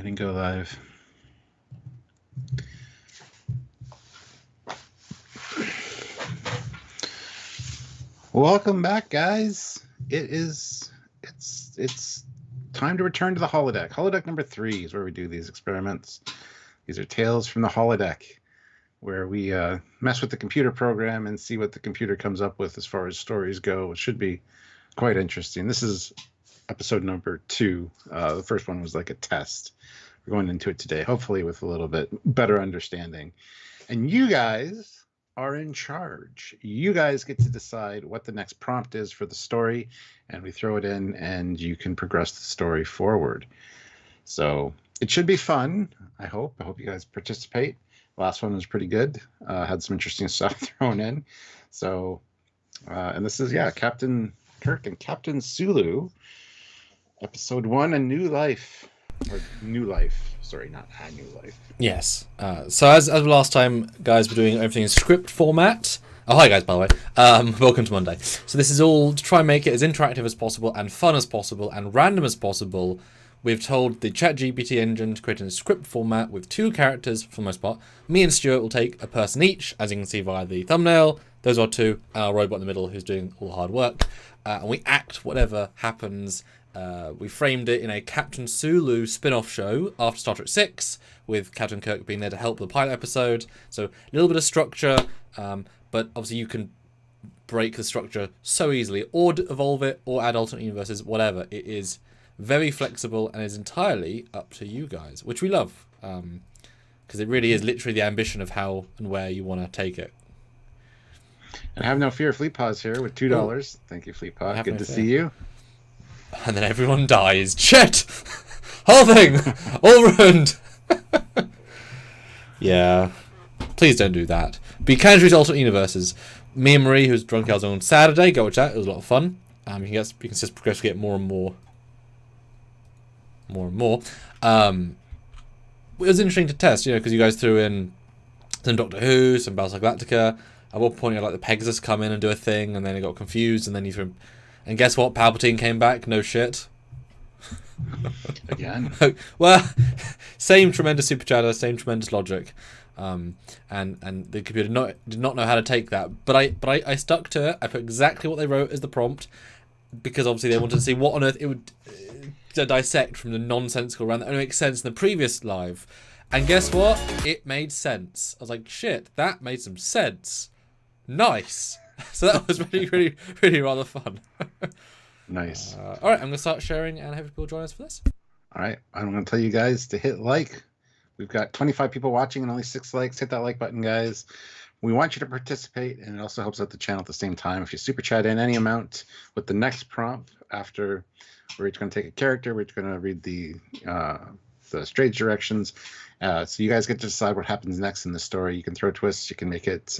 Hitting go live. Welcome back, guys. It's time to return to the holodeck. Holodeck number 3 is where we do these experiments. These are tales from the holodeck, where we mess with the computer program and see what the computer comes up with as far as stories go. It should be quite interesting. This is episode number 2. The first one was like a test. We're going into it today, hopefully with a little bit better understanding. And you guys are in charge. You guys get to decide what the next prompt is for the story, and we throw it in and you can progress the story forward. So it should be fun. I hope you guys participate. Last one was pretty good. Had some interesting stuff thrown in. So and this is Captain Kirk and Captain Sulu, episode 1, A New Life. Or New Life. Sorry, not A New Life. Yes. So as last time, guys, we're doing everything in script format. Oh, hi, guys, by the way. Welcome to Monday. So this is all to try and make it as interactive as possible and fun as possible and random as possible. We've told the ChatGPT engine to create in a script format with 2 characters for the most part. Me and Stuart will take a person each, as you can see via the thumbnail. Those are 2, and our robot in the middle who's doing all the hard work. And we act whatever happens. We framed it in a Captain Sulu spin-off show after Star Trek 6, with Captain Kirk being there to help the pilot episode. So a little bit of structure, but obviously you can break the structure so easily, or evolve it, or add alternate universes, whatever. It is very flexible and is entirely up to you guys, which we love, because it really is literally the ambition of how and where you want to take it. And have no fear, Fleetpaw's here with $2. Thank you, Fleetpaw. Good to see you. And then everyone dies. Shit! Whole thing! All ruined! Yeah. Please don't do that. But you can choose alternate universes. Me and Marie, who's drunk out on Saturday, go watch that. It was a lot of fun. You can just progressively get more and more. It was interesting to test, because you guys threw in some Doctor Who, some Battlestar Galactica. At one point, you had the Pegasus come in and do a thing, and then it got confused, and then you threw... And guess what? Palpatine came back. No shit. Again. Well, same tremendous super chatter, same tremendous logic, and the computer did not know how to take that. But I stuck to it. I put exactly what they wrote as the prompt, because obviously they wanted to see what on earth it would dissect from the nonsensical around that only makes sense in the previous live. And guess what? It made sense. I was like, shit, that made some sense. Nice. So that was really, really rather fun. Nice. All right, I'm going to start sharing and have people join us for this. All right, I'm going to tell you guys to hit like. We've got 25 people watching and only 6 likes. Hit that like button, guys. We want you to participate, and it also helps out the channel at the same time. If you super chat in any amount with the next prompt, after we're each going to take a character, we're each going to read the stage directions. So you guys get to decide what happens next in the story. You can throw twists. You can make it...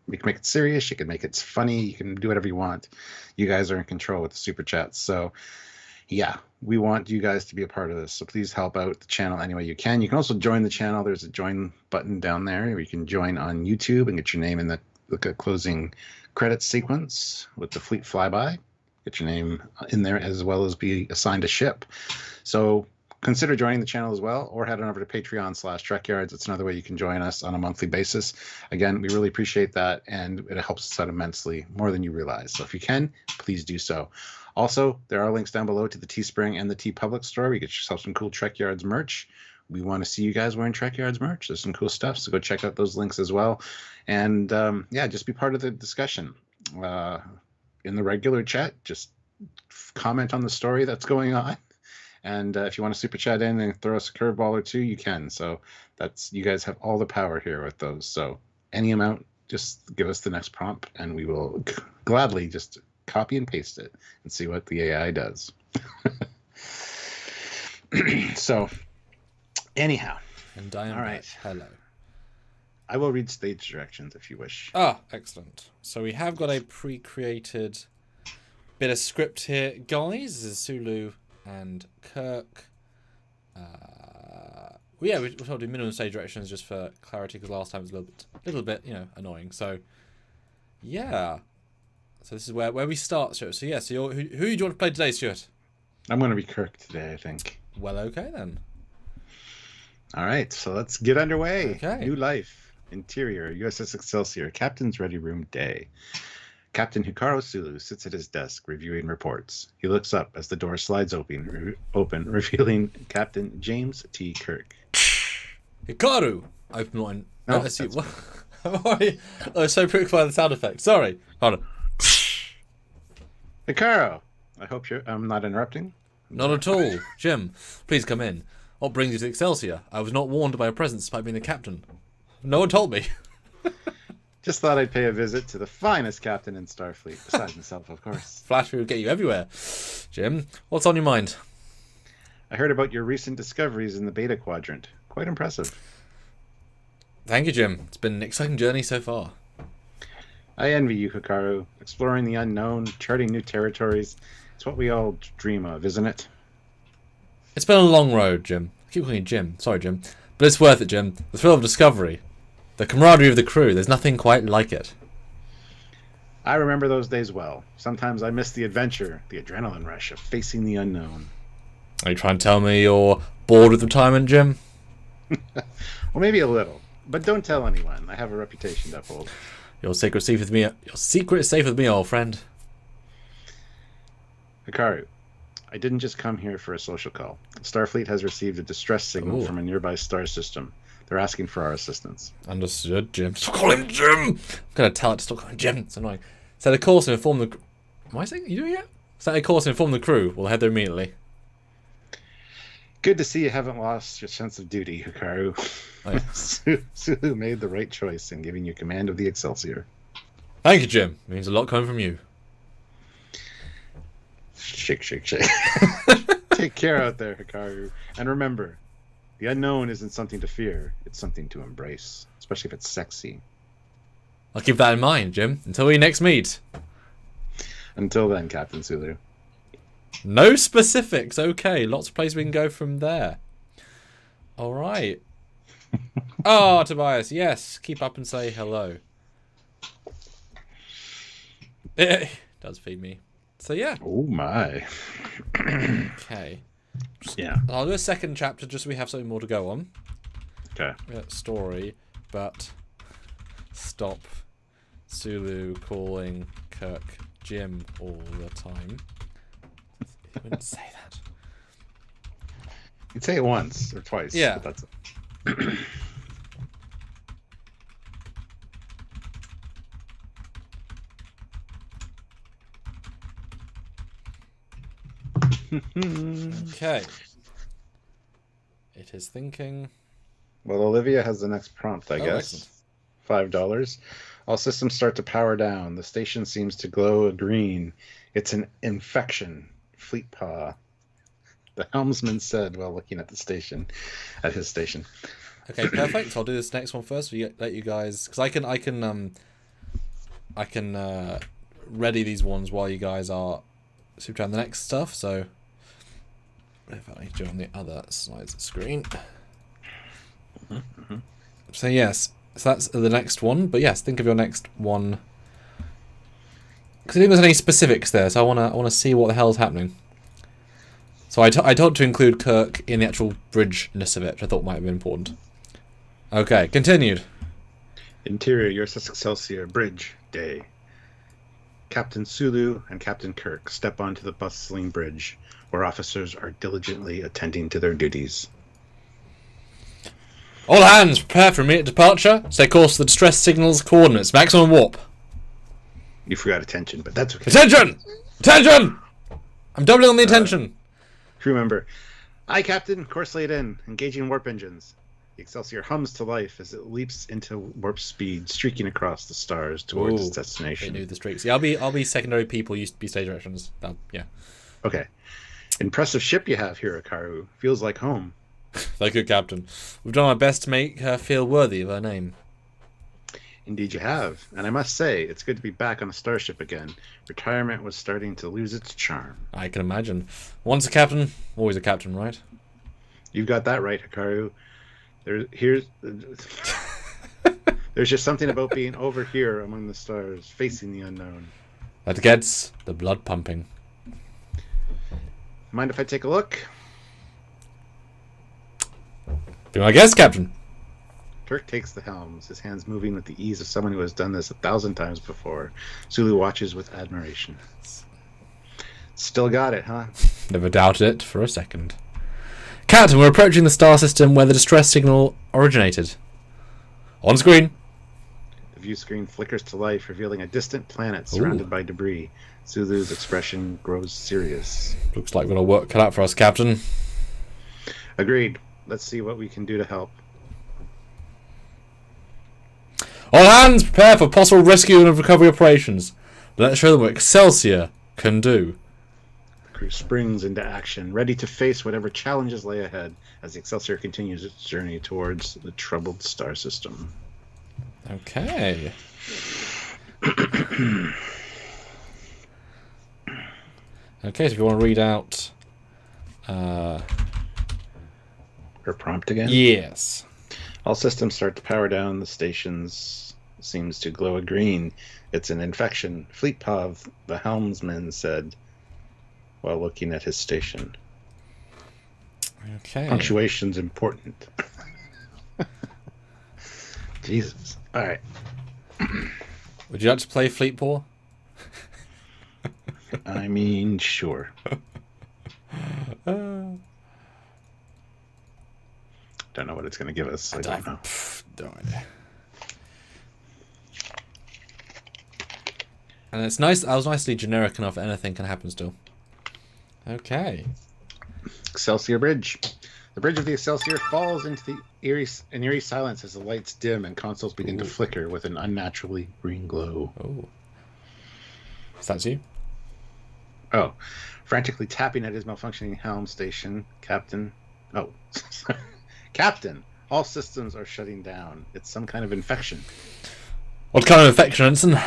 You can make it serious. You can make it funny. You can do whatever you want. You guys are in control with the super chats. So, yeah, we want you guys to be a part of this. So please help out the channel any way you can. You can also join the channel. There's a join button down there where you can join on YouTube and get your name in the closing credits sequence with the Fleet Flyby. Get your name in there as well as be assigned a ship. So consider joining the channel as well, or head on over to Patreon/Trekyards. It's another way you can join us on a monthly basis. Again, we really appreciate that, and it helps us out immensely, more than you realize. So if you can, please do so. Also, there are links down below to the Teespring and the TeePublic store. You get yourself some cool Trekyards merch. We want to see you guys wearing Trekyards merch. There's some cool stuff, so go check out those links as well. And just be part of the discussion. In the regular chat, just comment on the story that's going on. And if you want to super chat in and throw us a curveball or 2, you can. So you guys have all the power here with those. So any amount, just give us the next prompt, and we will gladly just copy and paste it and see what the AI does. So anyhow. And I am all right. Back. Hello. I will read stage directions if you wish. Ah, excellent. So we have got a pre-created bit of script here. Guys, this is Sulu and Kirk. We told you minimum stage directions just for clarity, because last time it was a little bit annoying. So yeah, so this is where we start, Stuart. So yeah, so who do you want to play today, Stuart? I'm going to be Kirk today, I think. Well, okay then. All right, so let's get underway. Okay. New life. Interior, USS Excelsior, Captain's Ready Room Day. Captain Hikaru Sulu sits at his desk reviewing reports. He looks up as the door slides open, revealing Captain James T. Kirk. Hikaru! Open line. No, Let's see. What? I was so pricked by the sound effect. Sorry. Hold on. Hikaru, I hope I'm not interrupting. Not at all. Jim, please come in. What brings you to Excelsior? I was not warned by your presence despite being the captain. No one told me. Just thought I'd pay a visit to the finest captain in Starfleet, besides myself, of course. Flattery will get you everywhere. Jim, what's on your mind? I heard about your recent discoveries in the Beta Quadrant. Quite impressive. Thank you, Jim. It's been an exciting journey so far. I envy you, Hikaru. Exploring the unknown, charting new territories. It's what we all dream of, isn't it? It's been a long road, Jim. I keep calling you Jim. Sorry, Jim. But it's worth it, Jim. The thrill of discovery. The camaraderie of the crew. There's nothing quite like it. I remember those days well. Sometimes I miss the adventure, the adrenaline rush of facing the unknown. Are you trying to tell me you're bored with retirement, Jim? Well, maybe a little. But don't tell anyone. I have a reputation to uphold. Your secret is safe with me. Your secret is safe with me, old friend. Hikaru, I didn't just come here for a social call. Starfleet has received a distress signal from a nearby star system. They're asking for our assistance. Understood, Jim. Stop calling him Jim! I'm going to tell it to stop calling him Jim. It's annoying. Set a course and inform the... Am I saying... You doing it? Set a course and inform the crew. We'll head there immediately. Good to see you haven't lost your sense of duty, Hikaru. Oh, yeah. Sulu made the right choice in giving you command of the Excelsior. Thank you, Jim. It means a lot coming from you. Shake, shake, shake. Take care out there, Hikaru. And remember, the unknown isn't something to fear. It's something to embrace, especially if it's sexy. I'll keep that in mind, Jim, until we next meet. Until then, Captain Sulu. No specifics. Okay, lots of places we can go from there. All right. Oh, Tobias, yes. Keep up and say hello. It does feed me. So, yeah. Oh, my. Okay. Yeah. I'll do a second chapter just so we have something more to go on. Okay. Story, but stop Sulu calling Kirk Jim all the time. I wouldn't say that. You'd say it once or twice. Yeah. But that's it. Okay. It is thinking. Well, Olivia has the next prompt, I guess. Excellent. $5. All systems start to power down. The station seems to glow green. It's an infection. Fleet paw. The helmsman said while looking at his station. Okay, perfect. I'll do this next one first. Let you guys, because I can ready these ones while you guys are super down the next stuff. So if I do it on the other side of the screen. Mm-hmm. So yes, so that's the next one. But yes, think of your next one. Because I think there's any specifics there, so I wanna see what the hell's happening. So I told to include Kirk in the actual bridge-ness of it, which I thought might have been important. Okay, continued. Interior, USS Excelsior, bridge, day. Captain Sulu and Captain Kirk step onto the bustling bridge, where officers are diligently attending to their duties. All hands, prepare for immediate departure. Stay course to the distress signals coordinates. Maximum warp. You forgot attention, but that's okay. Attention! Attention! I'm doubling on the attention. Crew member. Aye, Captain. Course laid in. Engaging warp engines. The Excelsior hums to life as it leaps into warp speed, streaking across the stars towards its destination. They knew the streaks. Yeah, I'll be secondary people. Used to be stage directions. Yeah. Okay. Impressive ship you have here, Hikaru. Feels like home. Thank you, Captain. We've done our best to make her feel worthy of her name. Indeed you have. And I must say, it's good to be back on a starship again. Retirement was starting to lose its charm. I can imagine. Once a captain, always a captain, right? You've got that right, Hikaru. There's just something about being over here among the stars, facing the unknown. That gets the blood pumping. Mind if I take a look? Be my guest, Captain. Kirk takes the helms, his hands moving with the ease of someone who has done this 1,000 times before. Sulu watches with admiration. Still got it, huh? Never doubted it for a second. Captain, we're approaching the star system where the distress signal originated. On screen. The view screen flickers to life, revealing a distant planet surrounded by debris. Sulu's expression grows serious. Looks like we've got a work cut out for us, Captain. Agreed. Let's see what we can do to help. All hands, prepare for possible rescue and recovery operations. Let's show them what Excelsior can do. The crew springs into action, ready to face whatever challenges lay ahead as the Excelsior continues its journey towards the troubled star system. Okay. Okay, so if you want to read out... Her prompt again? Yes. All systems start to power down. The stations seems to glow a green. It's an infection. Fleetpav, the helmsman, said while looking at his station. Okay. Punctuation's important. Jesus. All right. Would you like to play Fleetpaw? I mean, sure. Don't know what it's going to give us. I don't know. No idea. And it's nice. I was nicely generic enough. Anything can happen still. Okay. Excelsior Bridge. The bridge of the Excelsior falls into the eerie silence as the lights dim and consoles begin to flicker with an unnaturally green glow. Oh. Is that you? Oh. Frantically tapping at his malfunctioning helm station, Captain. Oh. Captain, all systems are shutting down. It's some kind of infection. What kind of infection, Ensign?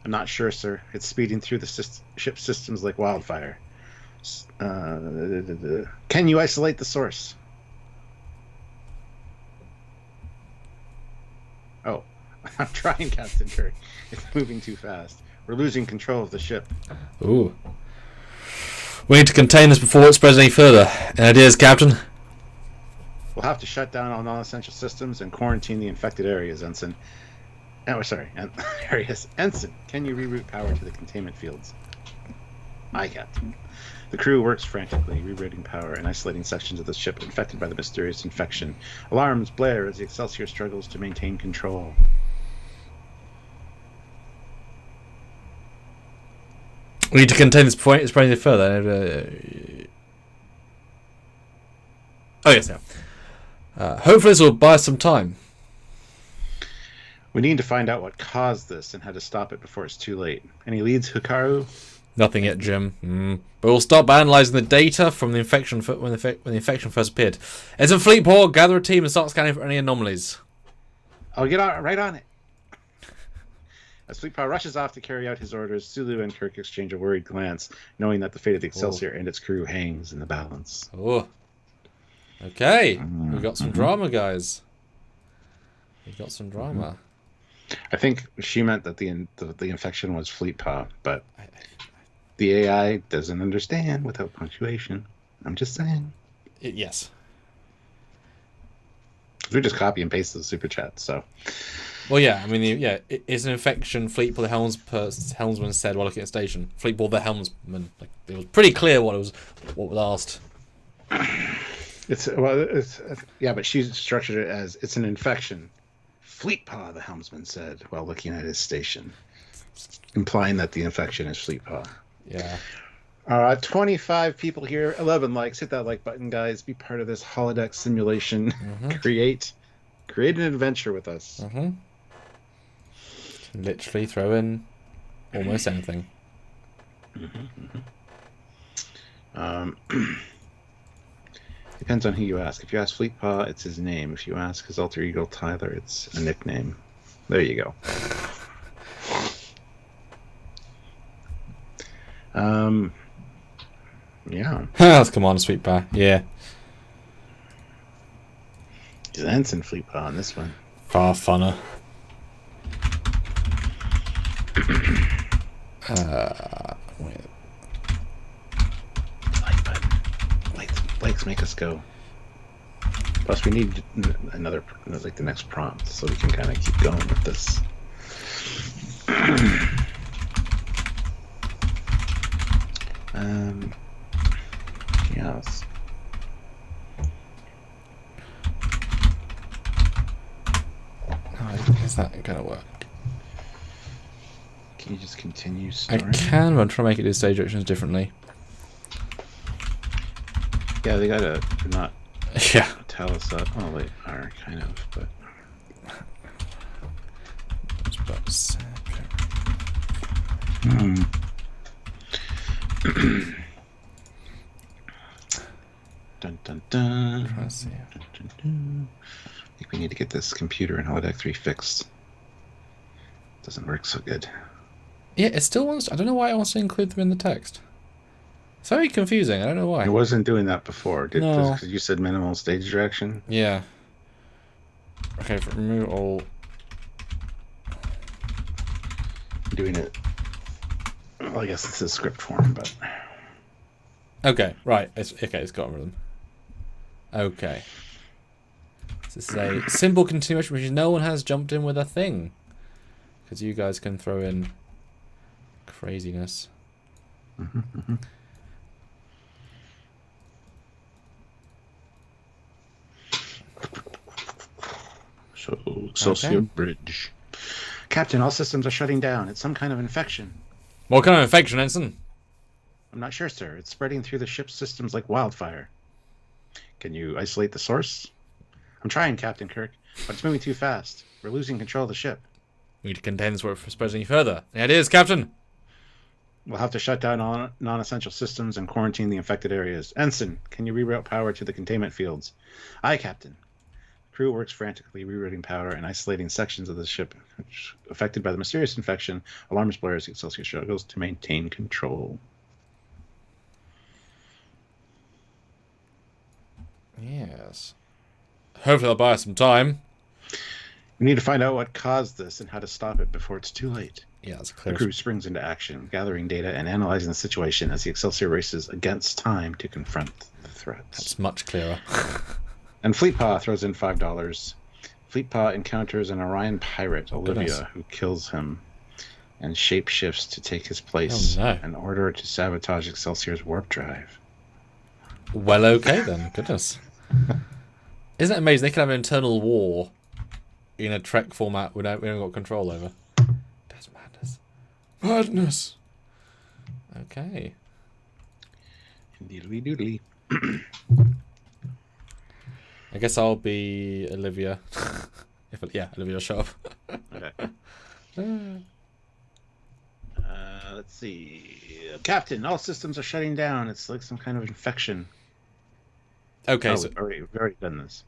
I'm not sure, sir. It's speeding through the ship systems like wildfire. Can you isolate the source? Oh, I'm trying, Captain Kirk. It's moving too fast. We're losing control of the ship. Ooh. We need to contain this before it spreads any further. Any ideas, Captain? We'll have to shut down all non-essential systems and quarantine the infected areas, Ensign. Oh, sorry, areas. Ensign, can you reroute power to the containment fields? Aye, Captain. The crew works frantically, rerouting power and isolating sections of the ship infected by the mysterious infection. Alarms blare as the Excelsior struggles to maintain control. We need to contain this before it spreads any further. Oh, yes, yeah. Hopefully this will buy us some time. We need to find out what caused this and how to stop it before it's too late. Any leads, Hikaru? Nothing yet, Jim. But we'll start by analysing the data from the infection when the infection first appeared. It's a Fleetpaw. Gather a team and start scanning for any anomalies. I'll get right on it. As Fleetpaw rushes off to carry out his orders, Sulu and Kirk exchange a worried glance, knowing that the fate of the Excelsior and its crew hangs in the balance. Oh. Okay. We've got some drama, guys. We've got some drama. I think she meant that the infection was Fleetpaw, but the AI doesn't understand without punctuation. I'm just saying. Yes. We just copy and paste the super chat, so. Well, yeah. I mean, it's an infection. Fleetpaw, the helmsman said while looking at the station. Fleetpaw, the helmsman. Like, it was pretty clear what was asked. But she structured it as it's an infection. Fleetpaw, the helmsman said while looking at his station, implying that the infection is Fleetpaw. Yeah. 25 people here, 11 likes. Hit that like button, guys. Be part of this holodeck simulation. Create an adventure with us. Literally throw in almost anything. Depends on who you ask. If you ask Fleetpaw, it's his name. If you ask his alter ego Tyler, it's a nickname. There you go. Yeah. Let's come on, Sweetpaw. Yeah. He's Ensign Fleetpaw on this one. Far funner. Wait. Like button. Likes make us go. Plus, we need another, like the next prompt, so we can kind of keep going with this. Yes. How is that gonna work? Can you just continue story? I can, but I'm trying to make it do stage directions differently. Yeah, they gotta not Yeah. tell us that. Oh, they are kind of, but. Dun dun dun. Trying to see. Dun, dun, dun. I think we need to get this computer in Holodeck 3 fixed. Doesn't work so good. Yeah, it still wants. I don't know why it wants to include them in the text. It's very confusing. I don't know why. It wasn't doing that before. No. Because you said minimal stage direction. Yeah. Okay, remove all. Doing it. Well, I guess it's a script form, but. Okay, right. It's got rid of them. Okay. This is a simple continuation, which no one has jumped in with a thing. Because you guys can throw in craziness. So, Excelsior Bridge. Captain, all systems are shutting down. It's some kind of infection. What kind of infection, Ensign? I'm not sure, sir. It's spreading through the ship's systems like wildfire. Can you isolate the source? I'm trying, Captain Kirk, but it's moving too fast. We're losing control of the ship. We need to contain this before it spreads any further. There it is, Captain. We'll have to shut down all non-essential systems and quarantine the infected areas. Ensign, can you reroute power to the containment fields? Aye, Captain. Crew works frantically rerouting power and isolating sections of the ship affected by the mysterious infection. Alarms blare as Excelsior struggles to maintain control. Yes. Hopefully they'll buy us some time. We need to find out what caused this and how to stop it before it's too late. Yeah, that's The clear. crew springs into action, gathering data and analyzing the situation as the Excelsior races against time to confront the threats. That's much clearer. And Fleetpaw throws in $5. Fleetpaw encounters an Orion pirate, Olivia, Goodness. who kills him and shapeshifts to take his place in order to sabotage Excelsior's warp drive. Well, okay then. Goodness. Isn't it amazing? They can have an internal war in a Trek format we haven't got control over. That's madness. Madness. Okay. Doodly doodly. I guess I'll be Olivia. Olivia will show up. Okay. Let's see. Captain, all systems are shutting down. It's like some kind of infection. Okay, so we've already done this.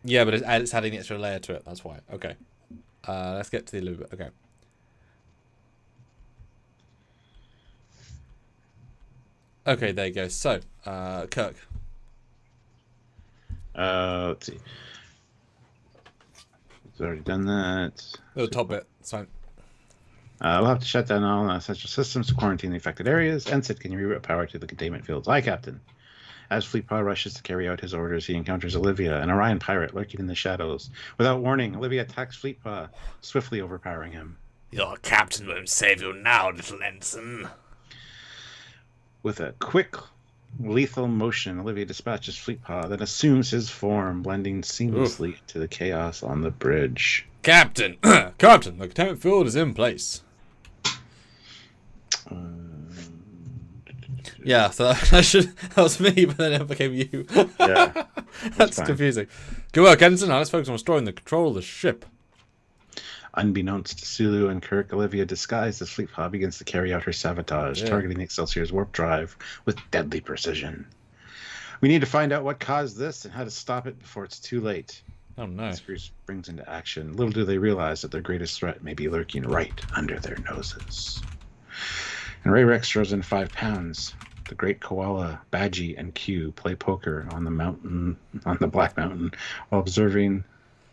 Yeah, but it's adding the extra layer to it. That's why. Okay. Let's get to the Olivia. Okay. Okay, there you go. So, Kirk. Let's see. It's already done that. The top bit. It's fine. We'll have to shut down all non-essential systems to quarantine the affected areas. Ensign, can you reroute power to the containment fields? Aye, Captain. As Fleetpaw rushes to carry out his orders, he encounters Olivia, an Orion pirate lurking in the shadows. Without warning, Olivia attacks Fleetpaw, swiftly overpowering him. Your captain won't save you now, little ensign. With a quick, lethal motion, Olivia dispatches Fleetpaw, then assumes his form, blending seamlessly into the chaos on the bridge. Captain! Captain, the containment field is in place. Yeah, so that was me, but then it became you. Yeah. That's confusing. Good work, Ensign. Now let's focus on restoring the control of the ship. Unbeknownst to Sulu and Kirk, Olivia, disguised as Fleetpaw, begins to carry out her sabotage, targeting the Excelsior's warp drive with deadly precision. We need to find out what caused this and how to stop it before it's too late. Oh no. The crew springs into action. Little do they realize that their greatest threat may be lurking right under their noses. And Ray Rex throws in £5. The great koala, Badgie, and Q play poker on the Black Mountain, while observing,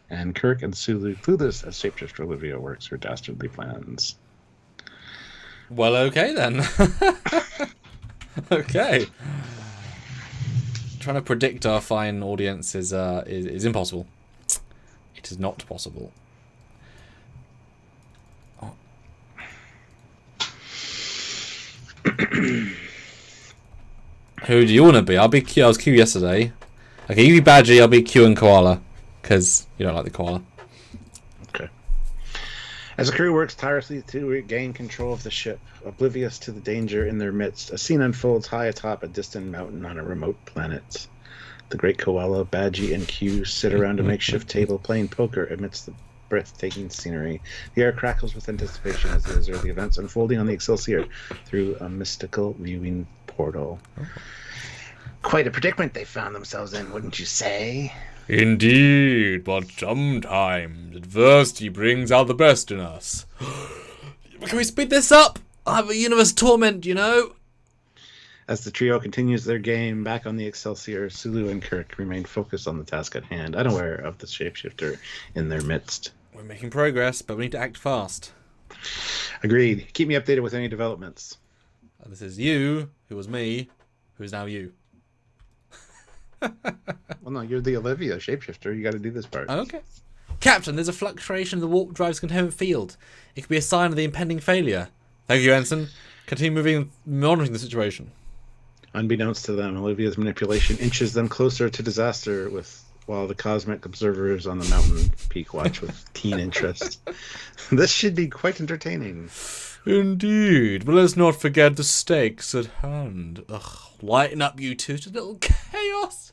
and Kirk and Sulu clueless as shapeshifter Olivia works her dastardly plans. Well, okay then. Okay. trying to predict our fine audience is impossible. It is not possible. Oh. Who do you want to be? I'll be Q. I was Q yesterday. Okay, you be Badgie. I'll be Q and Koala, because you don't like the koala. Okay. As the crew works tirelessly to regain control of the ship, oblivious to the danger in their midst, a scene unfolds high atop a distant mountain on a remote planet. The great koala, Badgie, and Q sit around a makeshift table playing poker amidst the breathtaking scenery. The air crackles with anticipation as they observe the events unfolding on the Excelsior through a mystical viewing portal. Oh. Quite a predicament they found themselves in, wouldn't you say? Indeed, but sometimes adversity brings out the best in us. Can we speed this up? I have a universe torment, you know? As the trio continues their game back on the Excelsior, Sulu and Kirk remain focused on the task at hand, unaware of the shapeshifter in their midst. We're making progress, but we need to act fast. Agreed. Keep me updated with any developments. This is you, who was me, who is now you. Well, no, you're the Olivia shapeshifter. You got to do this part. Okay. Captain, there's a fluctuation in the warp drive's containment field. It could be a sign of the impending failure. Thank you, Ensign. Continue moving, monitoring the situation. Unbeknownst to them, Olivia's manipulation inches them closer to disaster, while the cosmic observers on the mountain peak watch with keen interest. This should be quite entertaining. Indeed, but let's not forget the stakes at hand. Ugh, lighten up, you two, to a little chaos.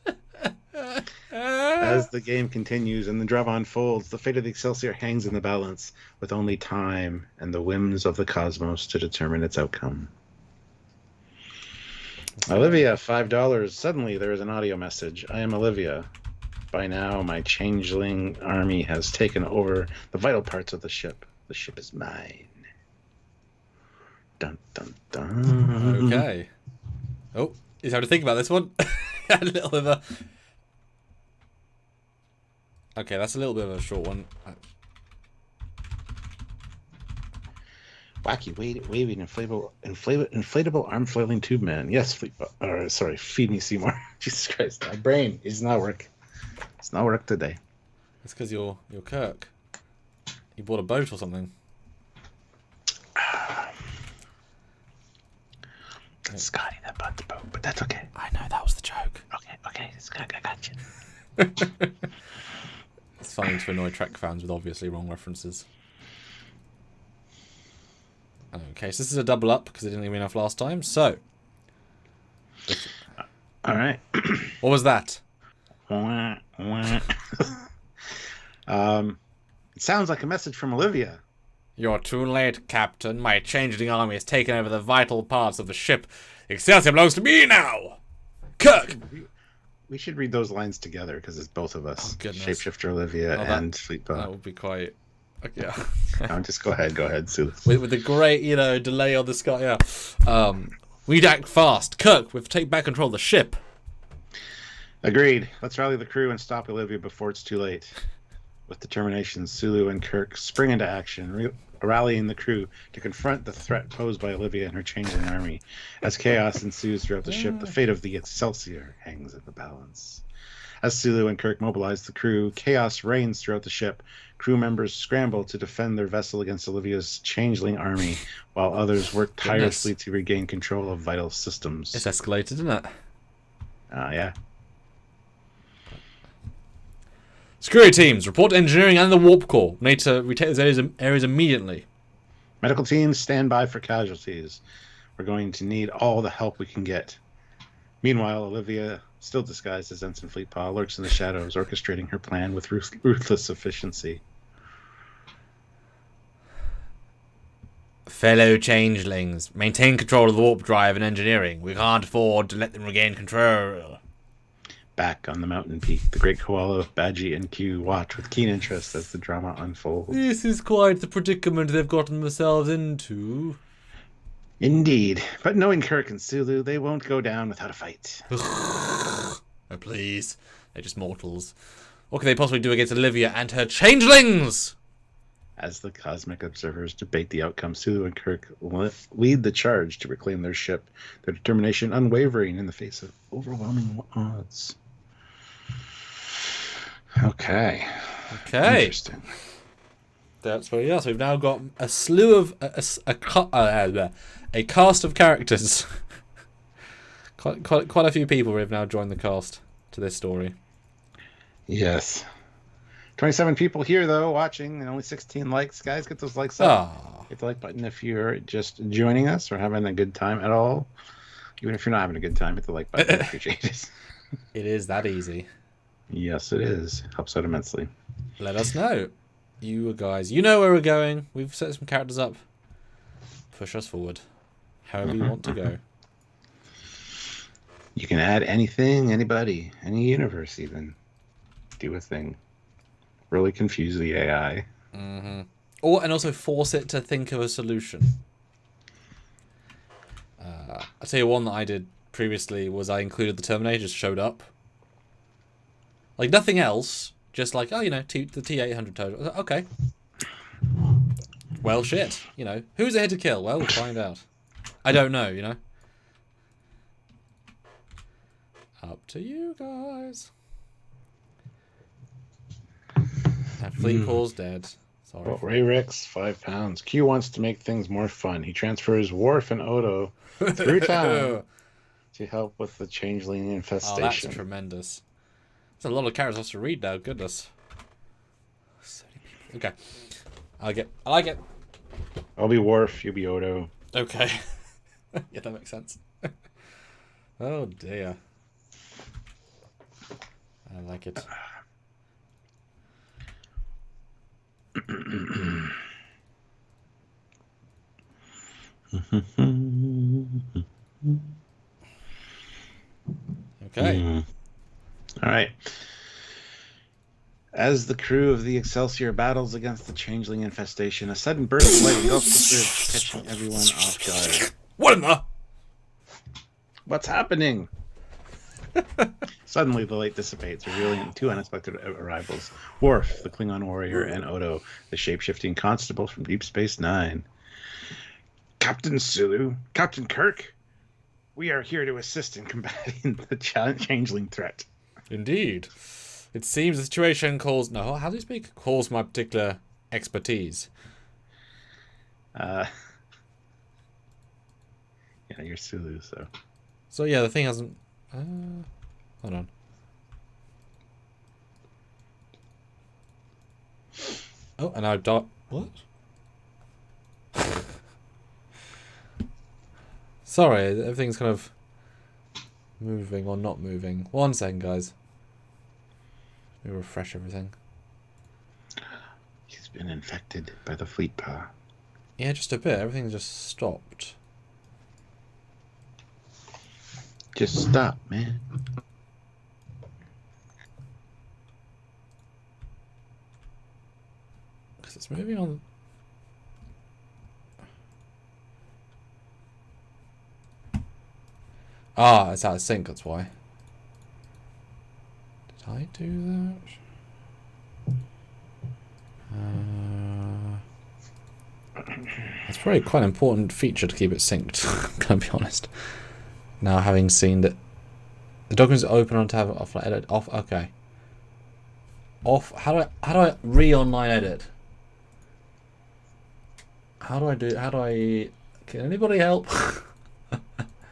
As the game continues and the drama unfolds, the fate of the Excelsior hangs in the balance, with only time and the whims of the cosmos to determine its outcome. Olivia, $5. Suddenly there is an audio message. I am Olivia. By now, my changeling army has taken over the vital parts of the ship. The ship is mine. Dun, dun, dun. Okay. Oh, it's hard to think about this one. A little bit of a... Okay, that's a little bit of a short one. Wacky, waving, inflatable arm flailing tube man. Yes, feed me, Seymour. Jesus Christ, my brain is not working. It's not work today. It's because you're Kirk. You bought a boat or something. That's Scotty that bought the boat, but that's okay. I know, that was the joke. Okay, I got you. It's funny to annoy Trek fans with obviously wrong references. Okay, so this is a double up because it didn't give me enough last time. So, all right. What was that? It sounds like a message from Olivia. You're too late, Captain. My changeling army has taken over the vital parts of the ship. Excelsior belongs to me now. Kirk. We should read those lines together because it's both of us. Oh, goodness. Shapeshifter Olivia and Fleetbot. That would be quite... Yeah. No, just go ahead, Sue. With the great, delay on the sky, yeah. We'd act fast. Kirk, we've taken back control of the ship. Agreed. Let's rally the crew and stop Olivia before it's too late. With determination, Sulu and Kirk spring into action, rallying the crew to confront the threat posed by Olivia and her changeling army. As chaos ensues throughout the ship, the fate of the Excelsior hangs in the balance. As Sulu and Kirk mobilize the crew, chaos reigns throughout the ship. Crew members scramble to defend their vessel against Olivia's changeling army, while others work tirelessly to regain control of vital systems. It's escalated, isn't it? Yeah. Security teams, report to engineering and the warp core. We need to retake those areas immediately. Medical teams, stand by for casualties. We're going to need all the help we can get. Meanwhile, Olivia, still disguised as Ensign Fleetpaw, lurks in the shadows, orchestrating her plan with ruthless efficiency. Fellow changelings, maintain control of the warp drive and engineering. We can't afford to let them regain control. Back on the mountain peak, the great koala, Badgie, and Q watch with keen interest as the drama unfolds. This is quite the predicament they've gotten themselves into. Indeed. But knowing Kirk and Sulu, they won't go down without a fight. Oh, please. They're just mortals. What can they possibly do against Olivia and her changelings? As the cosmic observers debate the outcome, Sulu and Kirk lead the charge to reclaim their ship, their determination unwavering in the face of overwhelming odds. Okay. Interesting. That's what. Yeah. So we've now got a slew of a cast of characters. quite a few people have now joined the cast to this story. Yes. 27 people here, though, watching, and only 16 likes. Guys, get those likes up. Hit the like button if you're just joining us or having a good time at all. Even if you're not having a good time, hit the like button. I appreciate it. It is that easy. Yes, it is. Helps out immensely. Let us know. You guys, you know where we're going. We've set some characters up. Push us forward. However you want to go. You can add anything, anybody, any universe even. Do a thing. Really confuse the AI. Mm-hmm. And also force it to think of a solution. I'll tell you one that I did previously was I included the Terminators showed up. Like nothing else, just like, oh, you know, the T-800 total. Okay. Well, shit. You know, who's ahead to kill? Well, we'll find out. I don't know, you know. Up to you guys. And Fleetpool's dead. Sorry. Well, Ray Rex, 5 pounds. Q wants to make things more fun. He transfers Worf and Odo through time to help with the changeling infestation. Oh, that's tremendous. There's a lot of characters to read now. Goodness. So many people. Okay. I like it. I'll be Worf. You'll be Odo. Okay. Yeah, that makes sense. Oh dear. I like it. Okay. All right. As the crew of the Excelsior battles against the changeling infestation, a sudden burst of light engulfs the bridge, catching everyone off guard. What in the? What's happening? Suddenly, the light dissipates, revealing 2 unexpected arrivals. Worf, the Klingon warrior, and Odo, the shape-shifting constable from Deep Space Nine. Captain Sulu, Captain Kirk, we are here to assist in combating the changeling threat. Indeed. It seems the situation calls... No, how do you speak? Calls my particular expertise. Yeah, you're Sulu, so... So, yeah, the thing hasn't... hold on. Oh, and I've got... What? Sorry, everything's kind of moving or not moving. 1 second, guys. Let me refresh everything. He's been infected by the fleet power. Yeah, just a bit. Everything just stopped. Just stop, man. Because it's moving on. Ah, it's out of sync, that's why. Did I do that? It's probably quite an important feature to keep it synced, I'm gonna be honest. Now having seen that the document's open on tab offline edit off. Okay. Off. How do I re-online edit? How do I? Can anybody help?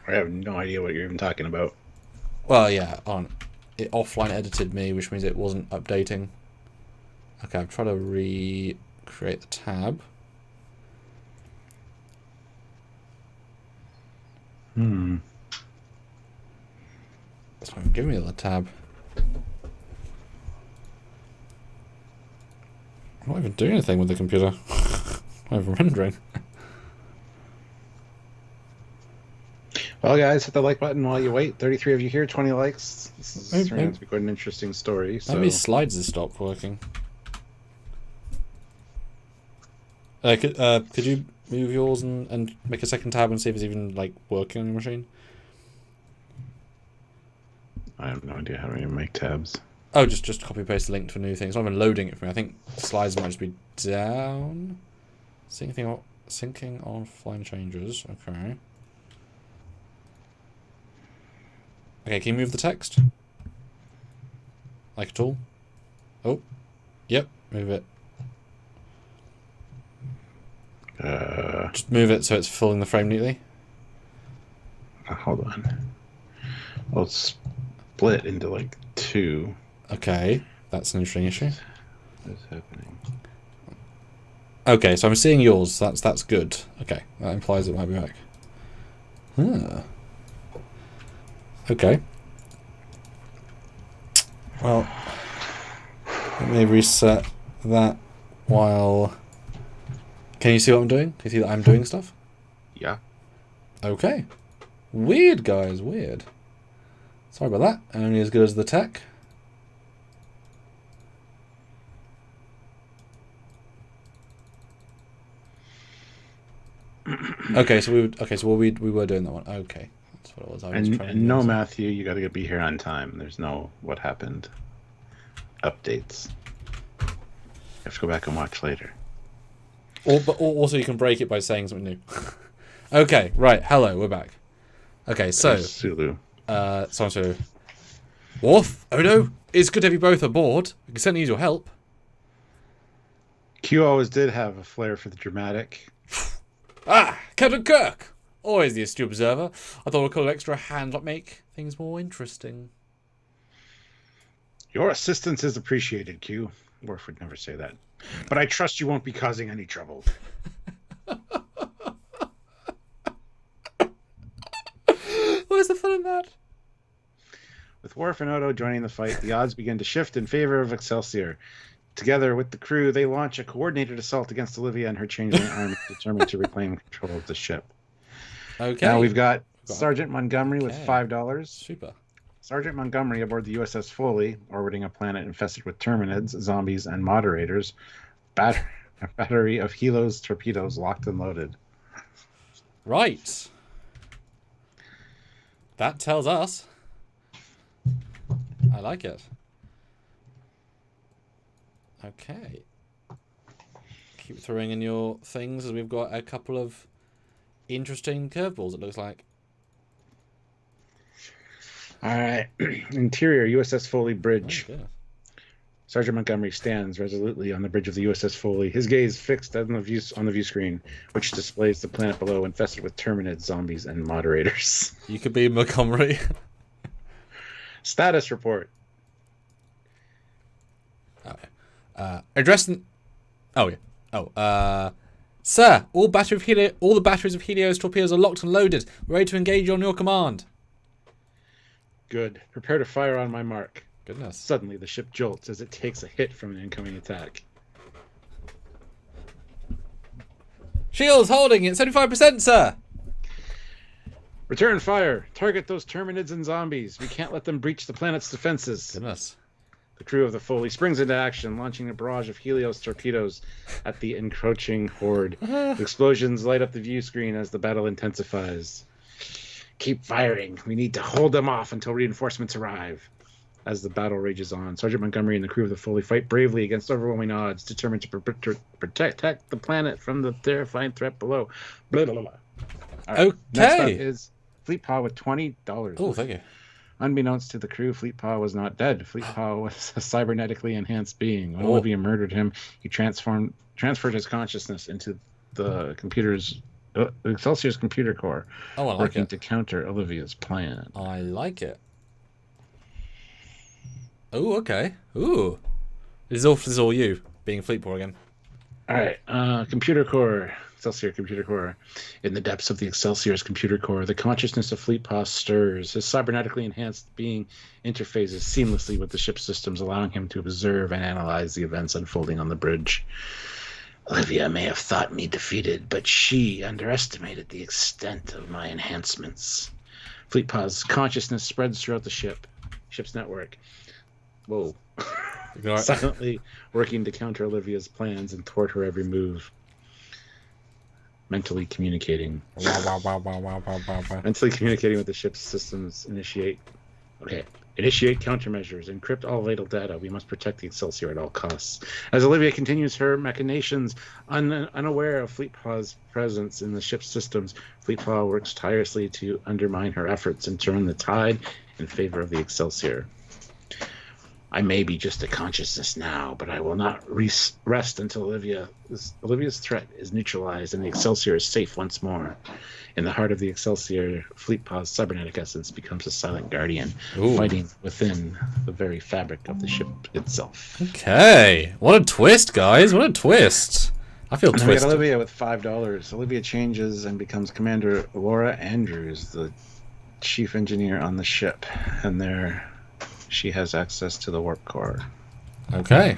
I have no idea what you're even talking about. Well, yeah, it offline edited me, which means it wasn't updating. Okay, I've tried to recreate the tab. That's why I'm giving me the tab. I'm not even doing anything with the computer. I'm even rendering. Well, guys, hit the like button while you wait. 33 of you here, 20 likes. This is turning out to be quite an interesting story. So. Maybe slides have stopped working. Could you move yours and make a second tab and see if it's even like working on your machine? I have no idea how to even make tabs. Oh, just copy paste the link to a new thing. It's not even loading it for me. I think slides might just be down. Syncing on flying changes. Okay. Okay, can you move the text? Like at all? Oh. Yep, move it. Just move it so it's filling the frame neatly. Hold on. Well, it's split into like two. Okay, that's an interesting issue. What's happening? Okay, so I'm seeing yours. That's good. Okay, that implies it might be back. Huh. Okay. Well, let me reset that while... Can you see what I'm doing? Can you see that I'm doing stuff? Yeah. Okay. Weird, guys. Weird. Sorry about that. Only as good as the tech. Okay, so we were doing that one. Okay, that's what it was. And no, Matthew, you got to be here on time. There's no what happened updates. You have to go back and watch later. But also you can break it by saying something new. Okay, right. Hello, we're back. Okay, so Sulu. So Worf, Odo, it's good to have you both aboard. We can certainly use your help. Q always did have a flair for the dramatic. Ah, Captain Kirk! Always the astute observer. I thought a couple extra hands might make things more interesting. Your assistance is appreciated, Q. Worf would never say that. But I trust you won't be causing any trouble. Where's the fun in that? With Worf and Odo joining the fight, the odds begin to shift in favor of Excelsior. Together with the crew, they launch a coordinated assault against Olivia and her changeling army, determined to reclaim control of the ship. Okay. Now we've got Sergeant Montgomery with $5. Super. Sergeant Montgomery aboard the USS Foley, orbiting a planet infested with terminids, zombies, and moderators. A battery of Helo's torpedoes locked and loaded. Right. That tells us. I like it. Okay. Keep throwing in your things as we've got a couple of interesting curveballs, it looks like. All right. Interior USS Foley bridge. Oh, yeah. Sergeant Montgomery stands resolutely on the bridge of the USS Foley, his gaze fixed on the view screen, which displays the planet below infested with terminids, zombies, and moderators. You could be Montgomery. Status report. Addressing. Oh yeah. Oh. Sir, all the batteries of Helios torpedoes are locked and loaded. We're ready to engage on your command. Good. Prepare to fire on my mark. Goodness. Suddenly, the ship jolts as it takes a hit from an incoming attack. Shields holding at 75%, sir. Return fire. Target those terminids and zombies. We can't let them breach the planet's defenses. Goodness. The crew of the Foley springs into action, launching a barrage of Helios torpedoes at the encroaching horde. The explosions light up the view screen as the battle intensifies. Keep firing. We need to hold them off until reinforcements arrive. As the battle rages on, Sergeant Montgomery and the crew of the Foley fight bravely against overwhelming odds, determined to protect the planet from the terrifying threat below. Blah, blah, blah. Right. Okay. Next up is Fleetpaw with $20. Oh, thank you. Unbeknownst to the crew, Fleetpaw was not dead. Fleetpaw was a cybernetically enhanced being. When Olivia murdered him, he transferred his consciousness into the Excelsior's computer core, Oh, I like working it. to counter Olivia's plan. I like it. Oh, okay. Ooh. This is all you, being Fleetpaw again. All right, computer core. Excelsior computer core. In the depths of the Excelsior's computer core, the consciousness of Fleetpaw stirs. His cybernetically enhanced being interfaces seamlessly with the ship's systems, allowing him to observe and analyze the events unfolding on the bridge. Olivia may have thought me defeated, but she underestimated the extent of my enhancements. Fleetpaw's consciousness spreads throughout the ship's network. Whoa. Silently working to counter Olivia's plans and thwart her every move. Mentally communicating. Mentally communicating with the ship's systems. Initiate Initiate countermeasures. Encrypt all vital data. We must protect the Excelsior at all costs. As Olivia continues her machinations, unaware of Fleetpaw's presence in the ship's systems, Fleetpaw works tirelessly to undermine her efforts and turn the tide in favor of the Excelsior. I may be just a consciousness now, but I will not rest until Olivia's threat is neutralized and the Excelsior is safe once more. In the heart of the Excelsior, Fleetpaw's cybernetic essence becomes a silent guardian, fighting within the very fabric of the ship itself. Okay. What a twist, guys. What a twist. I feel twisted. We got Olivia with $5. Olivia changes and becomes Commander Laura Andrews, the chief engineer on the ship. And there she has access to the warp core. Okay.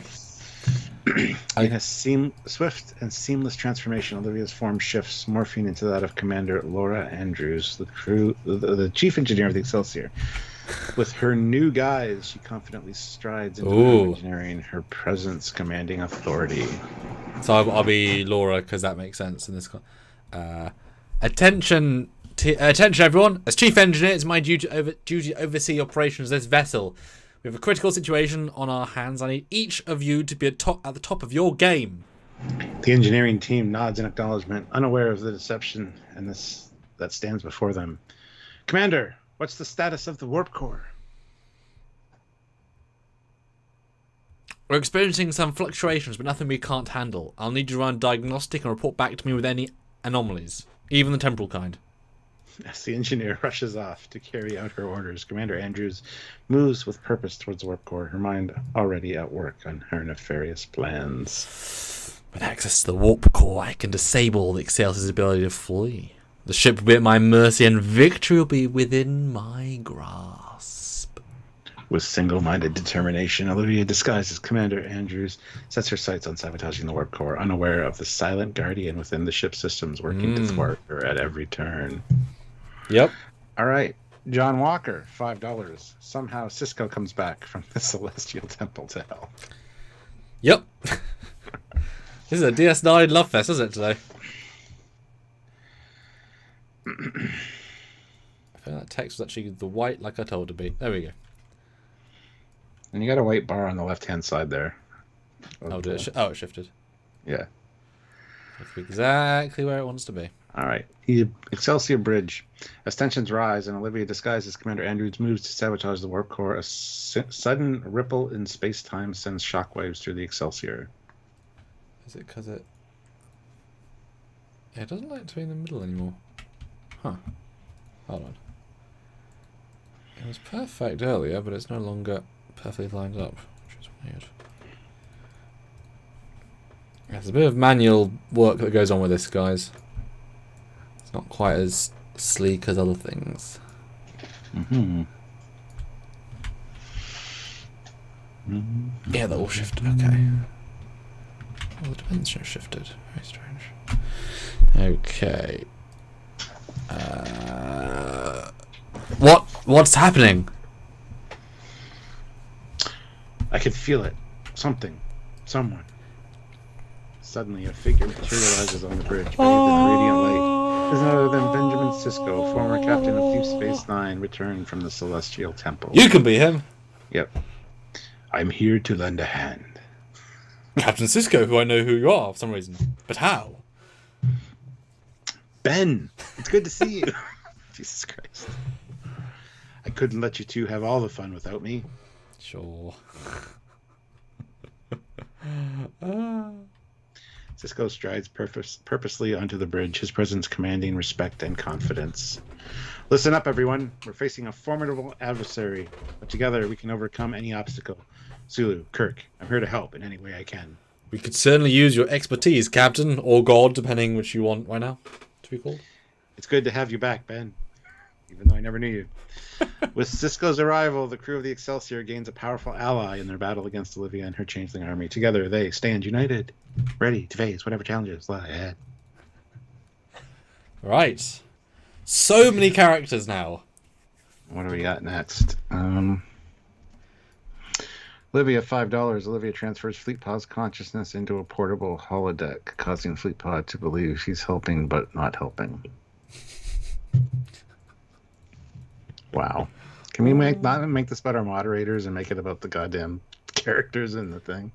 In a swift and seamless transformation, Olivia's form shifts, morphing into that of Commander Laura Andrews, the chief engineer of the Excelsior. With her new guise, she confidently strides into engineering, her presence commanding authority. So I'll be Laura because that makes sense in this. Attention, everyone! As chief engineer, it's my duty to oversee operations of this vessel. We have a critical situation on our hands. I need each of you to be at the top of your game. The engineering team nods in acknowledgement, unaware of the deception that stands before them. Commander, what's the status of the warp core? We're experiencing some fluctuations, but nothing we can't handle. I'll need you to run a diagnostic and report back to me with any anomalies, even the temporal kind. As the engineer rushes off to carry out her orders, Commander Andrews moves with purpose towards the warp core, her mind already at work on her nefarious plans. With access to the warp core, I can disable the Excelsior's ability to flee. The ship will be at my mercy, and victory will be within my grasp. With single-minded determination, Olivia, disguised as Commander Andrews, sets her sights on sabotaging the warp core, unaware of the silent guardian within the ship's systems working to thwart her at every turn. Yep. All right. John Walker, $5. Somehow Cisco comes back from the Celestial Temple to help. Yep. This is a DS9 love fest, isn't it, today? I think that text was actually the white like I told it to be. There we go. And you got a white bar on the left-hand side there. It shifted. Yeah. That's exactly where it wants to be. All right. Excelsior Bridge. As tensions rise and Olivia, disguised as Commander Andrews, moves to sabotage the warp core, a sudden ripple in space-time sends shockwaves through the Excelsior. Is it because it... Yeah, it doesn't like to be in the middle anymore. Huh. Hold on. It was perfect earlier, but it's no longer perfectly lined up, which is weird. There's a bit of manual work that goes on with this, guys. It's not quite as sleek as other things. Yeah, they're all shifted. Okay. Oh, the dimension shifted. Very strange. Okay. What's happening? I could feel it. Something. Someone. Suddenly, a figure materializes on the bridge, bathed in a radiant light. Is none other than Benjamin Sisko, former captain of Deep Space Nine, returned from the Celestial Temple. You can be him. Yep. I'm here to lend a hand. Captain Sisko, who I know who you are for some reason. But how? Ben, it's good to see you. Jesus Christ. I couldn't let you two have all the fun without me. Sure. Cisco strides purposely onto the bridge, his presence commanding respect and confidence. Listen up, everyone. We're facing a formidable adversary, but together we can overcome any obstacle. Sulu, Kirk, I'm here to help in any way I can. We could certainly use your expertise, Captain, or God, depending which you want right now to be called. It's good to have you back, Ben, even though I never knew you. With Cisco's arrival, the crew of the Excelsior gains a powerful ally in their battle against Olivia and her changeling army. Together, they stand united, ready to face whatever challenges lie ahead. Right. So many characters now. What do we got next? Olivia, $5. Olivia transfers Fleetpaw's consciousness into a portable holodeck, causing Fleetpaw to believe she's helping but not helping. Wow. Can we not make this about our moderators and make it about the goddamn characters in the thing?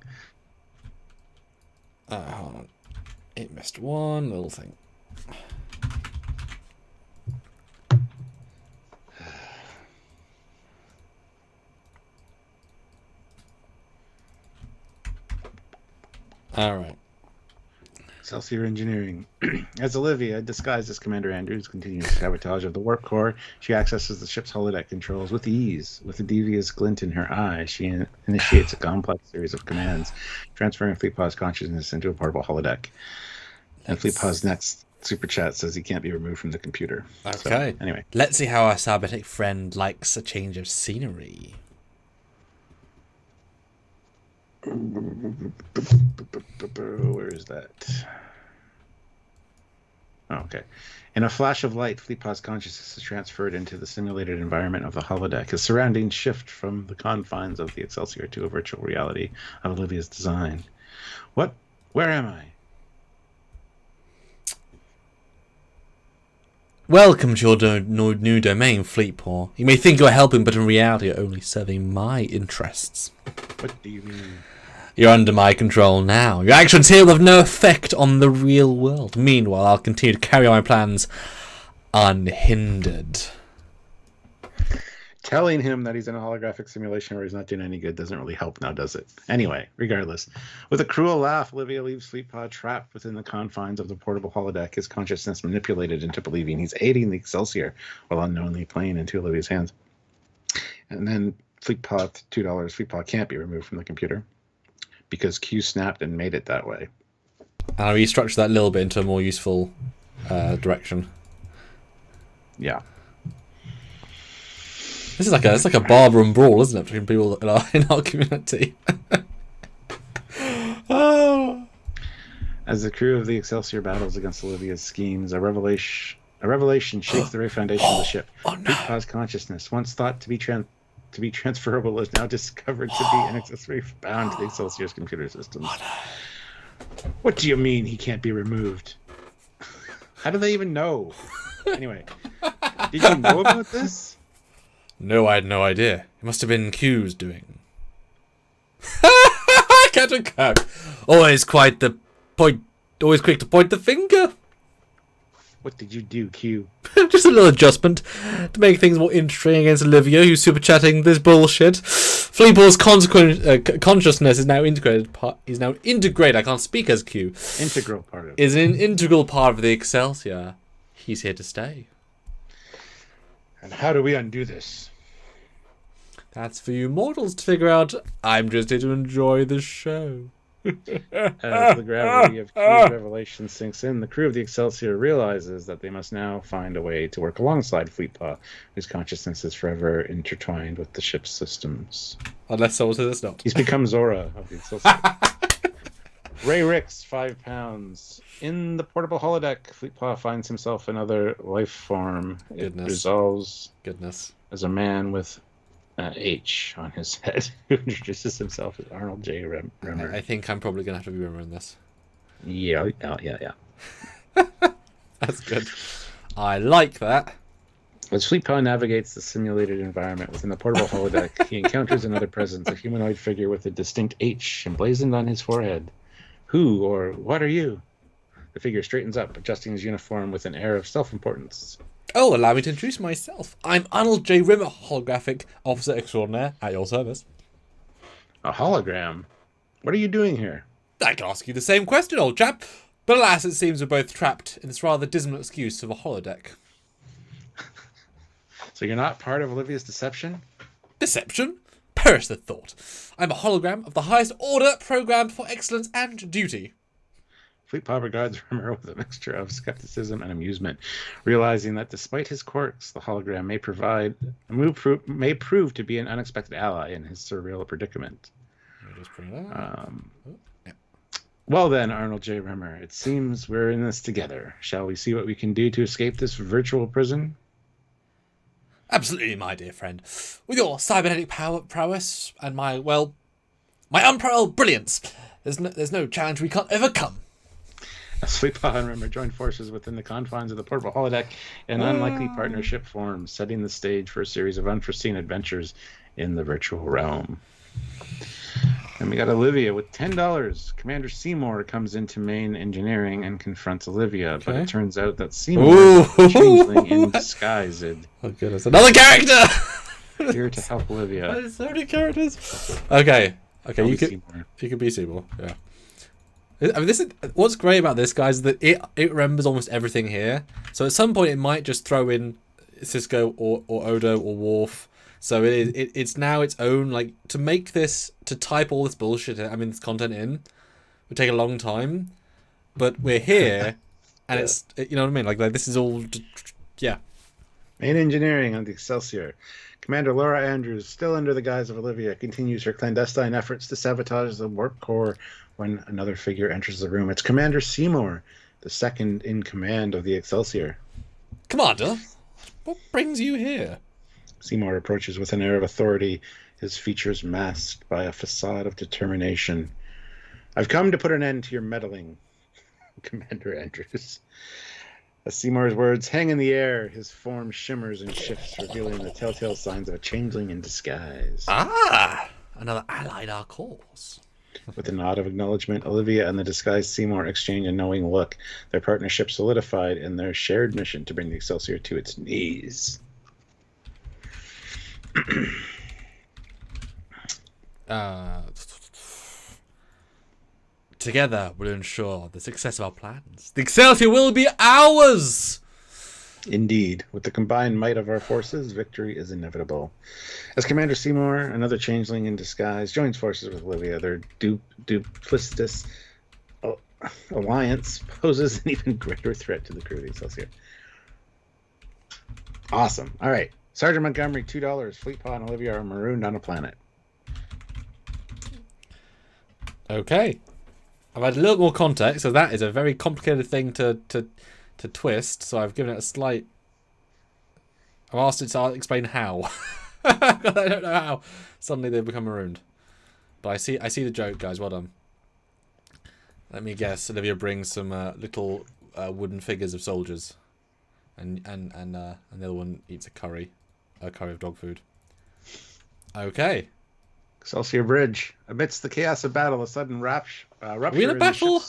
Hold on. It missed one little thing. All right. Excelsior Engineering. As Olivia, disguised as Commander Andrews, continues sabotage of the warp core, she accesses the ship's holodeck controls with ease. With a devious glint in her eye, she initiates a complex series of commands, transferring Fleetpaw's consciousness into a portable holodeck. And Fleetpaw's next super chat says he can't be removed from the computer. Okay. So, anyway. Let's see how our cybernetic friend likes a change of scenery. Where is that? Oh, okay. In a flash of light, Fleetpaw's consciousness is transferred into the simulated environment of the holodeck. His surroundings shift from the confines of the Excelsior to a virtual reality of Olivia's design. What? Where am I? Welcome to your new domain, Fleetpaw. You may think you are helping, but in reality you're only serving my interests. What do you mean? You're under my control now. Your actions here will have no effect on the real world. Meanwhile, I'll continue to carry on my plans unhindered. Telling him that he's in a holographic simulation where he's not doing any good doesn't really help now, does it? Anyway, regardless. With a cruel laugh, Olivia leaves Fleetpaw trapped within the confines of the portable holodeck, his consciousness manipulated into believing he's aiding the Excelsior while unknowingly playing into Olivia's hands. And then Fleetpaw, $2, Fleetpaw can't be removed from the computer because Q snapped and made it that way. I'll restructure that a little bit into a more useful direction. Yeah. This is like a barroom brawl, isn't it, between people in our community? Oh. As the crew of the Excelsior battles against Olivia's schemes, a revelation shakes the very foundation of the ship. Fleetpaw's consciousness, once thought to be transferable, is now discovered to be inaccessibly bound to the Excelsior's computer systems. What do you mean he can't be removed? How do they even know? Anyway, did you know about this? No, I had no idea. It must have been Q's doing. Captain Kirk, always quick to point the finger. What did you do, Q? Just a little adjustment to make things more interesting against Olivia, who's super chatting this bullshit. Fleetpaw's consciousness is now integrated. I can't speak as Q. Integral part of it. Is an integral part of the Excelsior. He's here to stay. And how do we undo this? That's for you mortals to figure out. I'm just here to enjoy the show. As the gravity of Q's revelation sinks in, the crew of the Excelsior realizes that they must now find a way to work alongside Fleetpaw, whose consciousness is forever intertwined with the ship's systems. Unless someone says it's not. He's become Zora of the Excelsior. Ray Ricks, £5. In the portable holodeck, Fleetpaw finds himself another life form. Goodness. It resolves Goodness. as a man with H on his head, who introduces himself as Arnold J. Rimmer. I think I'm probably going to have to be remembering this. Yeah. That's good. I like that. As Fleetpaw navigates the simulated environment within the portable holodeck, he encounters another presence, a humanoid figure with a distinct H emblazoned on his forehead. Who or what are you? The figure straightens up, adjusting his uniform with an air of self-importance. Oh, allow me to introduce myself. I'm Arnold J. Rimmer, holographic officer extraordinaire, at your service. A hologram? What are you doing here? I can ask you the same question, old chap. But alas, it seems we're both trapped in this rather dismal excuse of a holodeck. So you're not part of Olivia's deception? Deception? Perish the thought. I'm a hologram of the highest order, programmed for excellence and duty. Fleetpaw regards Rimmer with a mixture of skepticism and amusement, realizing that despite his quirks, the hologram may prove to be an unexpected ally in his surreal predicament. Well then, Arnold J. Rimmer, it seems we're in this together. Shall we see what we can do to escape this virtual prison? Absolutely, my dear friend. With your cybernetic prowess and my unparalleled brilliance, there's no challenge we can't overcome. As Fleetpaw and Rimmer join forces within the confines of the portable holodeck, an unlikely partnership forms, setting the stage for a series of unforeseen adventures in the virtual realm. And we got Olivia with $10. Commander Seymour comes into main engineering and confronts Olivia, but it turns out that Seymour is a changeling in disguise. Oh goodness, another character! Here to help Olivia. There's so many characters. Okay, you could be Seymour. Yeah. I mean, this is what's great about this, guys. Is that it remembers almost everything here. So at some point, it might just throw in Cisco or Odo or Worf. So it's now its own, like, to make this, to type all this bullshit, this content in, would take a long time, but we're here, and it's, you know what I mean, like this is all, yeah. Main engineering on the Excelsior. Commander Laura Andrews, still under the guise of Olivia, continues her clandestine efforts to sabotage the warp core when another figure enters the room. It's Commander Seymour, the second in command of the Excelsior. Commander, what brings you here? Seymour approaches with an air of authority, his features masked by a facade of determination. I've come to put an end to your meddling, Commander Andrews. As Seymour's words hang in the air, his form shimmers and shifts, revealing the telltale signs of a changeling in disguise. Ah, another allied our cause. With a nod of acknowledgement, Olivia and the disguised Seymour exchange a knowing look, their partnership solidified in their shared mission to bring the Excelsior to its knees. Together we'll ensure the success of our plans. The Excelsior will be ours! Indeed, with the combined might of our forces, victory is inevitable. As Commander Seymour, another changeling in disguise, joins forces with Olivia, their duplicitous alliance poses an even greater threat to the crew of the Excelsior. Awesome. All right. Sergeant Montgomery, $2. Fleetpaw and Olivia are marooned on a planet. Okay. I've had a little more context, so that is a very complicated thing to twist, so I've given it a slight... I've asked it to explain how. I don't know how suddenly they've become marooned. But I see the joke, guys. Well done. Let me guess. Olivia brings some little wooden figures of soldiers. And the other one eats a curry of dog food. Okay. Excelsior Bridge. Amidst the chaos of battle, a sudden rupture. Are we in a battle?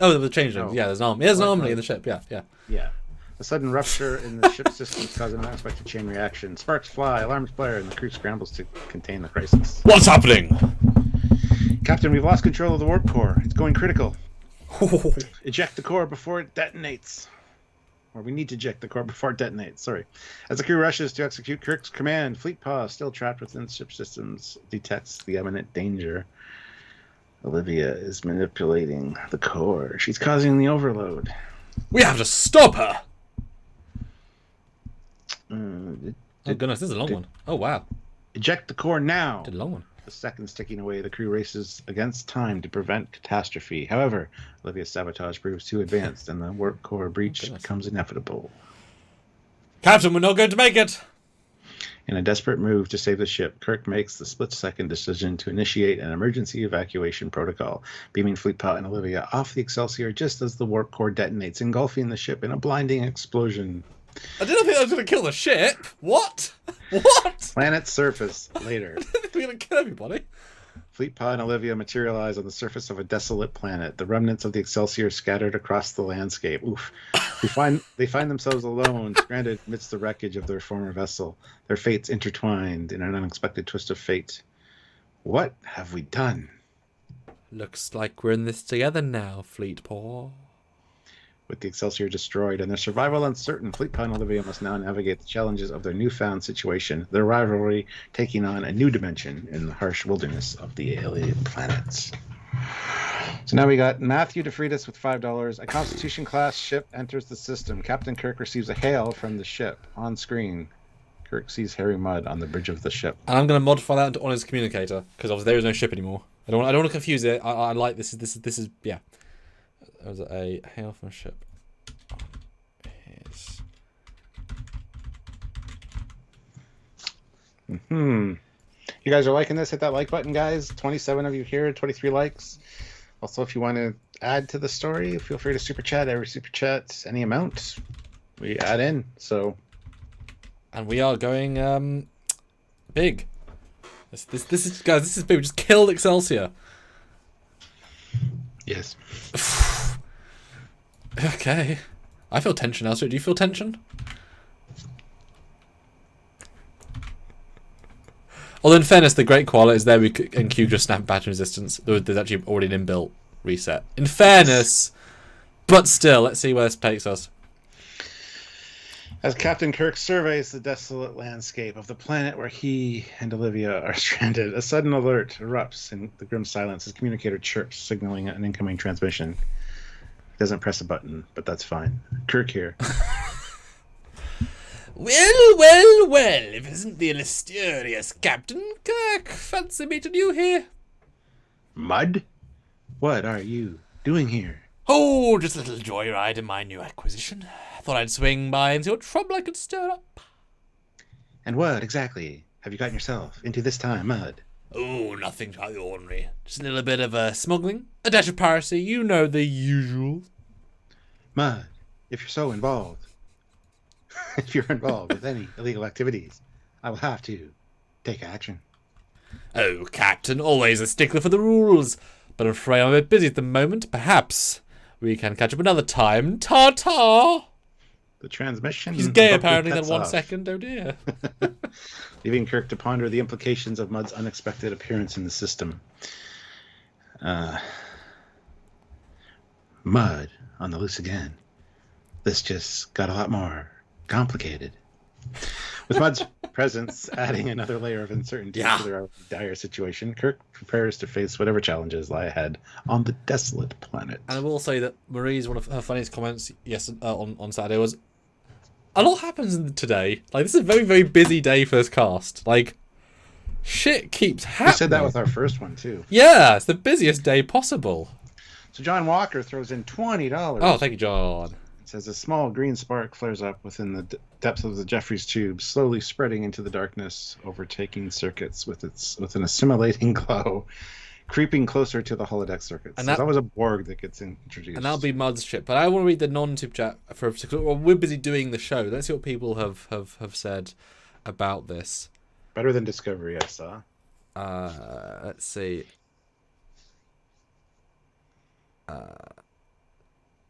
Oh, the changelings. Yeah, there's an army. There's an army in the ship. Yeah. A sudden rupture in the ship's systems causing an unexpected chain reaction. Sparks fly, alarms blare, and the crew scrambles to contain the crisis. What's happening? Captain, we've lost control of the warp core. It's going critical. Eject the core before it detonates. Or we need to eject the core before it detonates. Sorry. As the crew rushes to execute Kirk's command, Fleetpaw, still trapped within ship systems, detects the imminent danger. Olivia is manipulating the core. She's causing the overload. We have to stop her! Oh goodness, this is a long one. Oh wow. Eject the core now! Did a long one. The seconds ticking away, the crew races against time to prevent catastrophe. However, Olivia's sabotage proves too advanced, and the warp core breach becomes inevitable. Captain, we're not going to make it! In a desperate move to save the ship, Kirk makes the split-second decision to initiate an emergency evacuation protocol, beaming Fleetpaw and Olivia off the Excelsior just as the warp core detonates, engulfing the ship in a blinding explosion. I didn't think I was going to kill the ship. What? What? Planet surface later. I didn't think we were going to kill everybody. Fleetpaw and Olivia materialize on the surface of a desolate planet, the remnants of the Excelsior scattered across the landscape. Oof. They find themselves alone, stranded amidst the wreckage of their former vessel, their fates intertwined in an unexpected twist of fate. What have we done? Looks like we're in this together now, Fleetpaw. With the Excelsior destroyed and their survival uncertain, Fleetpaw and Olivia must now navigate the challenges of their newfound situation, their rivalry taking on a new dimension in the harsh wilderness of the alien planets. So now we got Matthew DeFreitas with $5. A Constitution-class ship enters the system. Captain Kirk receives a hail from the ship. On screen, Kirk sees Harry Mudd on the bridge of the ship. And I'm going to modify that on his communicator, because obviously there is no ship anymore. I don't want to confuse it. I like this. This is yeah. There was a hail from a ship. You guys are liking this? Hit that like button, guys. 27 of you here, 23 likes. Also, if you want to add to the story, feel free to super chat. Every super chat, any amount, we add in. So, and we are going big. This is guys. This is big. We just killed Excelsior. Yes. Okay. I feel tension now. So do you feel tension? Although in fairness, the great quality is there. And Q just snap pattern resistance. There's actually already an inbuilt reset. In fairness, but still, let's see where this takes us. As Captain Kirk surveys the desolate landscape of the planet where he and Olivia are stranded, a sudden alert erupts in the grim silence. His communicator chirps, signaling an incoming transmission. He doesn't press a button, but that's fine. Kirk here. Well, if it isn't the mysterious Captain Kirk. Fancy meeting you here. Mud? What are you doing here? Oh, just a little joyride in my new acquisition. Thought I'd swing by and see what trouble I could stir up. And what, exactly, have you gotten yourself into this time, Mud? Oh, nothing out of the ordinary. Just a little bit of smuggling, a dash of piracy, you know the usual. Mud, if you're so involved, if you're involved with any illegal activities, I will have to take action. Oh, Captain, always a stickler for the rules. But I'm afraid I'm a bit busy at the moment. Perhaps we can catch up another time. Ta-ta! The transmission... He's gay apparently in 1 second, oh dear. Leaving Kirk to ponder the implications of Mud's unexpected appearance in the system. Mud on the loose again. This just got a lot more complicated. With Mud's presence adding another layer of uncertainty to their dire situation, Kirk prepares to face whatever challenges lie ahead on the desolate planet. And I will say that Marie's one of her funniest comments on Saturday was, a lot happens today. Like, this is a very, very busy day for this cast. Like, shit keeps happening. We said that with our first one, too. Yeah, it's the busiest day possible. So John Walker throws in $20. Oh, thank you, John. It says a small green spark flares up within the depths of the Jeffries tube, slowly spreading into the darkness, overtaking circuits with an assimilating glow, creeping closer to the holodeck circuits. And that was a Borg that gets introduced. And that'll be Mud's ship. But I want to read the non-tube chat well, we're busy doing the show. Let's see what people have said about this. Better than Discovery, I saw. Let's see.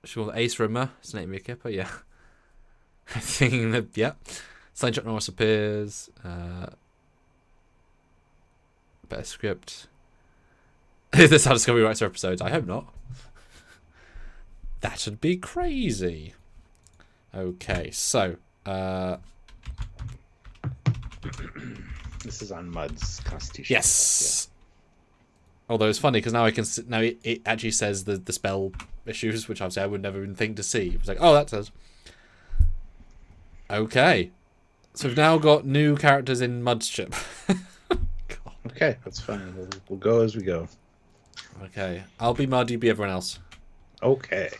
Sure, Ace Rimmer, Snake Me a Kipper, yeah. Thinking that, yeah. Slingshot Norris appears. Better script. Is this how Discovery writes their episodes? I hope not. That would be crazy. Okay, so. This is on Mud's Constitution. Yes. Yeah. Although it's funny because now it actually says the spell issues, which obviously I would never even think to see. It's like, oh, that says. Okay, so we've now got new characters in Mud's ship. Okay, that's fine. We'll go as we go. Okay, I'll be Mud, you be everyone else. Okay.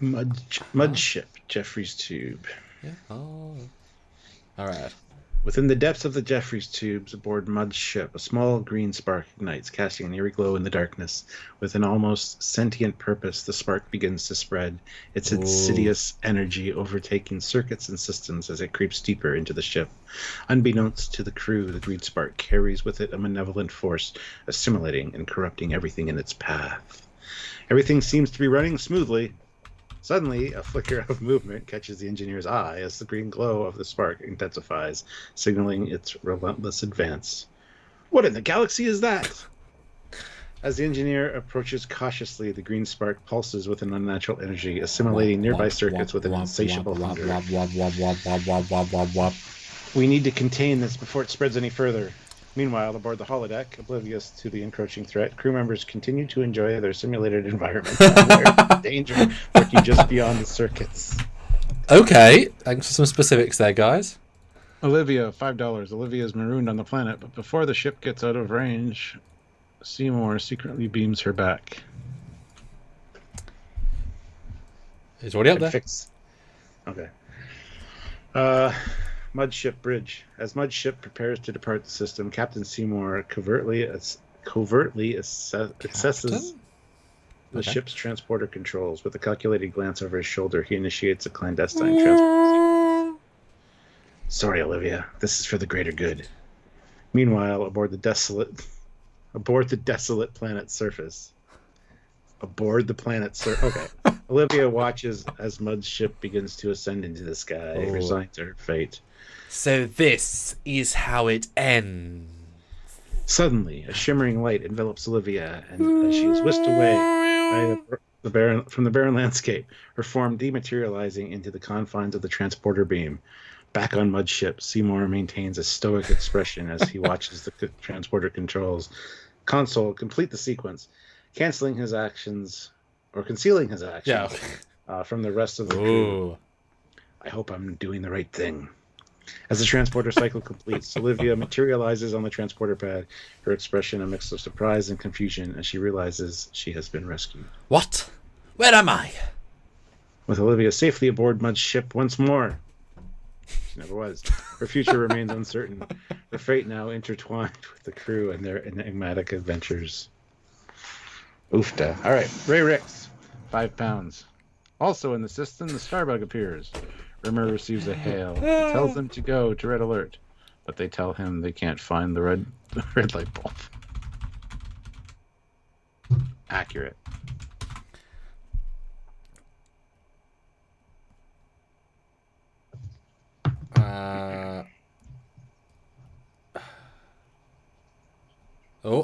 Mud ship, Jeffries tube. Yeah. Oh. All right. Within the depths of the Jeffries tubes aboard Mud's ship, a small green spark ignites, casting an eerie glow in the darkness. With an almost sentient purpose, the spark begins to spread, its insidious energy overtaking circuits and systems as it creeps deeper into the ship. Unbeknownst to the crew, the green spark carries with it a malevolent force, assimilating and corrupting everything in its path. Everything seems to be running smoothly. Suddenly, a flicker of movement catches the engineer's eye as the green glow of the spark intensifies, signaling its relentless advance. What in the galaxy is that? As the engineer approaches cautiously, the green spark pulses with an unnatural energy, assimilating nearby circuits with an insatiable hunger. We need to contain this before it spreads any further. Meanwhile, aboard the holodeck, oblivious to the encroaching threat, crew members continue to enjoy their simulated environment, danger lurking just beyond the circuits. Okay, thanks for some specifics there, guys. Olivia, $5. Olivia is marooned on the planet, but before the ship gets out of range, Seymour secretly beams her back. He's already up there. Okay. Uh, Mudship Bridge. As Mudship prepares to depart the system, Captain Seymour covertly accesses the ship's transporter controls. With a calculated glance over his shoulder, he initiates a clandestine transport. Sorry, Olivia. This is for the greater good. Meanwhile, aboard the desolate planet's surface. Aboard the planet's surface. Okay. Olivia watches as Mud's ship begins to ascend into the sky, resigned to her fate. So this is how it ends. Suddenly, a shimmering light envelops Olivia, and as she is whisked away from the barren landscape, her form dematerializing into the confines of the transporter beam. Back on Mud's ship, Seymour maintains a stoic expression as he watches the transporter controls console complete the sequence, concealing his actions from the rest of the crew. I hope I'm doing the right thing. As the transporter cycle completes, Olivia materializes on the transporter pad, her expression a mix of surprise and confusion as she realizes she has been rescued. What? Where am I? With Olivia safely aboard Mud's ship once more. She never was. Her future remains uncertain. Her fate now intertwined with the crew and their enigmatic adventures. Oofta. All right, Ray Ricks, 5 pounds. Also in the system, the Starbug appears. Rimmer receives a hail. He tells them to go to Red Alert, but they tell him they can't find the red light bulb. Accurate.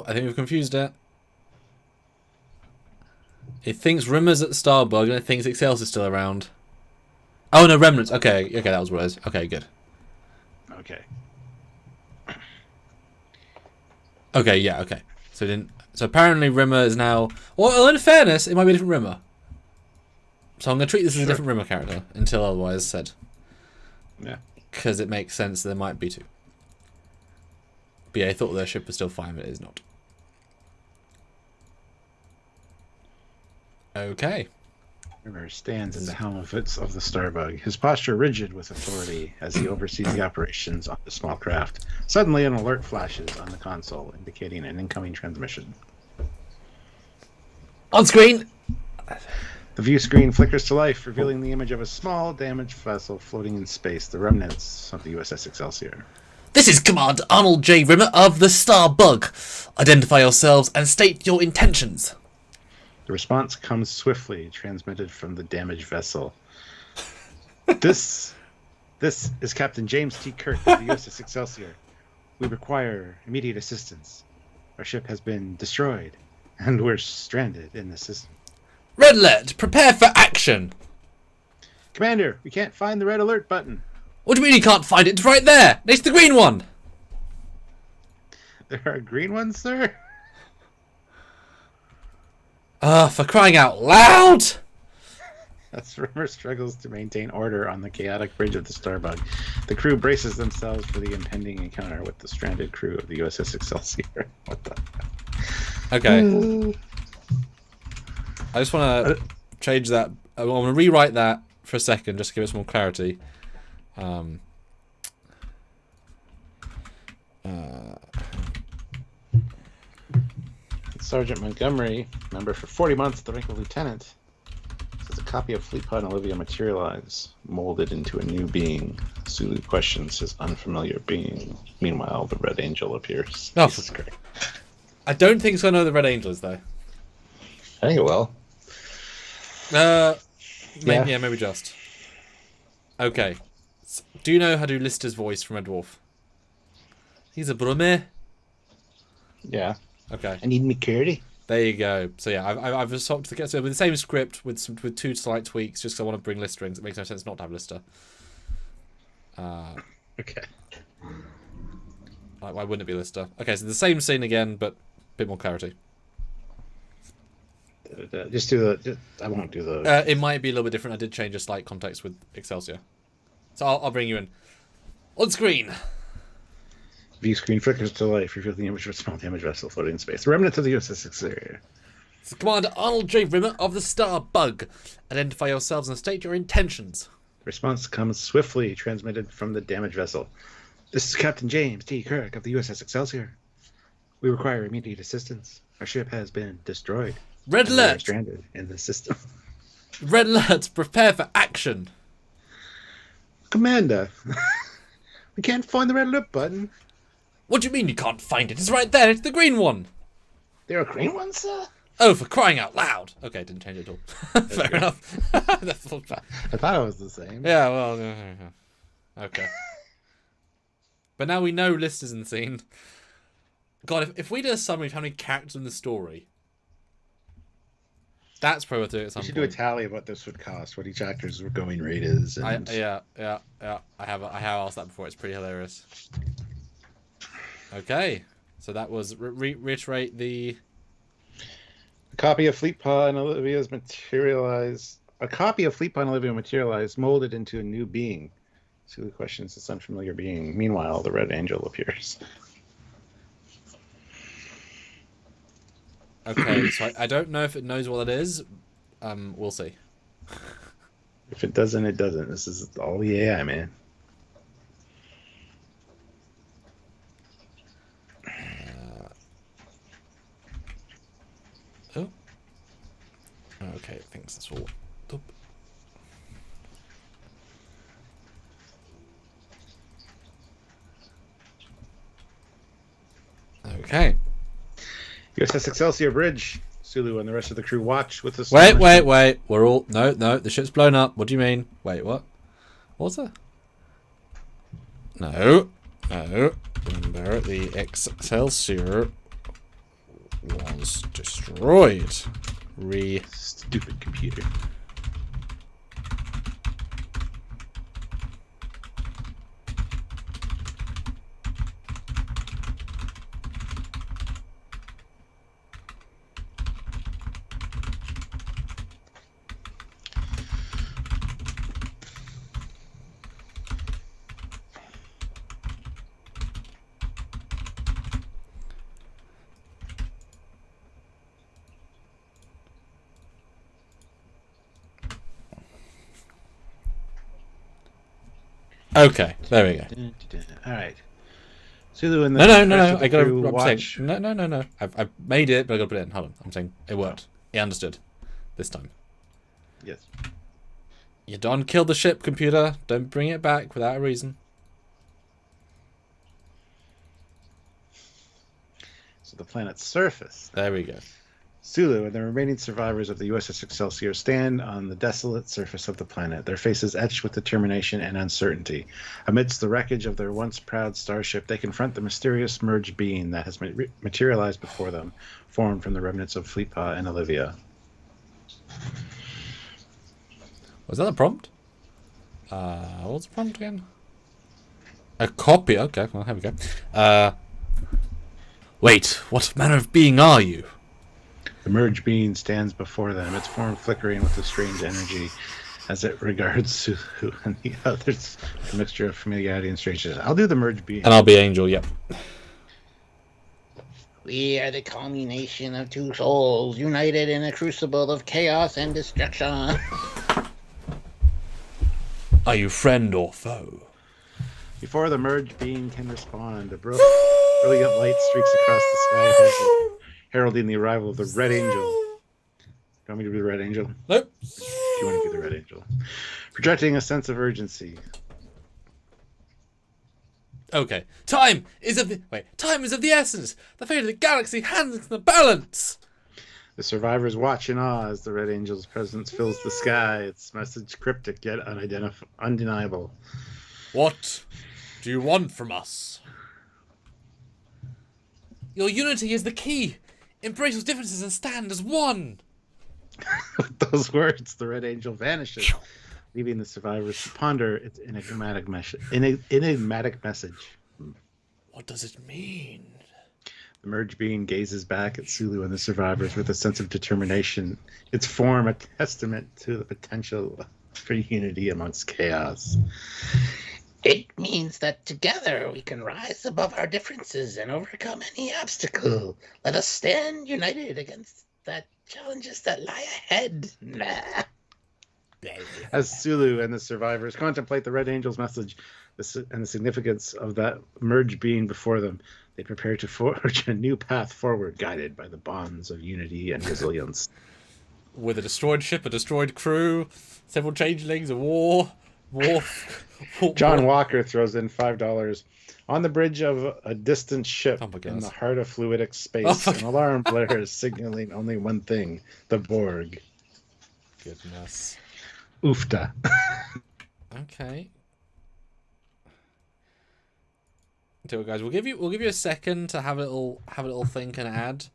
I think we've confused it. It thinks Rimmer's at Starbug and it thinks Excelsior's still around. Oh no, Remnants. Okay, that was what it is. Okay, good. Okay. Okay, yeah, okay. So apparently Rimmer is now. Well, in fairness, it might be a different Rimmer. So I'm going to treat this as a different Rimmer character until otherwise said. Yeah. Because it makes sense that there might be two. But yeah, I thought their ship was still fine, but it is not. Okay. Rimmer stands at the helm of the Starbug, his posture rigid with authority as he oversees the operations on the small craft. Suddenly, an alert flashes on the console, indicating an incoming transmission. On screen! The view screen flickers to life, revealing the image of a small, damaged vessel floating in space, the remnants of the USS Excelsior. This is Commander Arnold J. Rimmer of the Starbug. Identify yourselves and state your intentions. The response comes swiftly, transmitted from the damaged vessel. This is Captain James T. Kirk of the USS Excelsior. We require immediate assistance. Our ship has been destroyed, and we're stranded in the system. Red alert! Prepare for action! Commander, we can't find the red alert button. What do you mean you can't find it? It's right there! Next to the green one! There are green ones, sir? For crying out loud! As Rimmer struggles to maintain order on the chaotic bridge of the Starbug, the crew braces themselves for the impending encounter with the stranded crew of the USS Excelsior. What the? Okay. I just want to change that. I want to rewrite that for a second, just to give it some more clarity. Sergeant Montgomery, member for 40 months at the rank of lieutenant, says a copy of Fleet Pod and Olivia materialize, molded into a new being. Sulu questions his unfamiliar being. Meanwhile, the Red Angel appears. Oh, this is great. I don't think so. I know who the Red Angel is, though. I think it will. Maybe just. Okay. Do you know how to do Lister's voice from Red Dwarf? He's a Brumme. Yeah. Okay. I need me curdy. There you go. So yeah, I've just swapped to get with the same script with 2 slight tweaks, just because I want to bring Lister in. It makes no sense not to have Lister. Okay. Why wouldn't it be Lister? Okay, so the same scene again, but a bit more clarity. Just do the. I won't do the. It might be a little bit different. I did change a slight context with Excelsior, so I'll bring you in on screen. View screen flickers to life, revealing the image of a small damaged vessel floating in space. The remnants of the USS Excelsior. It's Commander Arnold J. Rimmer of the Starbug. Identify yourselves and state your intentions. Response comes swiftly, transmitted from the damaged vessel. This is Captain James T. Kirk of the USS Excelsior. We require immediate assistance. Our ship has been destroyed. Red and we are alert! stranded in the system. Red alert! Prepare for action! Commander, we can't find the red alert button. What do you mean you can't find it? It's right there. It's the green one. There are green ones, sir? Oh, for crying out loud! Okay, didn't change it at all. Fair enough. That's all bad. I thought it was the same. Yeah, well, okay. But now we know List is in the scene. God, if we did a summary of how many characters in the story, that's probably what we'll do at some We should point. do a tally of what this would cost, what each actor's going rate is. And... Yeah. I have asked that before. It's pretty hilarious. Okay, so that was reiterate the. A copy of Fleetpaw and Olivia's materialized. A copy of Fleetpaw and Olivia materialized, molded into a new being. Sulu questions this unfamiliar being. Meanwhile, the Red Angel appears. Okay, so I don't know if it knows what it is. We'll see. If it doesn't, it doesn't. This is all the AI, man. Oh. Okay, thanks. That's all. Oop. Okay. USS Excelsior Bridge. Sulu and the rest of the crew watch with the. Wait. We're all no. The ship's blown up. What do you mean? Wait, what? What's that? No. Remember, the Excelsior was destroyed. Stupid computer. Okay, there we go. All right. Sulu and the No. I gotta watch. No. I've made it, but I gotta put it in. Hold on. I'm saying it worked. He understood this time. Yes. You don't kill the ship, computer. Don't bring it back without a reason. So the planet's surface. There we go. Sulu and the remaining survivors of the USS Excelsior stand on the desolate surface of the planet, their faces etched with determination and uncertainty. Amidst the wreckage of their once proud starship, they confront the mysterious merged being that has materialized before them, formed from the remnants of Fleetpaw and Olivia. Was that a prompt? What was the prompt again? A copy. Okay, well, here we go. Wait, what manner of being are you? The merged being stands before them, its form flickering with a strange energy as it regards Sulu and the others. A mixture of familiarity and strangeness. I'll do the merged being. And I'll be Angel, yep. We are the culmination of two souls, united in a crucible of chaos and destruction. Are you friend or foe? Before the merged being can respond, a brilliant light streaks across the sky ahead of it, heralding the arrival of the Red Angel. Do you want me to be the Red Angel? Nope. Do you want to be the Red Angel? Projecting a sense of urgency. Okay. Time is of the essence. The fate of the galaxy hangs in the balance. The survivors watch in awe as the Red Angel's presence fills the sky, its message cryptic yet undeniable. What do you want from us? Your unity is the key. Embrace your differences and stand as one. With those words, the Red Angel vanishes, leaving the survivors to ponder its enigmatic message. What does it mean? The merged being gazes back at Sulu and the survivors with a sense of determination, its form a testament to the potential for unity amongst chaos. It means that together we can rise above our differences and overcome any obstacle. Let us stand united against the challenges that lie ahead. As Sulu and the survivors contemplate the Red Angel's message and the significance of that merge being before them, they prepare to forge a new path forward, guided by the bonds of unity and resilience. With a destroyed ship, a destroyed crew, several changelings, a war. John Walker throws in $5. On the bridge of a distant ship in the heart of fluidic space, an alarm blares signaling only one thing: the Borg. Goodness. Oofta. Okay. Do it, guys. We'll give you a second to have a little think and add.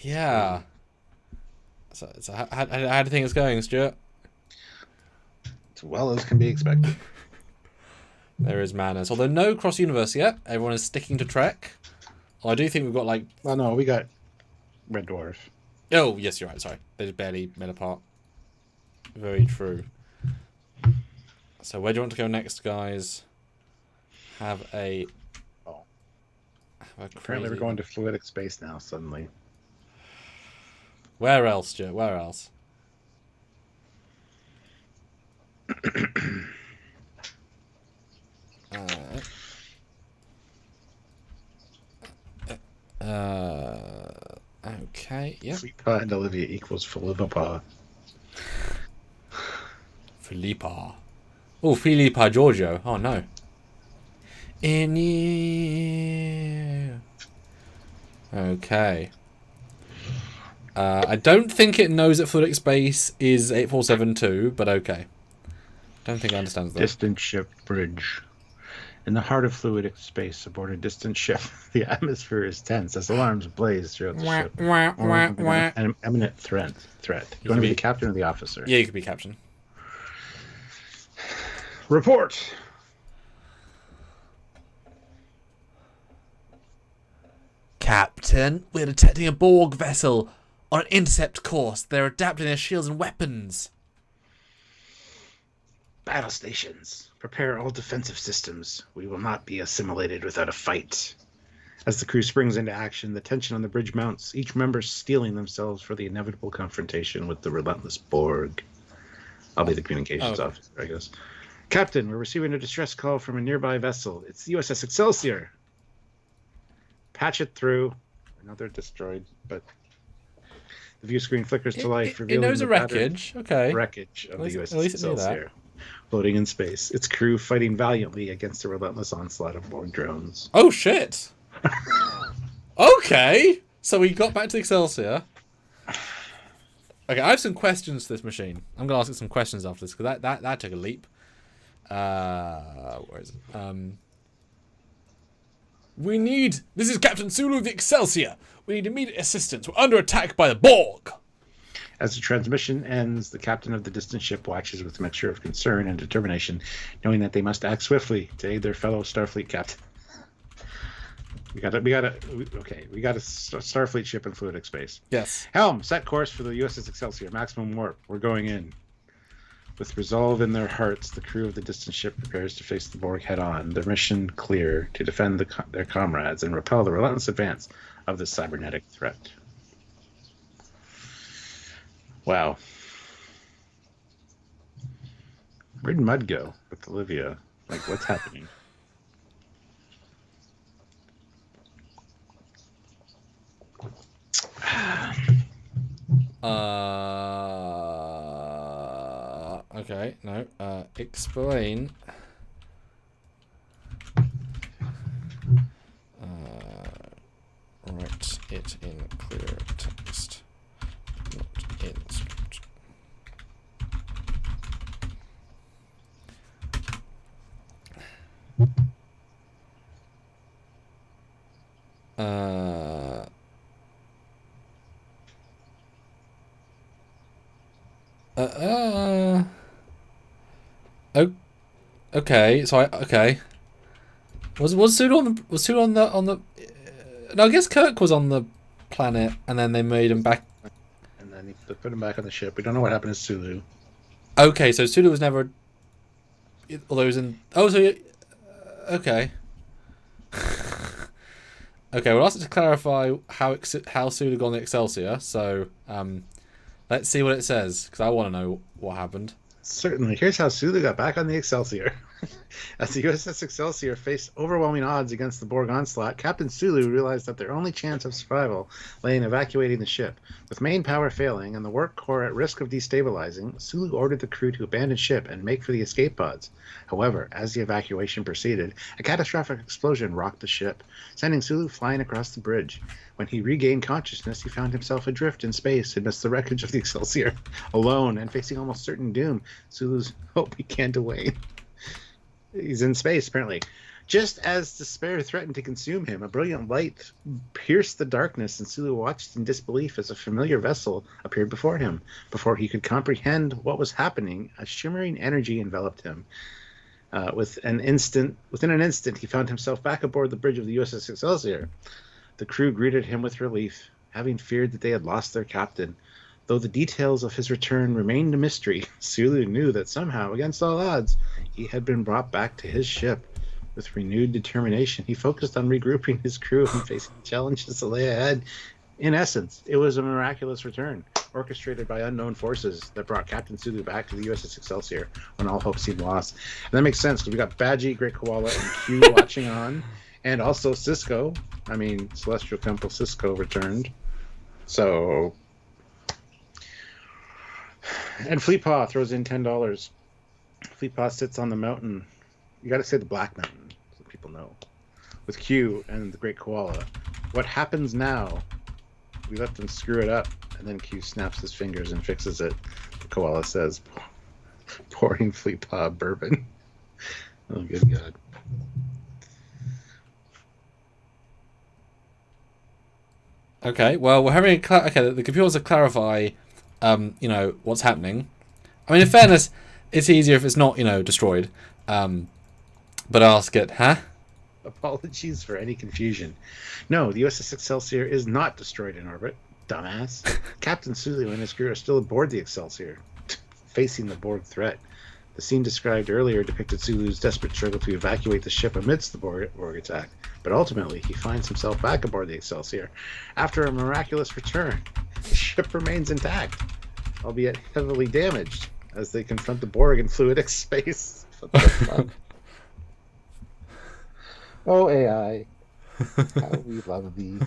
Yeah. So how do you think it's going, Stuart? As well as can be expected. There is madness. Although no cross universe yet. Everyone is sticking to Trek. Oh, I do think we've got like. Well, no, we got Red Dwarf. Oh yes, you're right. Sorry, they just barely made apart. Very true. So where do you want to go next, guys? Apparently we're going to fluidic space now. Suddenly. Where else, Stuart? Where else? Okay, yeah. Philippa and Olivia equals Philippa. Philippa. Oh, Philippa Giorgio. Oh, no. In you. Okay. I don't think it knows that fluidic space is 8472, but okay. Don't think it understands that. Distant ship bridge. In the heart of fluidic space, aboard a distant ship, the atmosphere is tense as alarms blaze throughout the ship. An imminent threat. You want to be the captain or the officer? Yeah, you could be captain. Report! Captain, we're detecting a Borg vessel on an intercept course. They're adapting their shields and weapons. Battle stations. Prepare all defensive systems. We will not be assimilated without a fight. As the crew springs into action, the tension on the bridge mounts, each member steeling themselves for the inevitable confrontation with the relentless Borg. I'll be the communications officer, I guess. Captain, we're receiving a distress call from a nearby vessel. It's the USS Excelsior. Patch it through. Another destroyed, but the view screen flickers to life, revealing it knows the wreckage. Okay. Wreckage of the USS Excelsior. Floating in space, its crew fighting valiantly against a relentless onslaught of Borg drones. Oh shit! Okay, so we got back to the Excelsior. Okay, I have some questions to this machine. I'm gonna ask it some questions after this because that took a leap. Where is it? This is Captain Sulu of the Excelsior. We need immediate assistance. We're under attack by the Borg. As the transmission ends, the captain of the distant ship watches with a mixture of concern and determination, knowing that they must act swiftly to aid their fellow Starfleet captain. We got a Starfleet ship in fluidic space. Yes. Helm, set course for the USS Excelsior. Maximum warp. We're going in. With resolve in their hearts, the crew of the distant ship prepares to face the Borg head-on. Their mission clear: to defend their comrades and repel the relentless advance of the cybernetic threat. Wow. Where'd Mud go with Olivia? Like, what's happening? Okay, no. Explain. Write it in clear text. Not in script. Okay, so okay. Was Sulu on the no, I guess Kirk was on the planet and then they made him back and then they put him back on the ship. We don't know what happened to Sulu. Okay, so Sulu was never, although he was in, okay. Okay, we'll ask it to clarify how Sulu got on the Excelsior. So let's see what it says, because I want to know what happened. Certainly. Here's how Sulu got back on the Excelsior. As the USS Excelsior faced overwhelming odds against the Borg onslaught, Captain Sulu realized that their only chance of survival lay in evacuating the ship. With main power failing and the work core at risk of destabilizing, Sulu ordered the crew to abandon ship and make for the escape pods. However, as the evacuation proceeded, a catastrophic explosion rocked the ship, sending Sulu flying across the bridge. When he regained consciousness, he found himself adrift in space amidst the wreckage of the Excelsior. Alone and facing almost certain doom, Sulu's hope began to wane. He's in space, apparently. Just as despair threatened to consume him, a brilliant light pierced the darkness, and Sulu watched in disbelief as a familiar vessel appeared before him. Before he could comprehend what was happening, a shimmering energy enveloped him. Within an instant, he found himself back aboard the bridge of the USS Excelsior. The crew greeted him with relief, having feared that they had lost their captain. Though the details of his return remained a mystery, Sulu knew that somehow, against all odds, he had been brought back to his ship. With renewed determination, he focused on regrouping his crew and facing the challenges that lay ahead. In essence, it was a miraculous return, orchestrated by unknown forces, that brought Captain Sulu back to the USS Excelsior when all hope seemed lost. And that makes sense, because we got Badgie, Great Koala, and Q watching on, and also Cisco. Celestial Temple Cisco returned. So... And Fleetpaw throws in $10. Fleetpaw sits on the mountain. You got to say the Black Mountain, so people know. With Q and the Great Koala. What happens now? We let them screw it up, and then Q snaps his fingers and fixes it. The Koala says, pouring Fleetpaw bourbon. Oh, good God. Okay, well, we're having the computers will clarify, what's happening. I mean, in fairness, it's easier if it's not, destroyed. But ask it, huh? Apologies for any confusion. No, the USS Excelsior is not destroyed in orbit, dumbass. Captain Sulu and his crew are still aboard the Excelsior, facing the Borg threat. The scene described earlier depicted Sulu's desperate struggle to evacuate the ship amidst the Borg attack, but ultimately he finds himself back aboard the Excelsior. After a miraculous return, the ship remains intact, albeit heavily damaged, as they confront the Borg in fluidic space. What the fuck? Oh, AI, how we love thee.